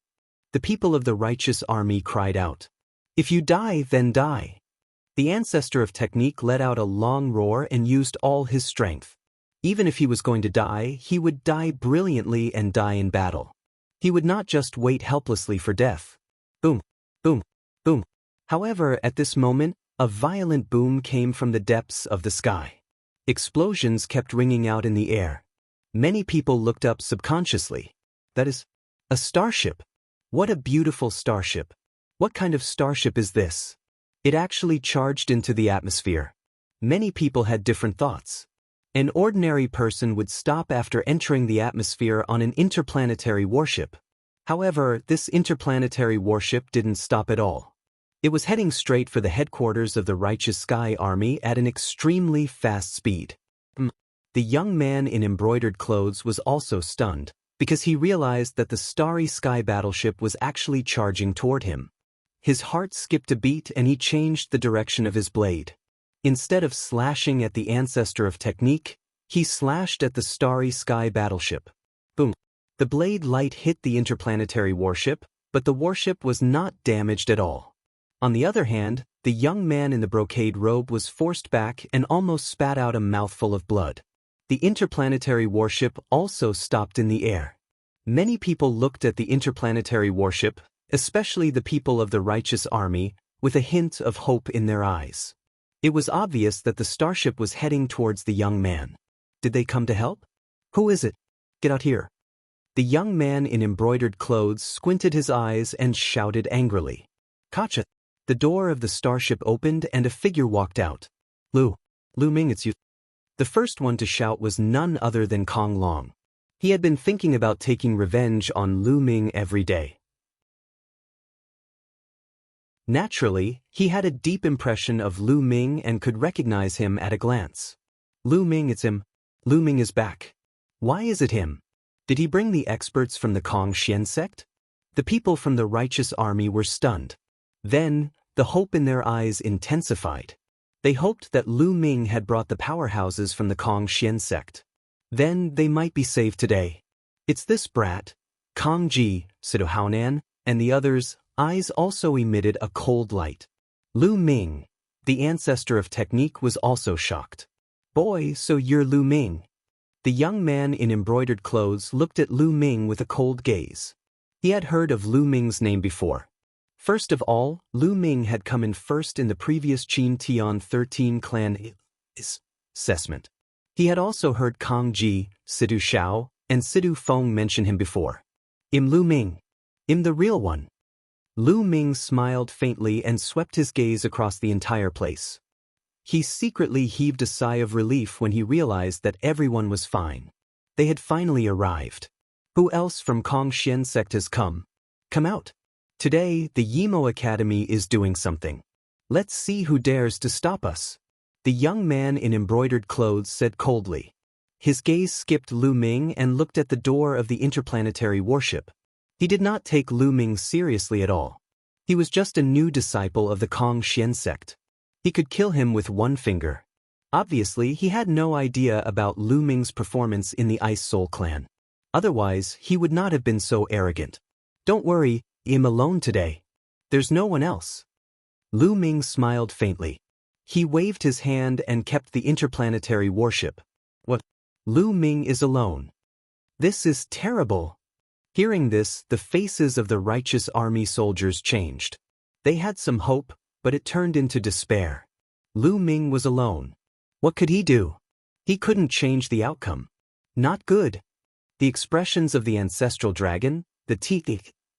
the people of the righteous army cried out. If you die, then die. The ancestor of technique let out a long roar and used all his strength. Even if he was going to die, he would die brilliantly and die in battle. He would not just wait helplessly for death. Boom, boom, boom. However, at this moment, a violent boom came from the depths of the sky. Explosions kept ringing out in the air. Many people looked up subconsciously. That is, a starship. What a beautiful starship. What kind of starship is this? It actually charged into the atmosphere. Many people had different thoughts. An ordinary person would stop after entering the atmosphere on an interplanetary warship. However, this interplanetary warship didn't stop at all. It was heading straight for the headquarters of the Righteous Sky Army at an extremely fast speed. The young man in embroidered clothes was also stunned, because he realized that the Starry Sky battleship was actually charging toward him. His heart skipped a beat and he changed the direction of his blade. Instead of slashing at the ancestor of technique, he slashed at the Starry Sky battleship. Boom! The blade light hit the interplanetary warship, but the warship was not damaged at all. On the other hand, the young man in the brocade robe was forced back and almost spat out a mouthful of blood. The interplanetary warship also stopped in the air. Many people looked at the interplanetary warship, especially the people of the righteous army, with a hint of hope in their eyes. It was obvious that the starship was heading towards the young man. Did they come to help? Who is it? Get out here. The young man in embroidered clothes squinted his eyes and shouted angrily. Gotcha. The door of the starship opened and a figure walked out. Lu Ming, it's you. The first one to shout was none other than Kong Long. He had been thinking about taking revenge on Lu Ming every day. Naturally, he had a deep impression of Lu Ming and could recognize him at a glance. Lu Ming, it's him. Lu Ming is back. Why is it him? Did he bring the experts from the Kong Xian sect? The people from the righteous army were stunned. Then, the hope in their eyes intensified. They hoped that Lu Ming had brought the powerhouses from the Kong Xian sect. Then they might be saved today. It's this brat, Kong Ji, Sido Haonan, and the others' eyes also emitted a cold light. Lu Ming, the ancestor of technique, was also shocked. Boy, so you're Lu Ming. The young man in embroidered clothes looked at Lu Ming with a cold gaze. He had heard of Lu Ming's name before. First of all, Lu Ming had come in first in the previous Qin Tian 13 clan assessment. He had also heard Kong Ji, Sidu Xiao, and Sidu Feng mention him before. Lu Ming. The real one. Lu Ming smiled faintly and swept his gaze across the entire place. He secretly heaved a sigh of relief when he realized that everyone was fine. They had finally arrived. Who else from Kong Xian sect has come? Come out. Today, the Yimo Academy is doing something. Let's see who dares to stop us. The young man in embroidered clothes said coldly. His gaze skipped Lu Ming and looked at the door of the interplanetary warship. He did not take Lu Ming seriously at all. He was just a new disciple of the Kong Xian sect. He could kill him with one finger. Obviously, he had no idea about Lu Ming's performance in the Ice Soul clan. Otherwise, he would not have been so arrogant. Don't worry, I'm alone today. There's no one else. Lu Ming smiled faintly. He waved his hand and kept the interplanetary warship. What? Lu Ming is alone. This is terrible. Hearing this, the faces of the righteous army soldiers changed. They had some hope, but it turned into despair. Lu Ming was alone. What could he do? He couldn't change the outcome. Not good. The expressions of the ancestral dragon, the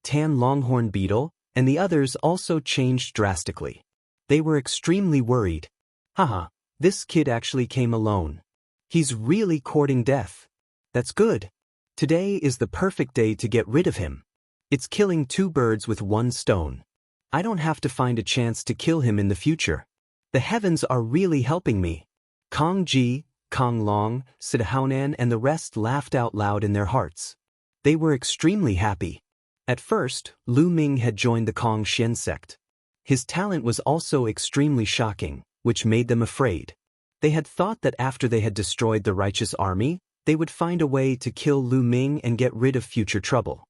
tan longhorn beetle, and the others also changed drastically. They were extremely worried. Haha, this kid actually came alone. He's really courting death. That's good. Today is the perfect day to get rid of him. It's killing two birds with one stone. I don't have to find a chance to kill him in the future. The heavens are really helping me. Kong Ji, Kong Long, Sido Haonan, and the rest laughed out loud in their hearts. They were extremely happy. At first, Lu Ming had joined the Kong Xian sect. His talent was also extremely shocking, which made them afraid. They had thought that after they had destroyed the righteous army, they would find a way to kill Lu Ming and get rid of future trouble.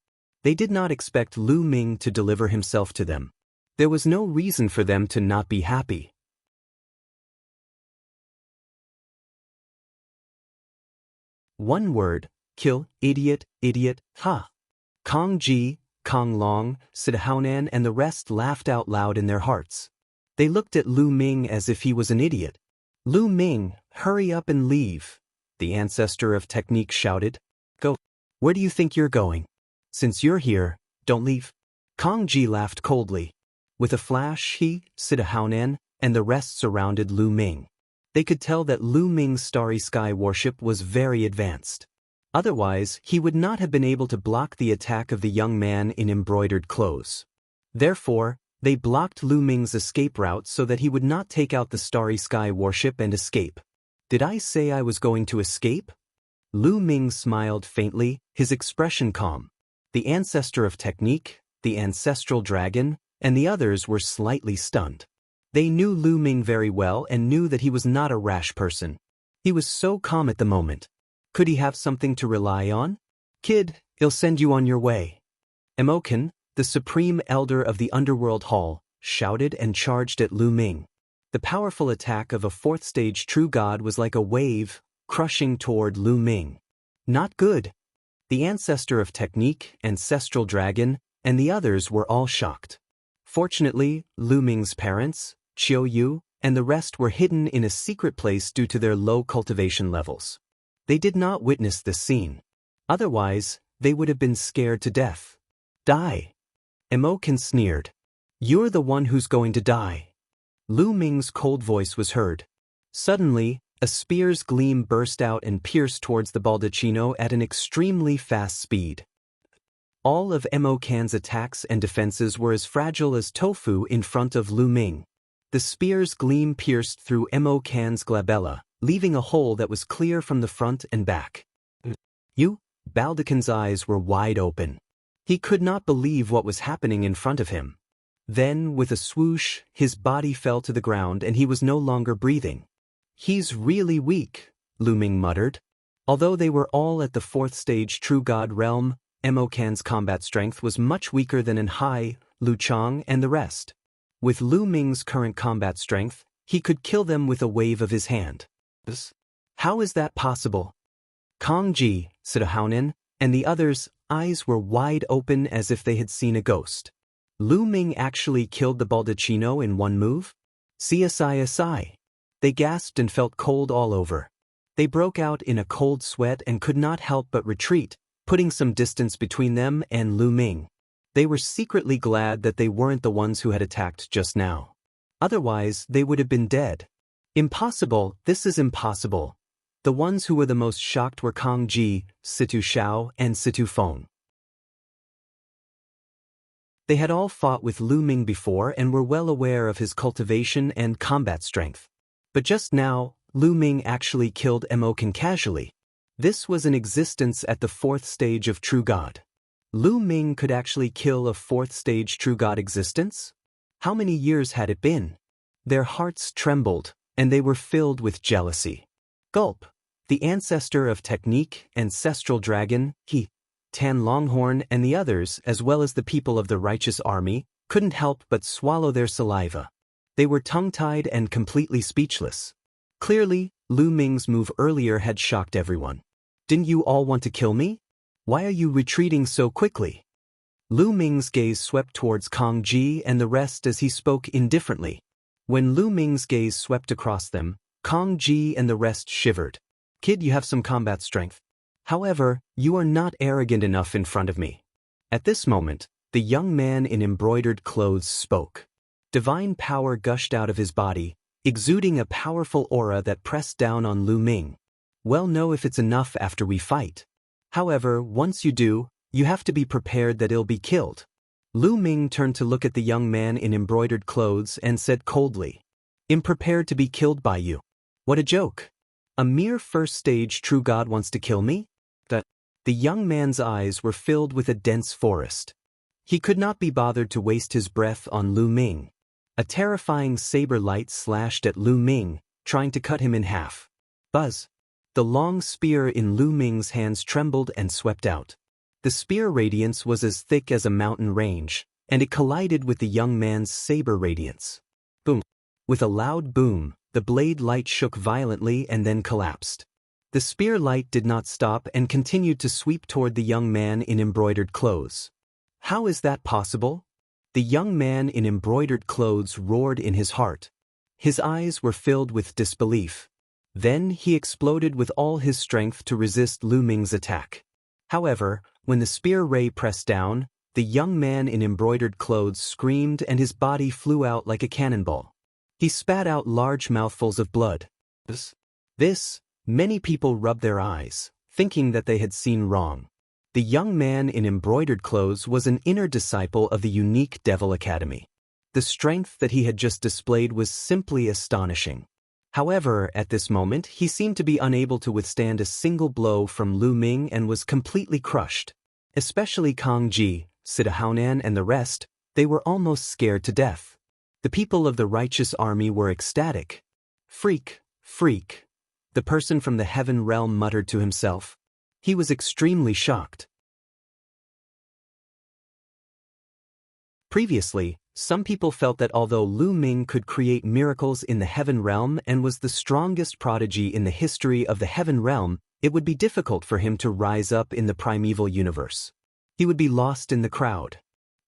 They did not expect Lu Ming to deliver himself to them. There was no reason for them to not be happy. One word, kill, idiot, ha. Kong Ji, Kong Long, Sido Haonan, and the rest laughed out loud in their hearts. They looked at Lu Ming as if he was an idiot. Lu Ming, hurry up and leave, the ancestor of technique shouted. Go. Where do you think you're going? Since you're here, don't leave. Kong Ji laughed coldly. With a flash, he, Sido Haonan, and the rest surrounded Lu Ming. They could tell that Lu Ming's Starry Sky warship was very advanced. Otherwise, he would not have been able to block the attack of the young man in embroidered clothes. Therefore, they blocked Lu Ming's escape route so that he would not take out the Starry Sky warship and escape. Did I say I was going to escape? Lu Ming smiled faintly, his expression calm. The ancestor of technique, the ancestral dragon, and the others were slightly stunned. They knew Lu Ming very well and knew that he was not a rash person. He was so calm at the moment. Could he have something to rely on? Kid, he'll send you on your way. Emokan, the supreme elder of the underworld hall, shouted and charged at Lu Ming. The powerful attack of a fourth-stage true god was like a wave, crushing toward Lu Ming. Not good. The ancestor of technique, ancestral dragon, and the others were all shocked. Fortunately, Lu Ming's parents, Qiu Yu, and the rest were hidden in a secret place due to their low cultivation levels. They did not witness this scene. Otherwise, they would have been scared to death. Die. Emokan sneered. You're the one who's going to die. Lu Ming's cold voice was heard. Suddenly, a spear's gleam burst out and pierced towards the baldacchino at an extremely fast speed. All of Emokan's attacks and defenses were as fragile as tofu in front of Lu Ming. The spear's gleam pierced through Emokan's glabella, leaving a hole that was clear from the front and back. Baldachin's eyes were wide open. He could not believe what was happening in front of him. Then, with a swoosh, his body fell to the ground and he was no longer breathing. He's really weak, Lu Ming muttered. Although they were all at the 4th stage True God realm, Emokan's combat strength was much weaker than in Hai, Lu Chang, and the rest. With Lu Ming's current combat strength, he could kill them with a wave of his hand. How is that possible? Kong Ji, Sidahuanan, and the others' eyes were wide open as if they had seen a ghost. Lu Ming actually killed the baldacchino in one move? CSI. They gasped and felt cold all over. They broke out in a cold sweat and could not help but retreat, putting some distance between them and Lu Ming. They were secretly glad that they weren't the ones who had attacked just now. Otherwise, they would have been dead. Impossible, this is impossible. The ones who were the most shocked were Kong Ji, Situ Xiao, and Situ Feng. They had all fought with Lu Ming before and were well aware of his cultivation and combat strength. But just now, Lu Ming actually killed Emokan casually. This was an existence at the 4th stage of True God. Lu Ming could actually kill a 4th stage True God existence? How many years had it been? Their hearts trembled, and they were filled with jealousy. Gulp. The ancestor of Technique, Ancestral Dragon, Tan Longhorn, and the others, as well as the people of the righteous army, couldn't help but swallow their saliva. They were tongue-tied and completely speechless. Clearly, Lu Ming's move earlier had shocked everyone. Didn't you all want to kill me? Why are you retreating so quickly? Lu Ming's gaze swept towards Kong Ji and the rest as he spoke indifferently. When Lu Ming's gaze swept across them, Kong Ji and the rest shivered. Kid, you have some combat strength. However, you are not arrogant enough in front of me. At this moment, the young man in embroidered clothes spoke. Divine power gushed out of his body, exuding a powerful aura that pressed down on Lu Ming. Well, know if it's enough after we fight. However, once you do, you have to be prepared that he'll be killed. Lu Ming turned to look at the young man in embroidered clothes and said coldly, I'm prepared to be killed by you. What a joke. A mere 1st stage True God wants to kill me? The young man's eyes were filled with a dense forest. He could not be bothered to waste his breath on Lu Ming. A terrifying saber light slashed at Lu Ming, trying to cut him in half. Buzz. The long spear in Lu Ming's hands trembled and swept out. The spear radiance was as thick as a mountain range, and it collided with the young man's saber radiance. Boom. With a loud boom, the blade light shook violently and then collapsed. The spear light did not stop and continued to sweep toward the young man in embroidered clothes. How is that possible? The young man in embroidered clothes roared in his heart. His eyes were filled with disbelief. Then he exploded with all his strength to resist Lu Ming's attack. However, when the spear ray pressed down, the young man in embroidered clothes screamed and his body flew out like a cannonball. He spat out large mouthfuls of blood. Many people rubbed their eyes, thinking that they had seen wrong. The young man in embroidered clothes was an inner disciple of the unique Devil Academy. The strength that he had just displayed was simply astonishing. However, at this moment, he seemed to be unable to withstand a single blow from Lu Ming and was completely crushed. Especially Kong Ji, Sidahuanan, and the rest, they were almost scared to death. The people of the righteous army were ecstatic. Freak. The person from the heaven realm muttered to himself. He was extremely shocked. Previously, some people felt that although Lu Ming could create miracles in the heaven realm and was the strongest prodigy in the history of the heaven realm, it would be difficult for him to rise up in the primeval universe. He would be lost in the crowd.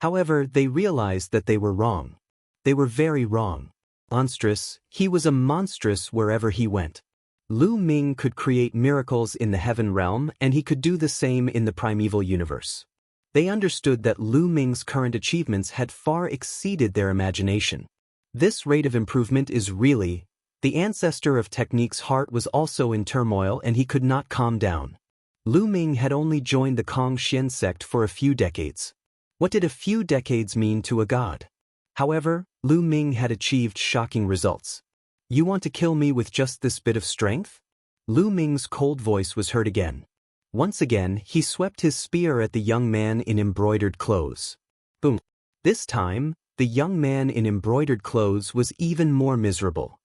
However, they realized that they were wrong. They were very wrong. Monstrous, he was a monstrous wherever he went. Lu Ming could create miracles in the heaven realm, and he could do the same in the primeval universe. They understood that Lu Ming's current achievements had far exceeded their imagination. This rate of improvement is really... The ancestor of technique's heart was also in turmoil, and he could not calm down. Lu Ming had only joined the Kong Xian sect for a few decades. What did a few decades mean to a god? However, Lu Ming had achieved shocking results. You want to kill me with just this bit of strength? Lu Ming's cold voice was heard again. Once again, he swept his spear at the young man in embroidered clothes. Boom. This time, the young man in embroidered clothes was even more miserable.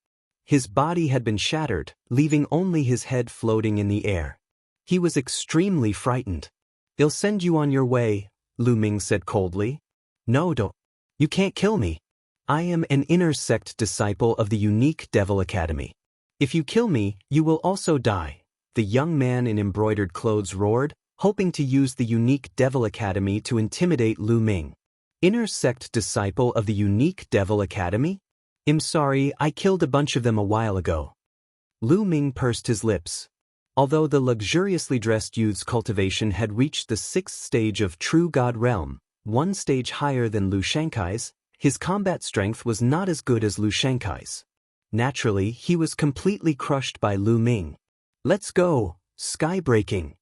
His body had been shattered, leaving only his head floating in the air. He was extremely frightened. "They'll send you on your way," Lu Ming said coldly. "No, don't. You can't kill me. I am an inner sect disciple of the unique Devil Academy. If you kill me, you will also die," the young man in embroidered clothes roared, hoping to use the unique Devil Academy to intimidate Lu Ming. Inner sect disciple of the unique Devil Academy? "I'm sorry, I killed a bunch of them a while ago." Lu Ming pursed his lips. Although the luxuriously dressed youth's cultivation had reached the 6th stage of True God Realm, one stage higher than Lu Shankai's, his combat strength was not as good as Lu Shankai's. Naturally, he was completely crushed by Lu Ming. "Let's go, sky-breaking."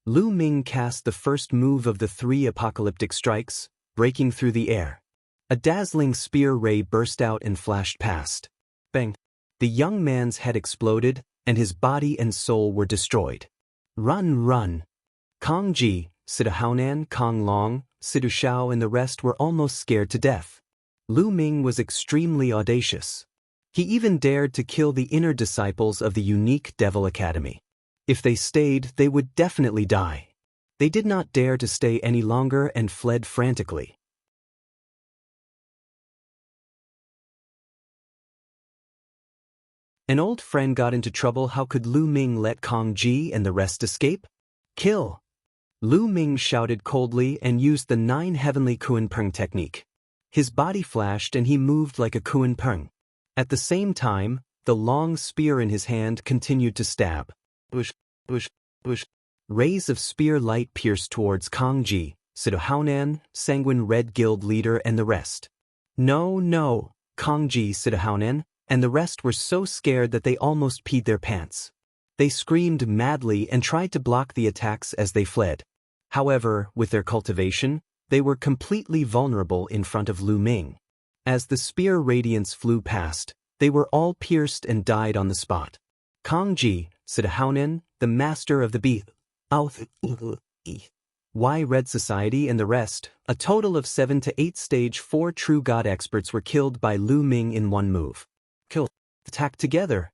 Lu Ming cast the first move of the 3 apocalyptic strikes, breaking through the air. A dazzling spear ray burst out and flashed past. Bang! The young man's head exploded, and his body and soul were destroyed. "Run, run!" Kong Ji, Sidu Haonan, Kong Long, Sidu Shao and the rest were almost scared to death. Lu Ming was extremely audacious. He even dared to kill the inner disciples of the unique Devil Academy. If they stayed, they would definitely die. They did not dare to stay any longer and fled frantically. An old friend got into trouble. How could Lu Ming let Kong Ji and the rest escape? "Kill!" Lu Ming shouted coldly and used the 9 heavenly Kunpeng technique. His body flashed and he moved like a Kunpeng. At the same time, the long spear in his hand continued to stab. Bush, bush, bush. Rays of spear light pierced towards Kong Ji, Sidu Haonan, Sanguine Red Guild leader and the rest. "No, no!" Kong Ji, Sidu Haonan, and the rest were so scared that they almost peed their pants. They screamed madly and tried to block the attacks as they fled. However, with their cultivation, they were completely vulnerable in front of Lu Ming. As the spear radiance flew past, they were all pierced and died on the spot. Kong Ji, Sidu Haonan, the master of the B. Y Red Society and the rest, a total of 7 to 8 stage 4 true god experts were killed by Lu Ming in one move. "Kill! Attack together!"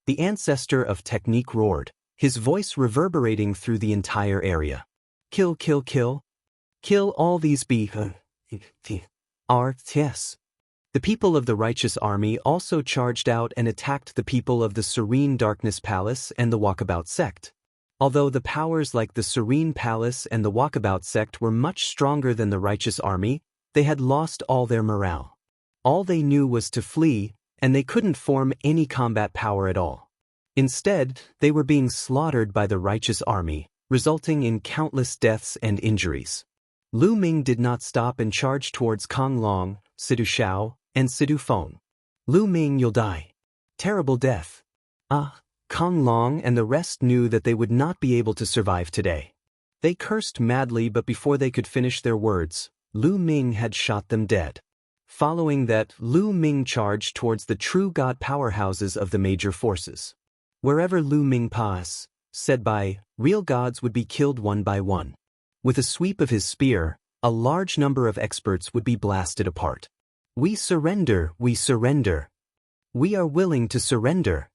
The ancestor of technique roared, his voice reverberating through the entire area. "Kill, kill, kill! Kill all these RTS." The people of the Righteous Army also charged out and attacked the people of the Serene Darkness Palace and the Walkabout sect. Although the powers like the Serene Palace and the Walkabout sect were much stronger than the Righteous Army, they had lost all their morale. All they knew was to flee, and they couldn't form any combat power at all. Instead, they were being slaughtered by the Righteous Army, resulting in countless deaths and injuries. Lu Ming did not stop and charged towards Kong Long, Sidu Shao, and Sidu Feng. "Lu Ming, you'll die. Terrible death." Kong Long and the rest knew that they would not be able to survive today. They cursed madly, but before they could finish their words, Lu Ming had shot them dead. Following that, Lu Ming charged towards the true god powerhouses of the major forces. Wherever Lu Ming pass, said by, real gods would be killed one by one. With a sweep of his spear, a large number of experts would be blasted apart. "We surrender, we surrender. We are willing to surrender."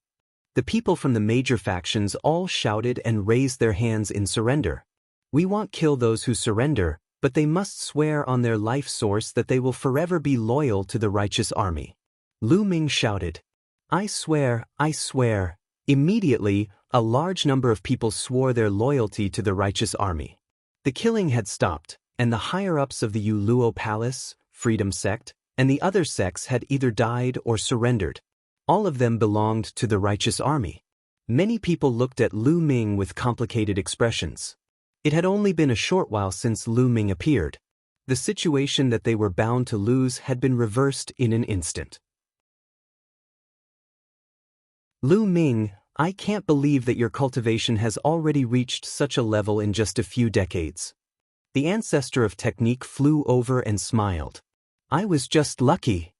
The people from the major factions all shouted and raised their hands in surrender. "We won't kill those who surrender, but they must swear on their life source that they will forever be loyal to the Righteous Army." Lu Ming shouted, I swear, I swear." Immediately, a large number of people swore their loyalty to the Righteous Army. The killing had stopped, and the higher-ups of the Yu Luo Palace, Freedom Sect, and the other sects had either died or surrendered. All of them belonged to the righteous army. Many people looked at Lu Ming with complicated expressions. It had only been a short while since Lu Ming appeared. The situation that they were bound to lose had been reversed in an instant. Lu Ming, I can't believe that your cultivation has already reached such a level in just a few decades. The ancestor of technique flew over and smiled. I was just lucky,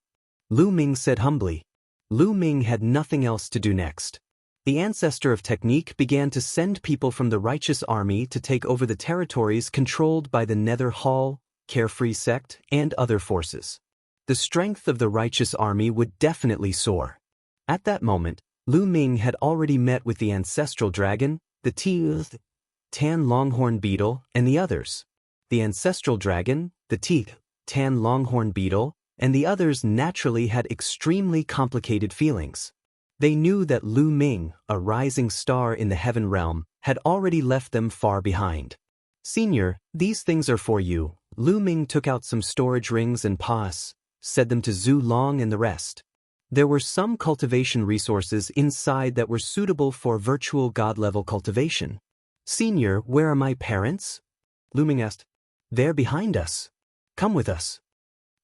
Lu Ming said humbly. Lu Ming had nothing else to do next. The ancestor of technique began to send people from the righteous army to take over the territories controlled by the Nether Hall, Carefree Sect, and other forces. The strength of the righteous army would definitely soar. At that moment, Lu Ming had already met with the ancestral dragon, the Tan Longhorn Beetle, and the others. The ancestral dragon, the Tan Longhorn Beetle, and the others naturally had extremely complicated feelings. They knew that Lu Ming, a rising star in the heaven realm, had already left them far behind. Senior, these things are for you. Lu Ming took out some storage rings and said them to Zhu Long and the rest. There were some cultivation resources inside that were suitable for virtual god-level cultivation. Senior, where are my parents? Lu Ming asked. They're behind us. Come with us.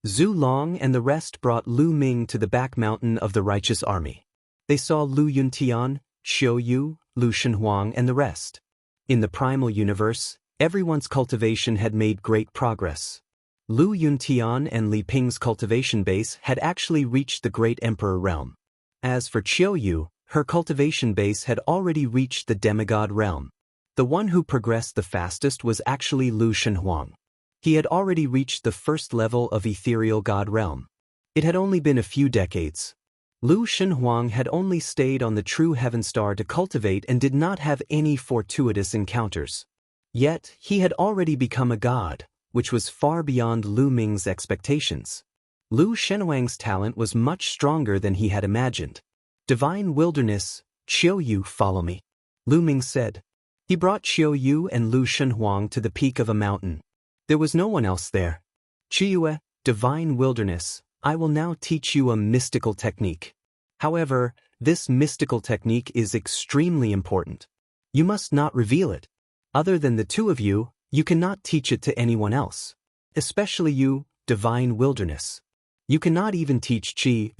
Zhu Long and the rest brought Lu Ming to the back mountain of the righteous army. They saw Lu Yuntian, Xiu Yu, Lu Shenhuang, and the rest. In the primal universe, everyone's cultivation had made great progress. Lu Yuntian and Li Ping's cultivation base had actually reached the Great Emperor realm. As for Xiu Yu, her cultivation base had already reached the demigod realm. The one who progressed the fastest was actually Lu Shenhuang. He had already reached the first level of ethereal god realm. It had only been a few decades. Lu Shenhuang had only stayed on the true heaven star to cultivate and did not have any fortuitous encounters. Yet, he had already become a god, which was far beyond Lu Ming's expectations. Lu Shenhuang's talent was much stronger than he had imagined. Divine Wilderness, Xiu Yu, follow me, Lu Ming said. He brought Xiu Yu and Lu Shenhuang to the peak of a mountain. There was no one else there. Chiyue, Divine Wilderness, I will now teach you a mystical technique. However, this mystical technique is extremely important. You must not reveal it. Other than the two of you, you cannot teach it to anyone else. Especially you, Divine Wilderness. You cannot even teach Qi.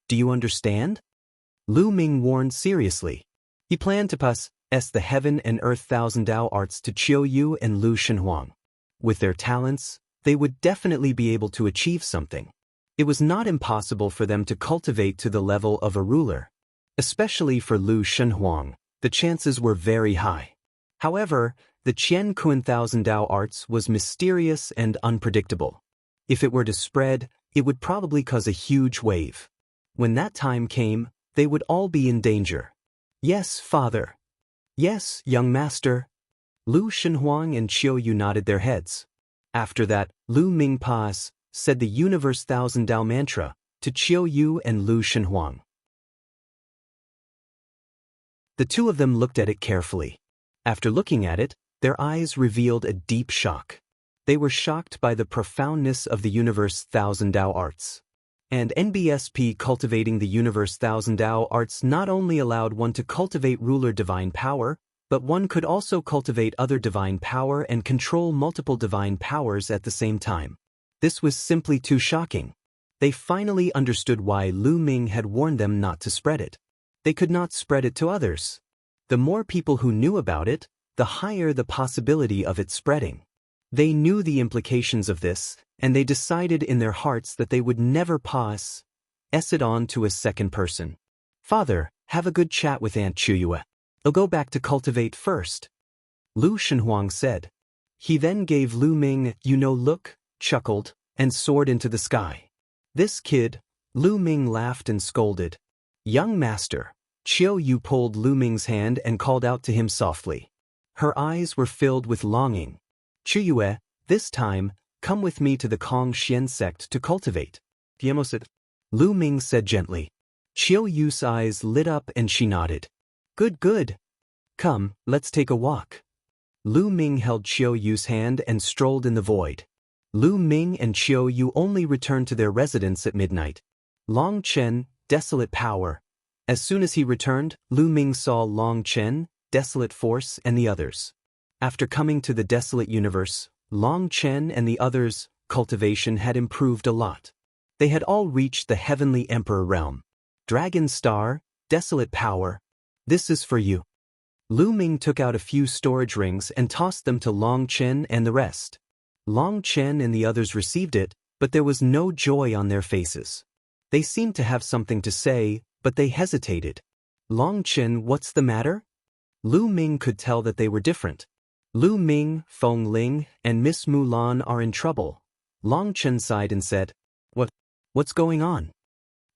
Do you understand? Lu Ming warned seriously. He planned to pass the heaven and earth thousand Dao arts to Qiu Yu and Lu Shenhuang. With their talents, they would definitely be able to achieve something. It was not impossible for them to cultivate to the level of a ruler. Especially for Lu Shenhuang, the chances were very high. However, the Qian Kun Thousand Dao arts was mysterious and unpredictable. If it were to spread, it would probably cause a huge wave. When that time came, they would all be in danger. Yes, father. Yes, young master. Lu Shenhuang and Qiu Yu nodded their heads. After that, Lu Ming said the Universe Thousand Dao mantra to Qiu Yu and Lu Shenhuang. The two of them looked at it carefully. After looking at it, their eyes revealed a deep shock. They were shocked by the profoundness of the Universe Thousand Dao arts. And NBSP cultivating the Universe Thousand Dao arts not only allowed one to cultivate ruler divine power, but one could also cultivate other divine power and control multiple divine powers at the same time. This was simply too shocking. They finally understood why Lu Ming had warned them not to spread it. They could not spread it to others. The more people who knew about it, the higher the possibility of it spreading. They knew the implications of this, and they decided in their hearts that they would never pass it on to a second person. Father, have a good chat with Aunt Chuyue. I'll go back to cultivate first, Lu Shenhuang said. He then gave Lu Ming, look, chuckled, and soared into the sky. This kid, Lu Ming laughed and scolded. Young master, Qiu Yu pulled Lu Ming's hand and called out to him softly. Her eyes were filled with longing. Chuyue, this time, come with me to the Kong Xian sect to cultivate. Lu Ming said gently. Qiu Yu's eyes lit up and she nodded. Good, good. Come, let's take a walk. Lu Ming held Qiu Yu's hand and strolled in the void. Lu Ming and Qiu Yu only returned to their residence at midnight. Long Chen, desolate power. As soon as he returned, Lu Ming saw Long Chen, desolate force, and the others. After coming to the desolate universe, Long Chen and the others' cultivation had improved a lot. They had all reached the heavenly emperor realm. Dragon Star, desolate power. This is for you. Lu Ming took out a few storage rings and tossed them to Long Chen and the rest. Long Chen and the others received it, but there was no joy on their faces. They seemed to have something to say, but they hesitated. Long Chen, what's the matter? Lu Ming could tell that they were different. Lu Ming, Feng Ling, and Miss Mulan are in trouble. Long Chen sighed and said, What's going on?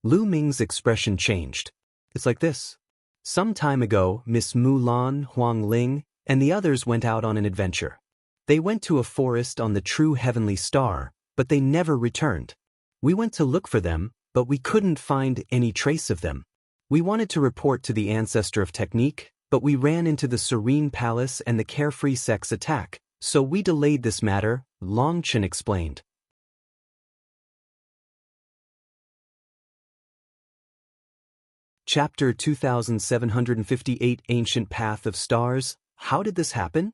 Lu Ming's expression changed. It's like this. Some time ago, Miss Mulan, Huang Ling, and the others went out on an adventure. They went to a forest on the true heavenly star, but they never returned. We went to look for them, but we couldn't find any trace of them. We wanted to report to the ancestor of technique, but we ran into the Serene Palace and the Carefree Sex attack, so we delayed this matter, Long Chen explained. Chapter 2758 Ancient Path of Stars. How did this happen?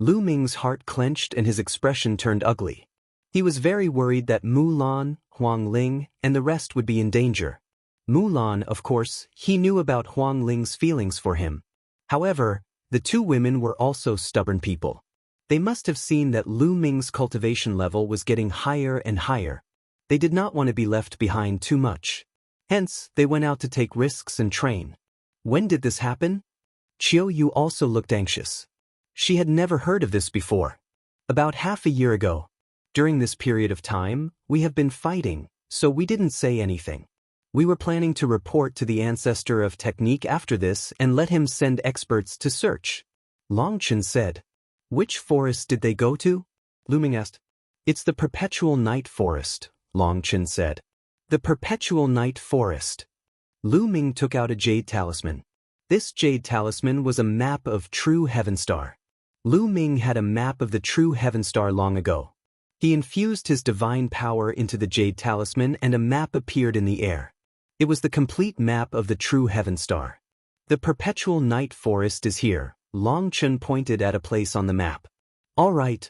Lu Ming's heart clenched and his expression turned ugly. He was very worried that Mulan, Huang Ling, and the rest would be in danger. Mulan, of course, he knew about Huang Ling's feelings for him. However, the two women were also stubborn people. They must have seen that Lu Ming's cultivation level was getting higher and higher. They did not want to be left behind too much. Hence, they went out to take risks and train. When did this happen? Qiu Yu also looked anxious. She had never heard of this before. About half a year ago. During this period of time, we have been fighting, so we didn't say anything. We were planning to report to the ancestor of technique after this and let him send experts to search. Long Chen said. Which forest did they go to? Lu Ming asked. It's the Perpetual Night Forest, Long Chen said. The Perpetual Night Forest. Lu Ming took out a jade talisman. This jade talisman was a map of true heaven star. Lu Ming had a map of the true heaven star long ago. He infused his divine power into the jade talisman and a map appeared in the air. It was the complete map of the true heaven star. The Perpetual Night Forest is here, Long Chen pointed at a place on the map. All right.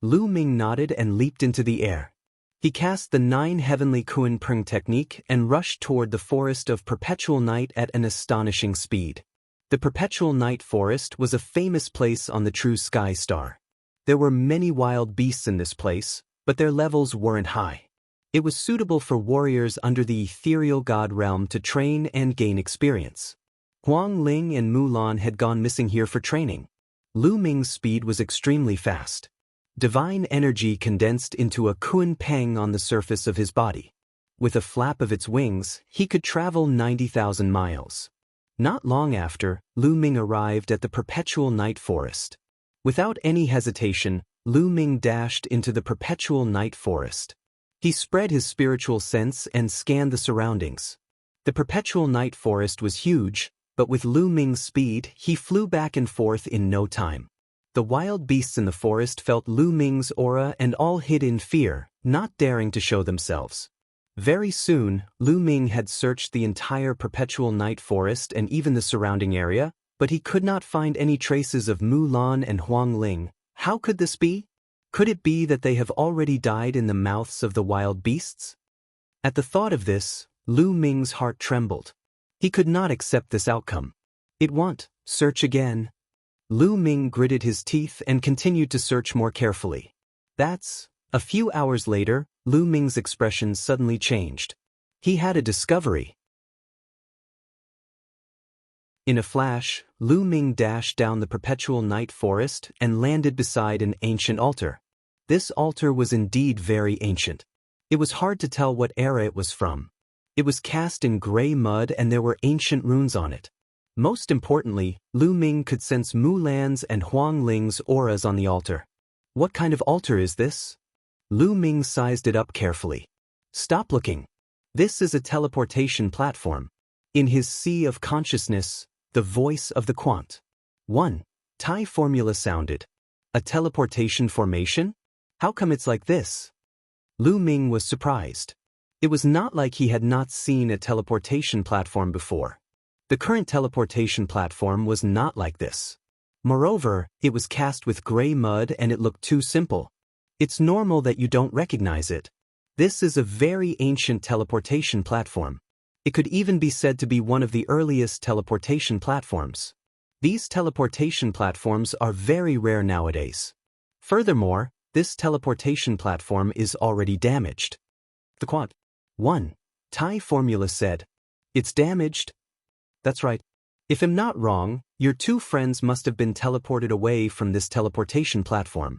Lu Ming nodded and leaped into the air. He cast the 9 heavenly Kuan Prng technique and rushed toward the forest of perpetual night at an astonishing speed. The Perpetual Night Forest was a famous place on the true sky star. There were many wild beasts in this place, but their levels weren't high. It was suitable for warriors under the ethereal god realm to train and gain experience. Huang Ling and Mulan had gone missing here for training. Lu Ming's speed was extremely fast. Divine energy condensed into a Kuan Peng on the surface of his body. With a flap of its wings, he could travel 90,000 miles. Not long after, Lu Ming arrived at the Perpetual Night Forest. Without any hesitation, Lu Ming dashed into the Perpetual Night Forest. He spread his spiritual sense and scanned the surroundings. The Perpetual Night Forest was huge, but with Lu Ming's speed, he flew back and forth in no time. The wild beasts in the forest felt Lu Ming's aura and all hid in fear, not daring to show themselves. Very soon, Lu Ming had searched the entire Perpetual Night Forest and even the surrounding area, but he could not find any traces of Mulan and Huang Ling. How could this be? Could it be that they have already died in the mouths of the wild beasts? At the thought of this, Lu Ming's heart trembled. He could not accept this outcome. It won't. Search again. Lu Ming gritted his teeth and continued to search more carefully. A few hours later, Lu Ming's expression suddenly changed. He had a discovery. In a flash, Lu Ming dashed down the Perpetual Night Forest and landed beside an ancient altar. This altar was indeed very ancient. It was hard to tell what era it was from. It was cast in gray mud and there were ancient runes on it. Most importantly, Lu Ming could sense Mulan's and Huang Ling's auras on the altar. What kind of altar is this? Lu Ming sized it up carefully. Stop looking. This is a teleportation platform. In his sea of consciousness, the voice of the Quant. 1. Tai formula sounded. A teleportation formation? How come it's like this? Lu Ming was surprised. It was not like he had not seen a teleportation platform before. The current teleportation platform was not like this. Moreover, it was cast with gray mud and it looked too simple. It's normal that you don't recognize it. This is a very ancient teleportation platform. It could even be said to be one of the earliest teleportation platforms. These teleportation platforms are very rare nowadays. Furthermore, this teleportation platform is already damaged. The Quad 1. Tai formula said. It's damaged? That's right. If I'm not wrong, your two friends must have been teleported away from this teleportation platform.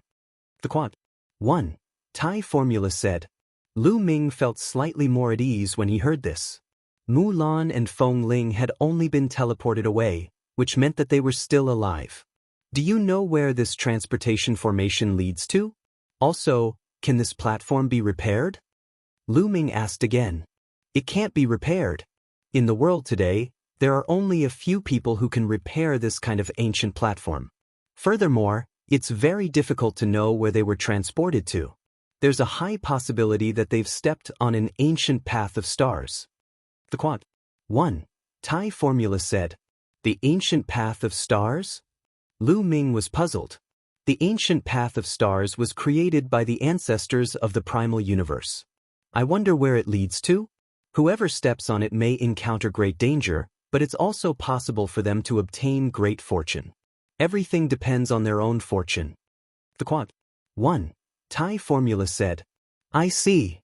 The Quad 1. Tai formula said. Lu Ming felt slightly more at ease when he heard this. Mulan and Feng Ling had only been teleported away, which meant that they were still alive. Do you know where this transportation formation leads to? Also, can this platform be repaired? Lu Ming asked again. It can't be repaired. In the world today, there are only a few people who can repair this kind of ancient platform. Furthermore, it's very difficult to know where they were transported to. There's a high possibility that they've stepped on an ancient path of stars. The Quad 1. Tai formula said. The ancient path of stars? Lu Ming was puzzled. The ancient path of stars was created by the ancestors of the primal universe. I wonder where it leads to? Whoever steps on it may encounter great danger, but it's also possible for them to obtain great fortune. Everything depends on their own fortune. The Quad 1. Tai formula said. I see.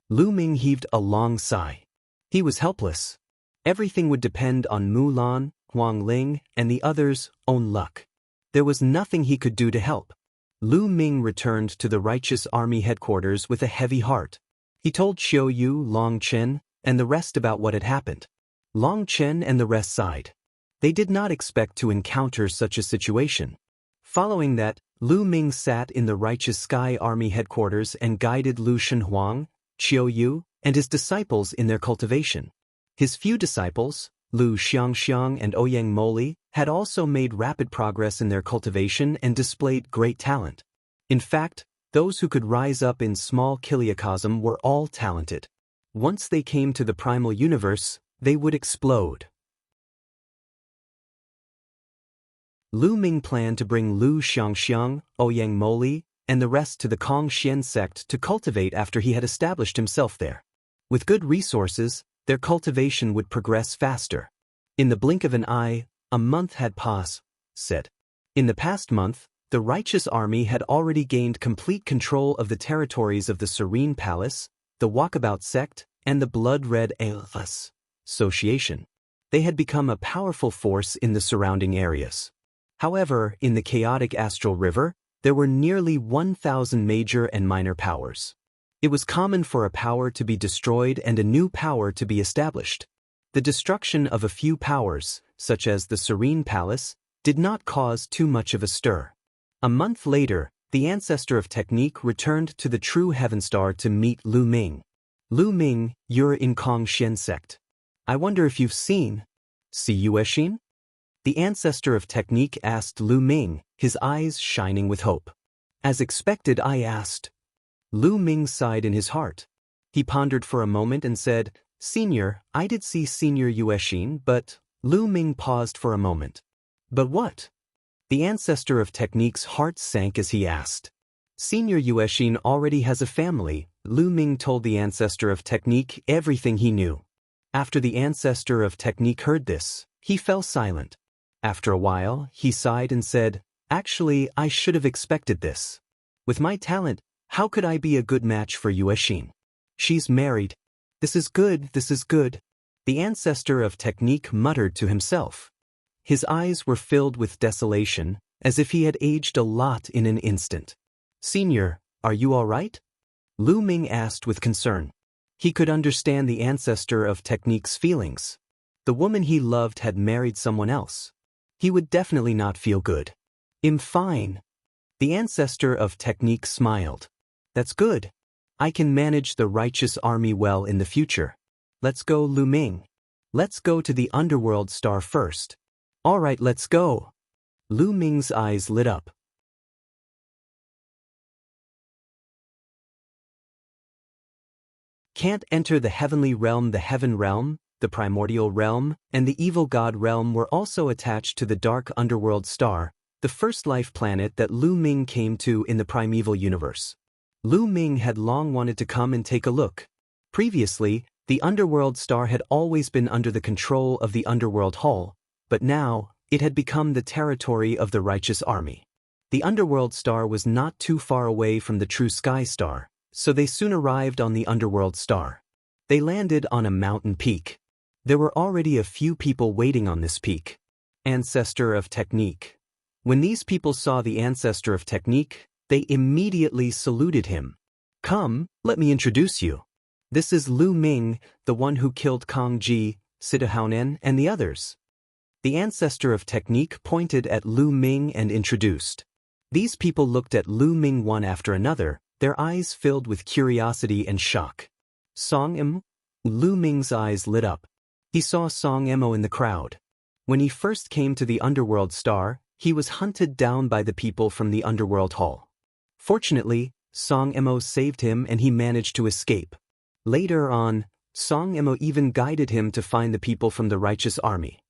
Lu Ming heaved a long sigh. He was helpless. Everything would depend on Mulan, Huang Ling, and the others' own luck. There was nothing he could do to help. Lu Ming returned to the righteous army headquarters with a heavy heart. He told Xiao Yu, Long Chen, and the rest about what had happened. Long Chen and the rest sighed. They did not expect to encounter such a situation. Following that, Lu Ming sat in the righteous sky army headquarters and guided Lu Shenhuang, Xiao Yu, and his disciples in their cultivation. His few disciples, Lu Xiangxiang and Ouyang Moli, had also made rapid progress in their cultivation and displayed great talent. In fact, those who could rise up in small kiliacosm were all talented. Once they came to the primal universe, they would explode. Lu Ming planned to bring Lu Xiangxiang, Ouyang Moli, and the rest to the Kongxian sect to cultivate after he had established himself there. With good resources, their cultivation would progress faster. In the blink of an eye, a month had passed. In the past month, the righteous army had already gained complete control of the territories of the Serene Palace, the Walkabout sect, and the Blood-Red Elfas Association. They had become a powerful force in the surrounding areas. However, in the chaotic astral river, there were nearly 1,000 major and minor powers. It was common for a power to be destroyed and a new power to be established. The destruction of a few powers, such as the Serene Palace, did not cause too much of a stir. A month later, the ancestor of technique returned to the true Heaven Star to meet Lu Ming. Lu Ming, you're in Kongxian sect. I wonder if you've seen Yuexin? The ancestor of technique asked Lu Ming, his eyes shining with hope. As expected, I asked. Lu Ming sighed in his heart. He pondered for a moment and said, Senior, I did see Senior Yuexin, but... Lu Ming paused for a moment. But what? The ancestor of technique's heart sank as he asked. Senior Yuexin already has a family. Lu Ming told the ancestor of technique everything he knew. After the ancestor of technique heard this, he fell silent. After a while, he sighed and said, Actually, I should have expected this. With my talent, how could I be a good match for Yuexin? She's married. This is good, this is good. The ancestor of technique muttered to himself. His eyes were filled with desolation, as if he had aged a lot in an instant. Senior, are you all right? Lu Ming asked with concern. He could understand the ancestor of technique's feelings. The woman he loved had married someone else. He would definitely not feel good. I'm fine. The ancestor of technique smiled. That's good. I can manage the righteous army well in the future. Let's go, Lu Ming. Let's go to the underworld star first. All right, let's go. Lu Ming's eyes lit up. Can't enter the heavenly realm. The heaven realm, the primordial realm, and the evil god realm were also attached to the dark underworld star, the first life planet that Lu Ming came to in the primeval universe. Lu Ming had long wanted to come and take a look. Previously, the underworld star had always been under the control of the underworld hall, but now, it had become the territory of the righteous army. The underworld star was not too far away from the true sky star, so they soon arrived on the underworld star. They landed on a mountain peak. There were already a few people waiting on this peak. Ancestor of Technique. When these people saw the ancestor of Technique, they immediately saluted him. Come, let me introduce you. This is Lu Ming, the one who killed Kang Ji, Sidahuanen, and the others. The ancestor of Technique pointed at Lu Ming and introduced. These people looked at Lu Ming one after another, their eyes filled with curiosity and shock. Song Emo? Lu Ming's eyes lit up. He saw Song Emo in the crowd. When he first came to the underworld star, he was hunted down by the people from the underworld hall. Fortunately, Song Emo saved him and he managed to escape. Later on, Song Emo even guided him to find the people from the righteous army.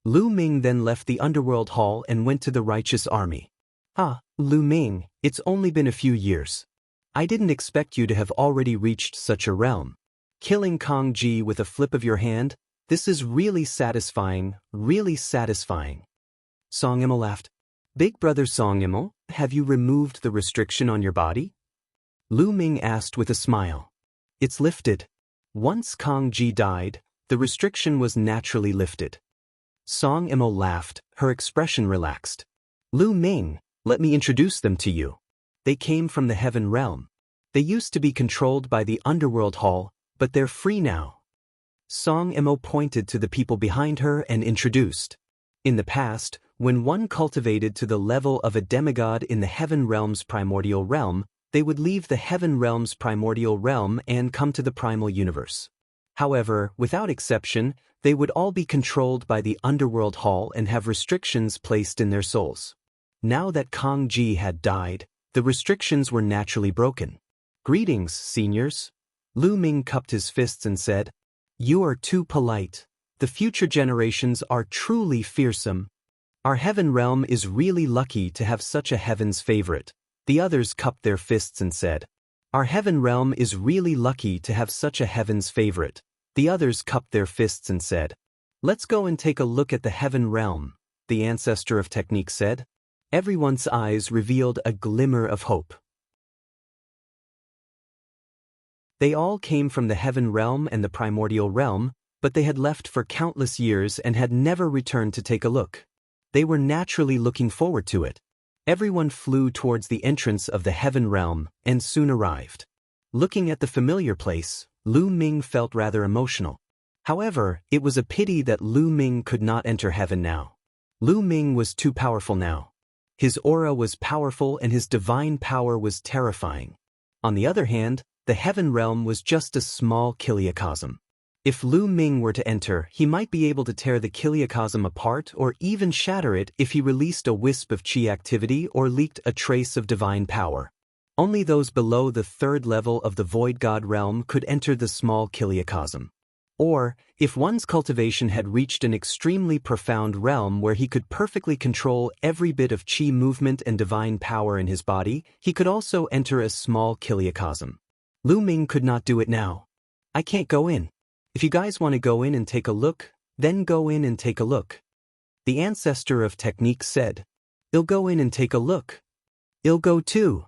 Lu Ming then left the underworld hall and went to the righteous army. Ah, Lu Ming, it's only been a few years. I didn't expect you to have already reached such a realm. Killing Kang Ji with a flip of your hand, this is really satisfying, really satisfying. Song Emo laughed. Big brother Song Emo, have you removed the restriction on your body? Lu Ming asked with a smile. It's lifted. Once Kang Ji died, the restriction was naturally lifted. Song Emo laughed, her expression relaxed. Lu Ming, let me introduce them to you. They came from the heaven realm. They used to be controlled by the underworld hall, but they're free now. Song Emo pointed to the people behind her and introduced. In the past, when one cultivated to the level of a demigod in the heaven realm's primordial realm, they would leave the heaven realm's primordial realm and come to the primal universe. However, without exception, they would all be controlled by the underworld hall and have restrictions placed in their souls. Now that Kang Ji had died, the restrictions were naturally broken. Greetings, seniors. Lu Ming cupped his fists and said, You are too polite. The future generations are truly fearsome. Our heaven realm is really lucky to have such a heaven's favorite. The others cupped their fists and said, Our heaven realm is really lucky to have such a heaven's favorite. The others cupped their fists and said, Let's go and take a look at the heaven realm, the ancestor of Technique said. Everyone's eyes revealed a glimmer of hope. They all came from the heaven realm and the primordial realm, but they had left for countless years and had never returned to take a look. They were naturally looking forward to it. Everyone flew towards the entrance of the heaven realm and soon arrived. Looking at the familiar place, Lu Ming felt rather emotional. However, it was a pity that Lu Ming could not enter heaven now. Lu Ming was too powerful now. His aura was powerful and his divine power was terrifying. On the other hand, the heaven realm was just a small kiliacosm. If Lu Ming were to enter, he might be able to tear the kiliacosm apart or even shatter it if he released a wisp of chi activity or leaked a trace of divine power. Only those below the third level of the void god realm could enter the small kiliacosm. Or, if one's cultivation had reached an extremely profound realm where he could perfectly control every bit of chi movement and divine power in his body, he could also enter a small kiliacosm. Lu Ming could not do it now. I can't go in. If you guys want to go in and take a look, then go in and take a look. The ancestor of Technique said, I'll go in and take a look. I'll go too.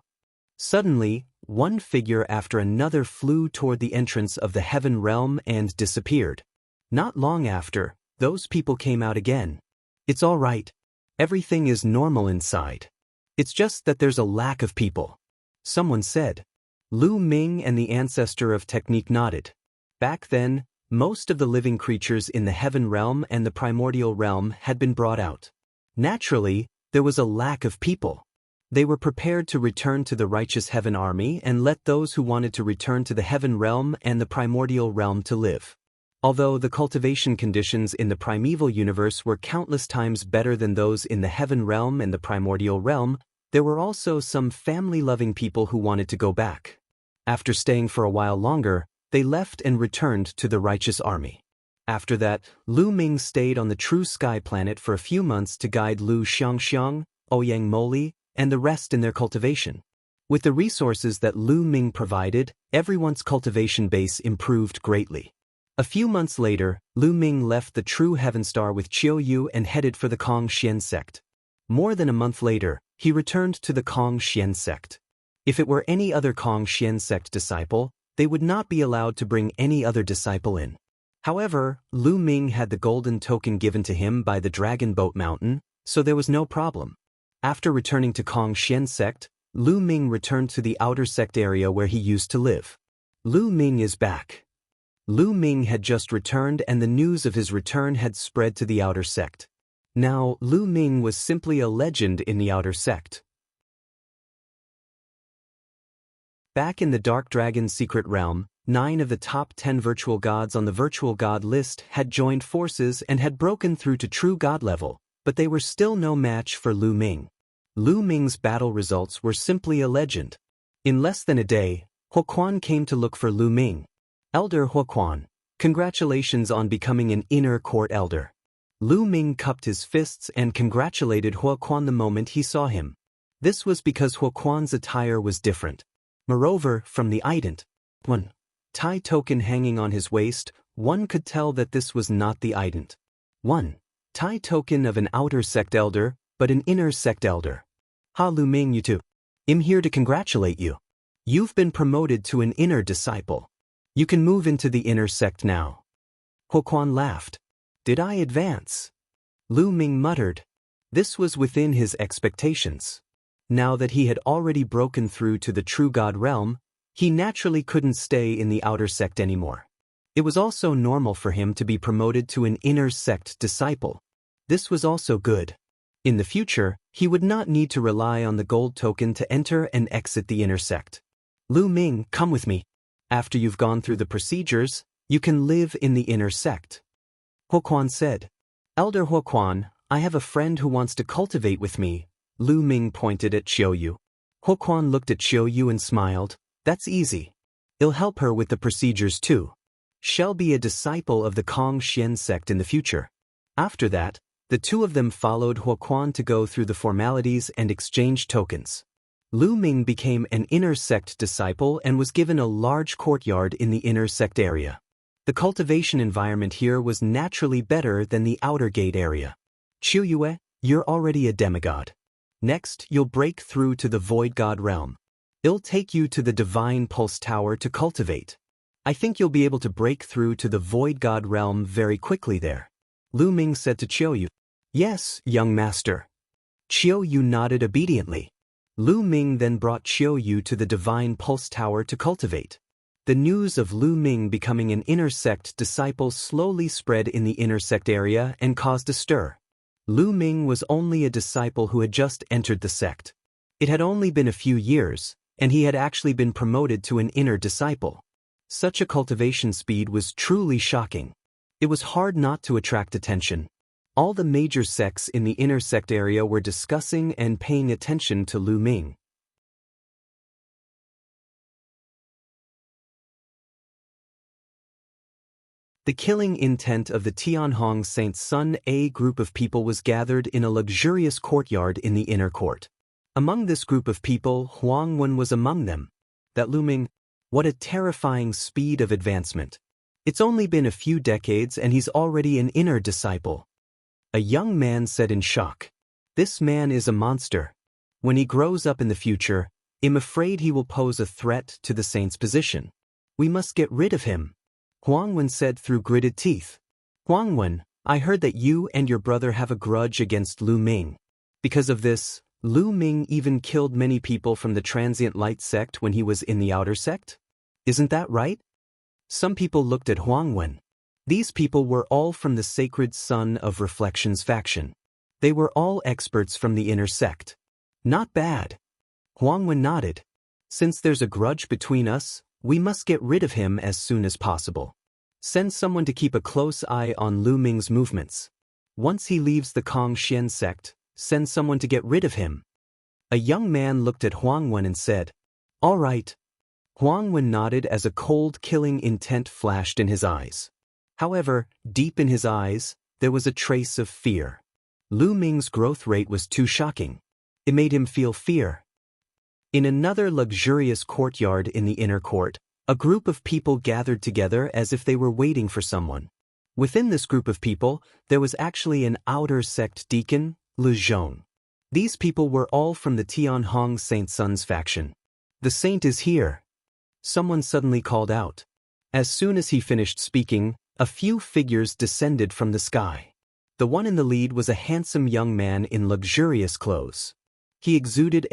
Suddenly, one figure after another flew toward the entrance of the heaven realm and disappeared. Not long after, those people came out again. It's all right. Everything is normal inside. It's just that there's a lack of people. Someone said. Lu Ming and the ancestor of Technique nodded. Back then, most of the living creatures in the heaven realm and the primordial realm had been brought out. Naturally, there was a lack of people. They were prepared to return to the righteous heaven army and let those who wanted to return to the heaven realm and the primordial realm to live. Although the cultivation conditions in the primeval universe were countless times better than those in the heaven realm and the primordial realm, there were also some family-loving people who wanted to go back. After staying for a while longer, they left and returned to the righteous army. After that, Lu Ming stayed on the true sky planet for a few months to guide Lu Xiangxiang, Ouyang Moli, and the rest in their cultivation. With the resources that Lu Ming provided, everyone's cultivation base improved greatly. A few months later, Lu Ming left the true heaven star with Qiu Yu and headed for the Kong Xian sect. More than a month later, he returned to the Kong Xian sect. If it were any other Kong Xian sect disciple, they would not be allowed to bring any other disciple in. However, Lu Ming had the golden token given to him by the Dragon Boat Mountain, so there was no problem. After returning to Kong Xian sect, Lu Ming returned to the outer sect area where he used to live. Lu Ming is back. Lu Ming had just returned and the news of his return had spread to the outer sect. Now, Lu Ming was simply a legend in the outer sect. Back in the Dark Dragon's secret realm, 9 of the top 10 virtual gods on the virtual god list had joined forces and had broken through to true god level, but they were still no match for Lu Ming. Lu Ming's battle results were simply a legend. In less than a day, Huoquan came to look for Lu Ming. Elder Huoquan, congratulations on becoming an inner court elder. Lu Ming cupped his fists and congratulated Huoquan the moment he saw him. This was because Huoquan's attire was different. Moreover, from the ident, Tai token hanging on his waist, one could tell that this was not the ident. Tai token of an outer sect elder, but an inner sect elder. Ha Lu Ming, you too. I'm here to congratulate you. You've been promoted to an inner disciple. You can move into the inner sect now. Huoquan laughed. Did I advance? Lu Ming muttered. This was within his expectations. Now that he had already broken through to the true god realm, he naturally couldn't stay in the outer sect anymore. It was also normal for him to be promoted to an inner sect disciple. This was also good. In the future, he would not need to rely on the gold token to enter and exit the inner sect. Lu Ming, come with me. After you've gone through the procedures, you can live in the inner sect. Huoquan said. Elder Huoquan, I have a friend who wants to cultivate with me. Lu Ming pointed at Qiu Yu. Huoquan looked at Qiu Yu and smiled. That's easy. I'll help her with the procedures too. She'll be a disciple of the Kong Xian sect in the future. After that, the two of them followed Huoquan to go through the formalities and exchange tokens. Lu Ming became an inner sect disciple and was given a large courtyard in the inner sect area. The cultivation environment here was naturally better than the outer gate area. Qiu Yue, you're already a demigod. Next, you'll break through to the void god realm. It'll take you to the divine pulse tower to cultivate. I think you'll be able to break through to the void god realm very quickly there. Lu Ming said to Qiu Yu. Yes, young master. Qiu Yu nodded obediently. Lu Ming then brought Qiu Yu to the divine pulse tower to cultivate. The news of Lu Ming becoming an inner sect disciple slowly spread in the inner sect area and caused a stir. Lu Ming was only a disciple who had just entered the sect. It had only been a few years, and he had actually been promoted to an inner disciple. Such a cultivation speed was truly shocking. It was hard not to attract attention. All the major sects in the inner sect area were discussing and paying attention to Lu Ming. The killing intent of the Tianhong Saint's son. A group of people was gathered in a luxurious courtyard in the inner court. Among this group of people, Huang Wen was among them. That Lu Ming, what a terrifying speed of advancement. It's only been a few decades and he's already an inner disciple. A young man said in shock. This man is a monster. When he grows up in the future, I'm afraid he will pose a threat to the saint's position. We must get rid of him. Huang Wen said through gritted teeth. Huang Wen, I heard that you and your brother have a grudge against Lu Ming. Because of this, Lu Ming even killed many people from the transient light sect when he was in the outer sect? Isn't that right? Some people looked at Huang Wen. These people were all from the Sacred Son of Reflections faction. They were all experts from the inner sect. Not bad. Huang Wen nodded. Since there's a grudge between us, we must get rid of him as soon as possible. Send someone to keep a close eye on Lu Ming's movements. Once he leaves the Kongxian sect, send someone to get rid of him. A young man looked at Huang Wen and said, "All right." Huang Wen nodded as a cold, killing intent flashed in his eyes. However, deep in his eyes, there was a trace of fear. Lu Ming's growth rate was too shocking. It made him feel fear. In another luxurious courtyard in the inner court, a group of people gathered together as if they were waiting for someone. Within this group of people, there was actually an outer sect deacon, Lu Zhong. These people were all from the Tianhong Saint Sun's faction. "The saint is here," someone suddenly called out. As soon as he finished speaking, a few figures descended from the sky. The one in the lead was a handsome young man in luxurious clothes. He exuded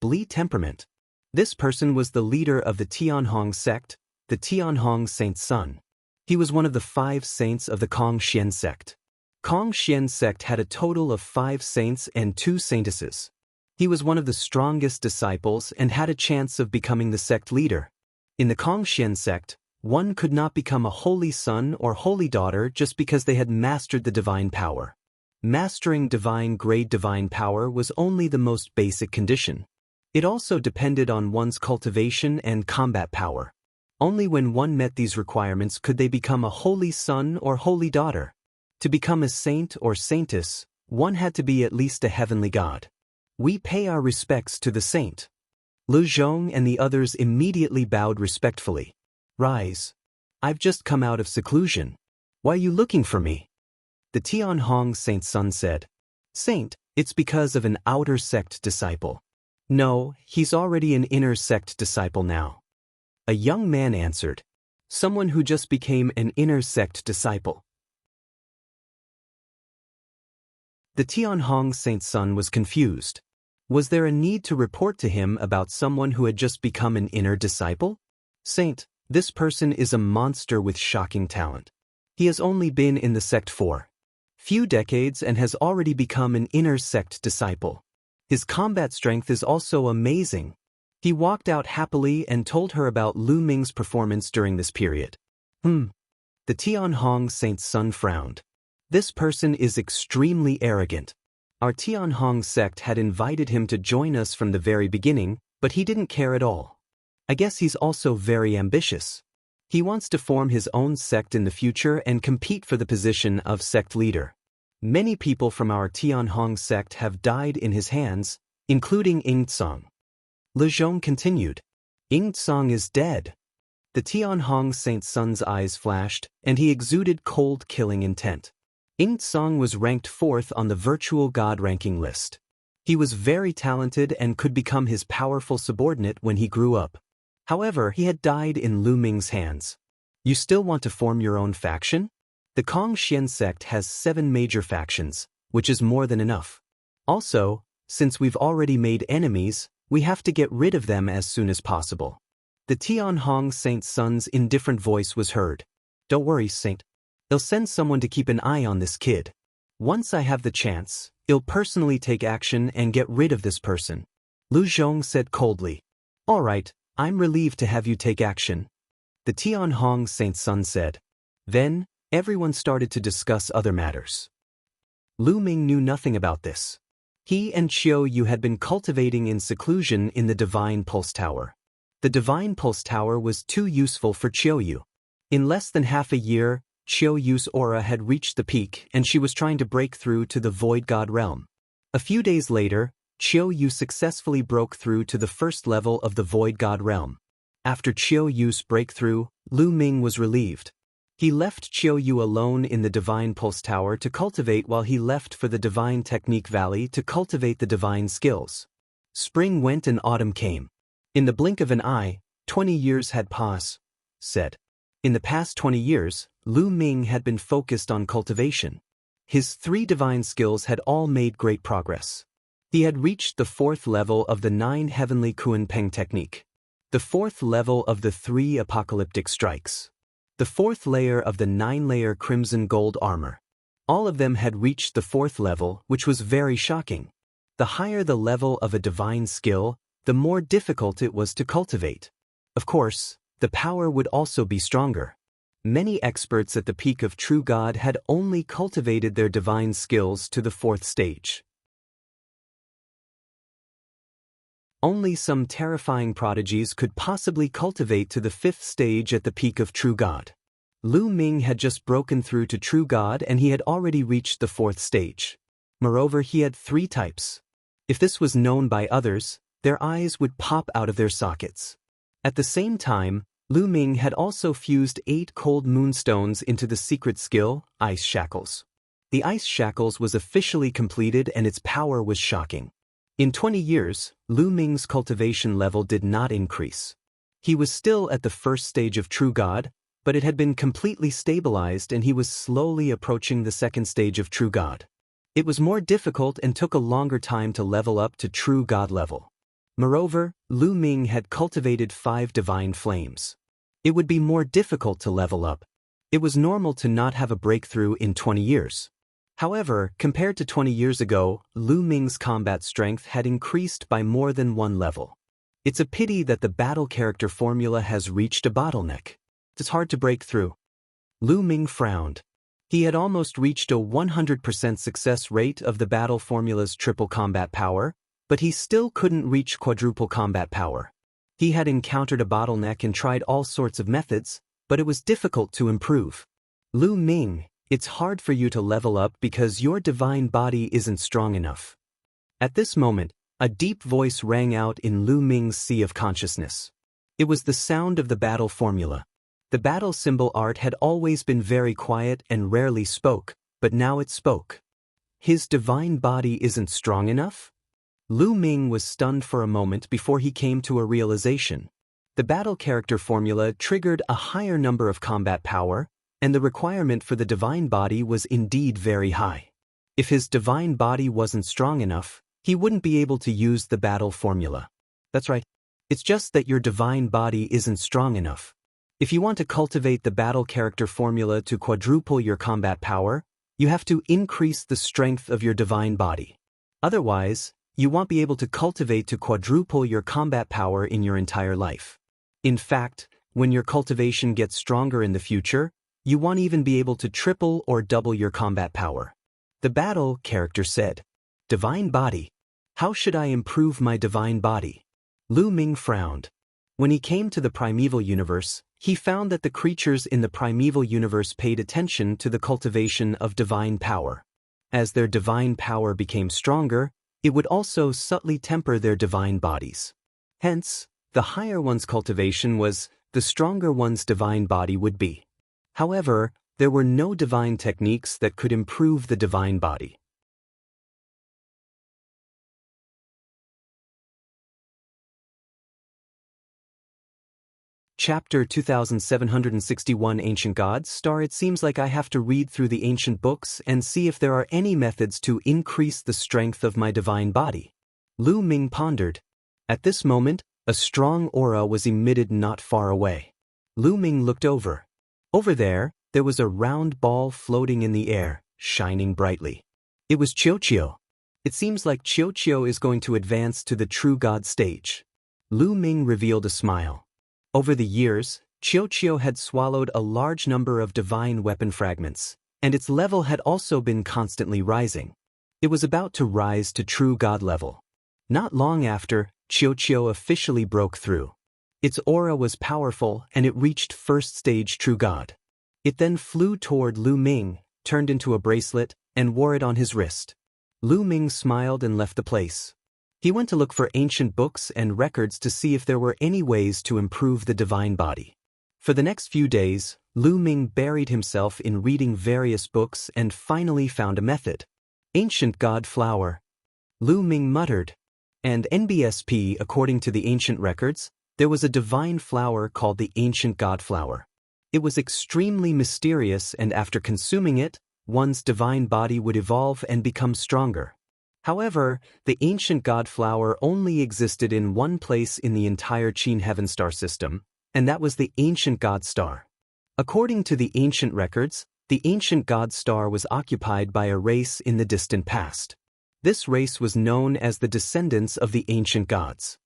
Bli temperament. This person was the leader of the Tianhong sect, the Tianhong Saint Sun. He was one of the 5 saints of the Kongxian sect. Kongxian sect had a total of 5 saints and 2 saintesses. He was one of the strongest disciples and had a chance of becoming the sect leader. In the Kongxian sect, one could not become a holy son or holy daughter just because they had mastered the divine power. Mastering divine-grade divine power was only the most basic condition. It also depended on one's cultivation and combat power. Only when one met these requirements could they become a holy son or holy daughter. To become a saint or saintess, one had to be at least a heavenly god. "We pay our respects to the saint." Lu Zhong and the others immediately bowed respectfully. "Rise. I've just come out of seclusion. Why are you looking for me?" The Tianhong Saint Sun said. "Saint, it's because of an outer sect disciple." "No, he's already an inner sect disciple now." A young man answered. "Someone who just became an inner sect disciple." The Tianhong Saint Sun was confused. Was there a need to report to him about someone who had just become an inner disciple? "Saint, this person is a monster with shocking talent. He has only been in the sect for few decades and has already become an inner sect disciple. His combat strength is also amazing." He walked out happily and told her about Lu Ming's performance during this period. The Tianhong Saint Sun frowned. "This person is extremely arrogant. Our Tianhong sect had invited him to join us from the very beginning, but he didn't care at all. I guess he's also very ambitious. He wants to form his own sect in the future and compete for the position of sect leader. Many people from our Tianhong sect have died in his hands, including Ying Tsang." Lu Zhong continued. "Ying Tsang is dead." The Tianhong Saint Sun's eyes flashed, and he exuded cold, killing intent. Ying Tsang was ranked 4th on the virtual god ranking list. He was very talented and could become his powerful subordinate when he grew up. However, he had died in Lu Ming's hands. "You still want to form your own faction?" The Kongxian sect has 7 major factions, which is more than enough. Also, since we've already made enemies, we have to get rid of them as soon as possible. The Tianhong Saint Sun's indifferent voice was heard. "Don't worry, Saint. I'll send someone to keep an eye on this kid. Once I have the chance, I'll personally take action and get rid of this person." Lu Zhong said coldly. "All right, I'm relieved to have you take action." The Tianhong Saint Sun said. Then, everyone started to discuss other matters. Lu Ming knew nothing about this. He and Qiu Yu had been cultivating in seclusion in the Divine Pulse Tower. The Divine Pulse Tower was too useful for Qiu Yu. In less than half a year, Qiu Yu's aura had reached the peak and she was trying to break through to the Void God realm. A few days later, Qiu Yu successfully broke through to the first level of the Void God realm. After Qiu Yu's breakthrough, Lu Ming was relieved. He left Qiu Yu alone in the Divine Pulse Tower to cultivate while he left for the Divine Technique Valley to cultivate the divine skills. Spring went and autumn came. In the blink of an eye, 20 years had passed. In the past 20 years, Lu Ming had been focused on cultivation. His 3 divine skills had all made great progress. He had reached the 4th level of the 9 Heavenly Kunpeng technique, the 4th level of the 3 Apocalyptic Strikes, the 4th layer of the 9-layer Crimson Gold armor. All of them had reached the 4th level, which was very shocking. The higher the level of a divine skill, the more difficult it was to cultivate. Of course, the power would also be stronger. Many experts at the peak of true God had only cultivated their divine skills to the 4th stage. Only some terrifying prodigies could possibly cultivate to the 5th stage at the peak of true God. Lu Ming had just broken through to true God and he had already reached the 4th stage. Moreover, he had 3 types. If this was known by others, their eyes would pop out of their sockets. At the same time, Lu Ming had also fused 8 cold moonstones into the secret skill, Ice Shackles. The Ice Shackles was officially completed and its power was shocking. In 20 years, Lu Ming's cultivation level did not increase. He was still at the 1st stage of true God, but it had been completely stabilized and he was slowly approaching the 2nd stage of true God. It was more difficult and took a longer time to level up to true God level. Moreover, Lu Ming had cultivated 5 divine flames. It would be more difficult to level up. It was normal to not have a breakthrough in 20 years. However, compared to 20 years ago, Lu Ming's combat strength had increased by more than 1 level. It's a pity that the battle character formula has reached a bottleneck. It's hard to break through. Lu Ming frowned. He had almost reached a 100% success rate of the battle formula's triple combat power, but he still couldn't reach quadruple combat power. He had encountered a bottleneck and tried all sorts of methods, but it was difficult to improve. Lu Ming, it's hard for you to level up because your divine body isn't strong enough. At this moment, a deep voice rang out in Lu Ming's sea of consciousness. It was the sound of the battle formula. The battle symbol art had always been very quiet and rarely spoke, but now it spoke. His divine body isn't strong enough? Lu Ming was stunned for a moment before he came to a realization. The battle character formula triggered a higher number of combat power, and the requirement for the divine body was indeed very high. If his divine body wasn't strong enough, he wouldn't be able to use the battle formula. That's right. It's just that your divine body isn't strong enough. If you want to cultivate the battle character formula to quadruple your combat power, you have to increase the strength of your divine body. Otherwise, you won't be able to cultivate to quadruple your combat power in your entire life. In fact, when your cultivation gets stronger in the future, you won't even be able to triple or double your combat power. The battle character said, "Divine body. How should I improve my divine body?" Lu Ming frowned. When he came to the primeval universe, he found that the creatures in the primeval universe paid attention to the cultivation of divine power. As their divine power became stronger, it would also subtly temper their divine bodies. Hence, the higher one's cultivation was, the stronger one's divine body would be. However, there were no divine techniques that could improve the divine body. Chapter 2761 Ancient Gods Star. It seems like I have to read through the ancient books and see if there are any methods to increase the strength of my divine body. Lu Ming pondered. At this moment, a strong aura was emitted not far away. Lu Ming looked over. Over there was a round ball floating in the air, shining brightly. It was Qiuqiu. It seems like Qiuqiu is going to advance to the true God stage. Lu Ming revealed a smile. Over the years, Qiuqiu had swallowed a large number of divine weapon fragments, and its level had also been constantly rising. It was about to rise to true God level. Not long after, Qiuqiu officially broke through. Its aura was powerful and it reached 1st stage true God. It then flew toward Lu Ming, turned into a bracelet, and wore it on his wrist. Lu Ming smiled and left the place. He went to look for ancient books and records to see if there were any ways to improve the divine body. For the next few days, Lu Ming buried himself in reading various books and finally found a method. Ancient God Flower. Lu Ming muttered. And NBSP, according to the ancient records, there was a divine flower called the Ancient God Flower. It was extremely mysterious, and after consuming it, one's divine body would evolve and become stronger. However, the Ancient God Flower only existed in one place in the entire Qin Heaven Star system, and that was the Ancient God Star. According to the ancient records, the Ancient God Star was occupied by a race in the distant past. This race was known as the descendants of the ancient gods.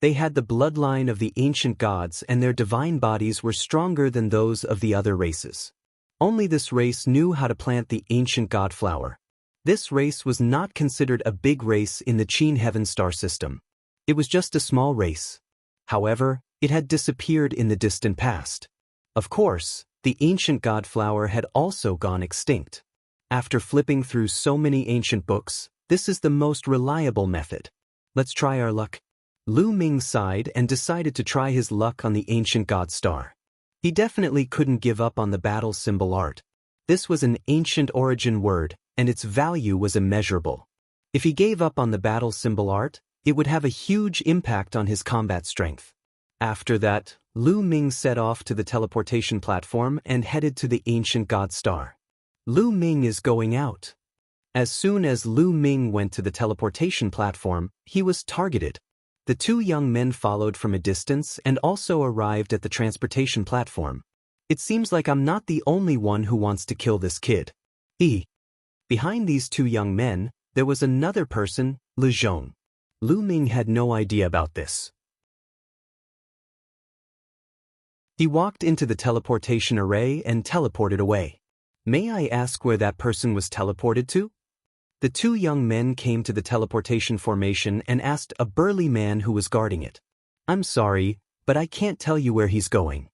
They had the bloodline of the ancient gods, and their divine bodies were stronger than those of the other races. Only this race knew how to plant the ancient god flower. This race was not considered a big race in the Qin Heaven star system. It was just a small race. However, it had disappeared in the distant past. Of course, the ancient god flower had also gone extinct. After flipping through so many ancient books, this is the most reliable method. Let's try our luck. Lu Ming sighed and decided to try his luck on the ancient god star. He definitely couldn't give up on the battle symbol art. This was an ancient origin word, and its value was immeasurable. If he gave up on the battle symbol art, it would have a huge impact on his combat strength. After that, Lu Ming set off to the teleportation platform and headed to the ancient god star. Lu Ming is going out. As soon as Lu Ming went to the teleportation platform, he was targeted. The two young men followed from a distance and also arrived at the transportation platform. It seems like I'm not the only one who wants to kill this kid. Behind these two young men, there was another person, Le Zhong. Lu Ming had no idea about this. He walked into the teleportation array and teleported away. May I ask where that person was teleported to? The two young men came to the teleportation formation and asked a burly man who was guarding it. I'm sorry, but I can't tell you where he's going.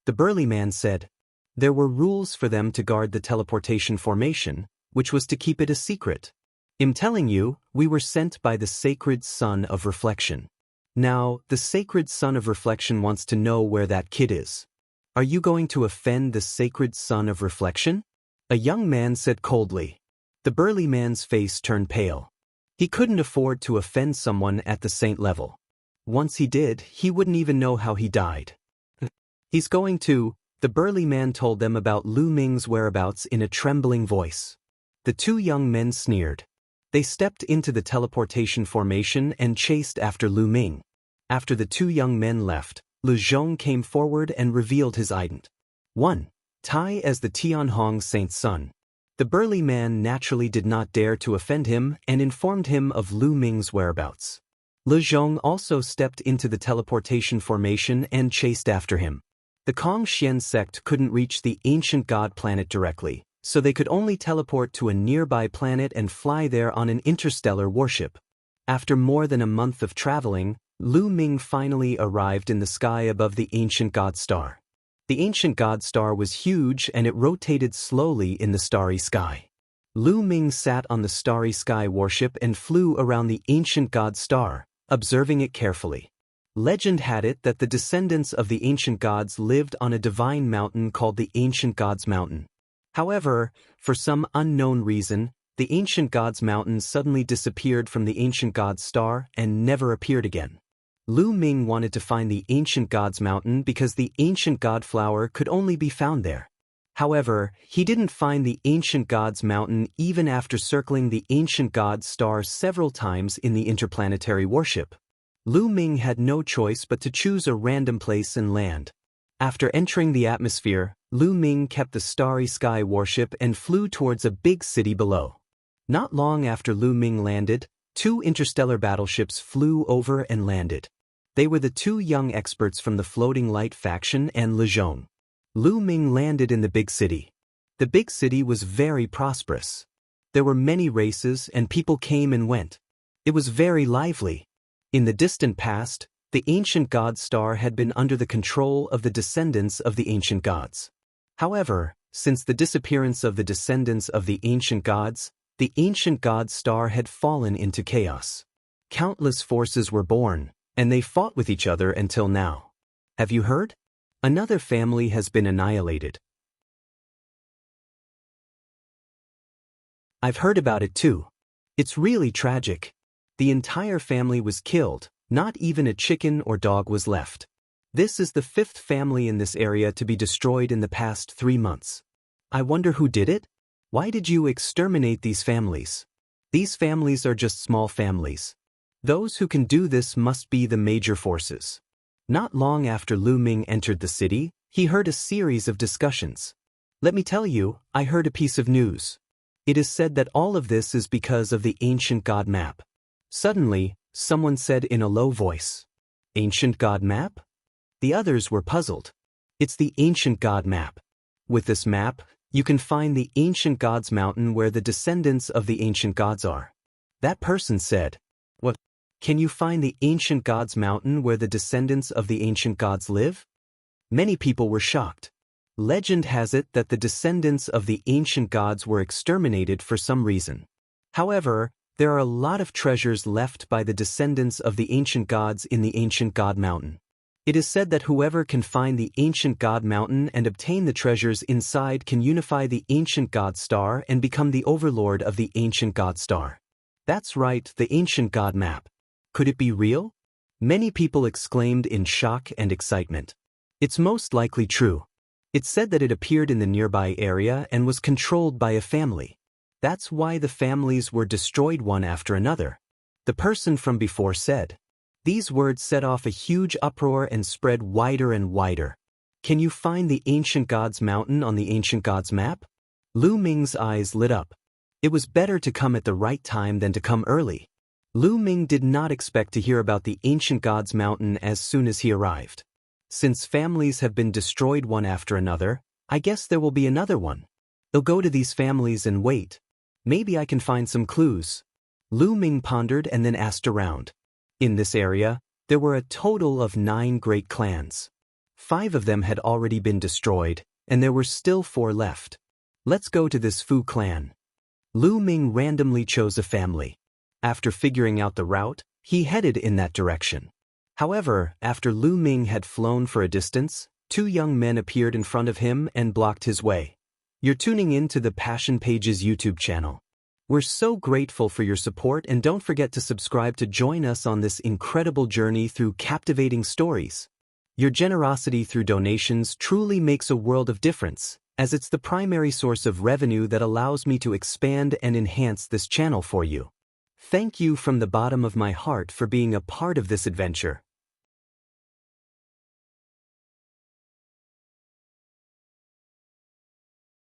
The burly man said. There were rules for them to guard the teleportation formation, which was to keep it a secret. I'm telling you, we were sent by the sacred Sun of Reflection. Now, the sacred Sun of Reflection wants to know where that kid is. Are you going to offend the sacred Sun of Reflection? A young man said coldly. The burly man's face turned pale. He couldn't afford to offend someone at the saint level. Once he did, he wouldn't even know how he died. He's going to. The burly man told them about Lu Ming's whereabouts in a trembling voice. The two young men sneered. They stepped into the teleportation formation and chased after Lu Ming. After the two young men left, Le Zhong came forward and revealed his ident. 1. Tai as the Tianhong Saint's son. The burly man naturally did not dare to offend him and informed him of Lu Ming's whereabouts. Le Zhong also stepped into the teleportation formation and chased after him. The Kongxian sect couldn't reach the ancient god planet directly, so they could only teleport to a nearby planet and fly there on an interstellar warship. After more than a month of traveling, Lu Ming finally arrived in the sky above the ancient god star. The ancient god star was huge and it rotated slowly in the starry sky. Lu Ming sat on the starry sky warship and flew around the ancient god star, observing it carefully. Legend had it that the descendants of the ancient gods lived on a divine mountain called the Ancient Gods Mountain. However, for some unknown reason, the Ancient Gods Mountain suddenly disappeared from the Ancient Gods Star and never appeared again. Lu Ming wanted to find the Ancient Gods Mountain because the Ancient God Flower could only be found there. However, he didn't find the Ancient Gods Mountain even after circling the Ancient Gods Star several times in the interplanetary warship. Lu Ming had no choice but to choose a random place and land. After entering the atmosphere, Lu Ming kept the starry sky warship and flew towards a big city below. Not long after Lu Ming landed, two interstellar battleships flew over and landed. They were the two young experts from the Floating Light faction and Le Zhong. Lu Ming landed in the big city. The big city was very prosperous. There were many races and people came and went. It was very lively. In the distant past, the ancient god star had been under the control of the descendants of the ancient gods. However, since the disappearance of the descendants of the ancient gods, the ancient god star had fallen into chaos. Countless forces were born, and they fought with each other until now. Have you heard? Another family has been annihilated. I've heard about it too. It's really tragic. The entire family was killed, not even a chicken or dog was left. This is the fifth family in this area to be destroyed in the past 3 months. I wonder who did it? Why did you exterminate these families? These families are just small families. Those who can do this must be the major forces. Not long after Lu Ming entered the city, he heard a series of discussions. Let me tell you, I heard a piece of news. It is said that all of this is because of the ancient god map. Suddenly, someone said in a low voice. Ancient God map? The others were puzzled. It's the ancient God map. With this map, you can find the ancient gods mountain where the descendants of the ancient gods are. That person said, "What? Can you find the ancient gods mountain where the descendants of the ancient gods live?" Many people were shocked. Legend has it that the descendants of the ancient gods were exterminated for some reason. However, there are a lot of treasures left by the descendants of the ancient gods in the ancient God mountain. It is said that whoever can find the ancient God mountain and obtain the treasures inside can unify the ancient God star and become the overlord of the ancient God star. That's right, the ancient God map. Could it be real? Many people exclaimed in shock and excitement. It's most likely true. It's said that it appeared in the nearby area and was controlled by a family. That's why the families were destroyed one after another. The person from before said. These words set off a huge uproar and spread wider and wider. Can you find the ancient gods mountain on the ancient gods map? Lu Ming's eyes lit up. It was better to come at the right time than to come early. Lu Ming did not expect to hear about the ancient gods mountain as soon as he arrived. Since families have been destroyed one after another, I guess there will be another one. I'll go to these families and wait. Maybe I can find some clues. Lu Ming pondered and then asked around. In this area, there were a total of 9 great clans. 5 of them had already been destroyed, and there were still 4 left. Let's go to this Fu clan. Lu Ming randomly chose a family. After figuring out the route, he headed in that direction. However, after Lu Ming had flown for a distance, 2 young men appeared in front of him and blocked his way. You're tuning in to the Passion Pages YouTube channel. We're so grateful for your support, and don't forget to subscribe to join us on this incredible journey through captivating stories. Your generosity through donations truly makes a world of difference, as it's the primary source of revenue that allows me to expand and enhance this channel for you. Thank you from the bottom of my heart for being a part of this adventure.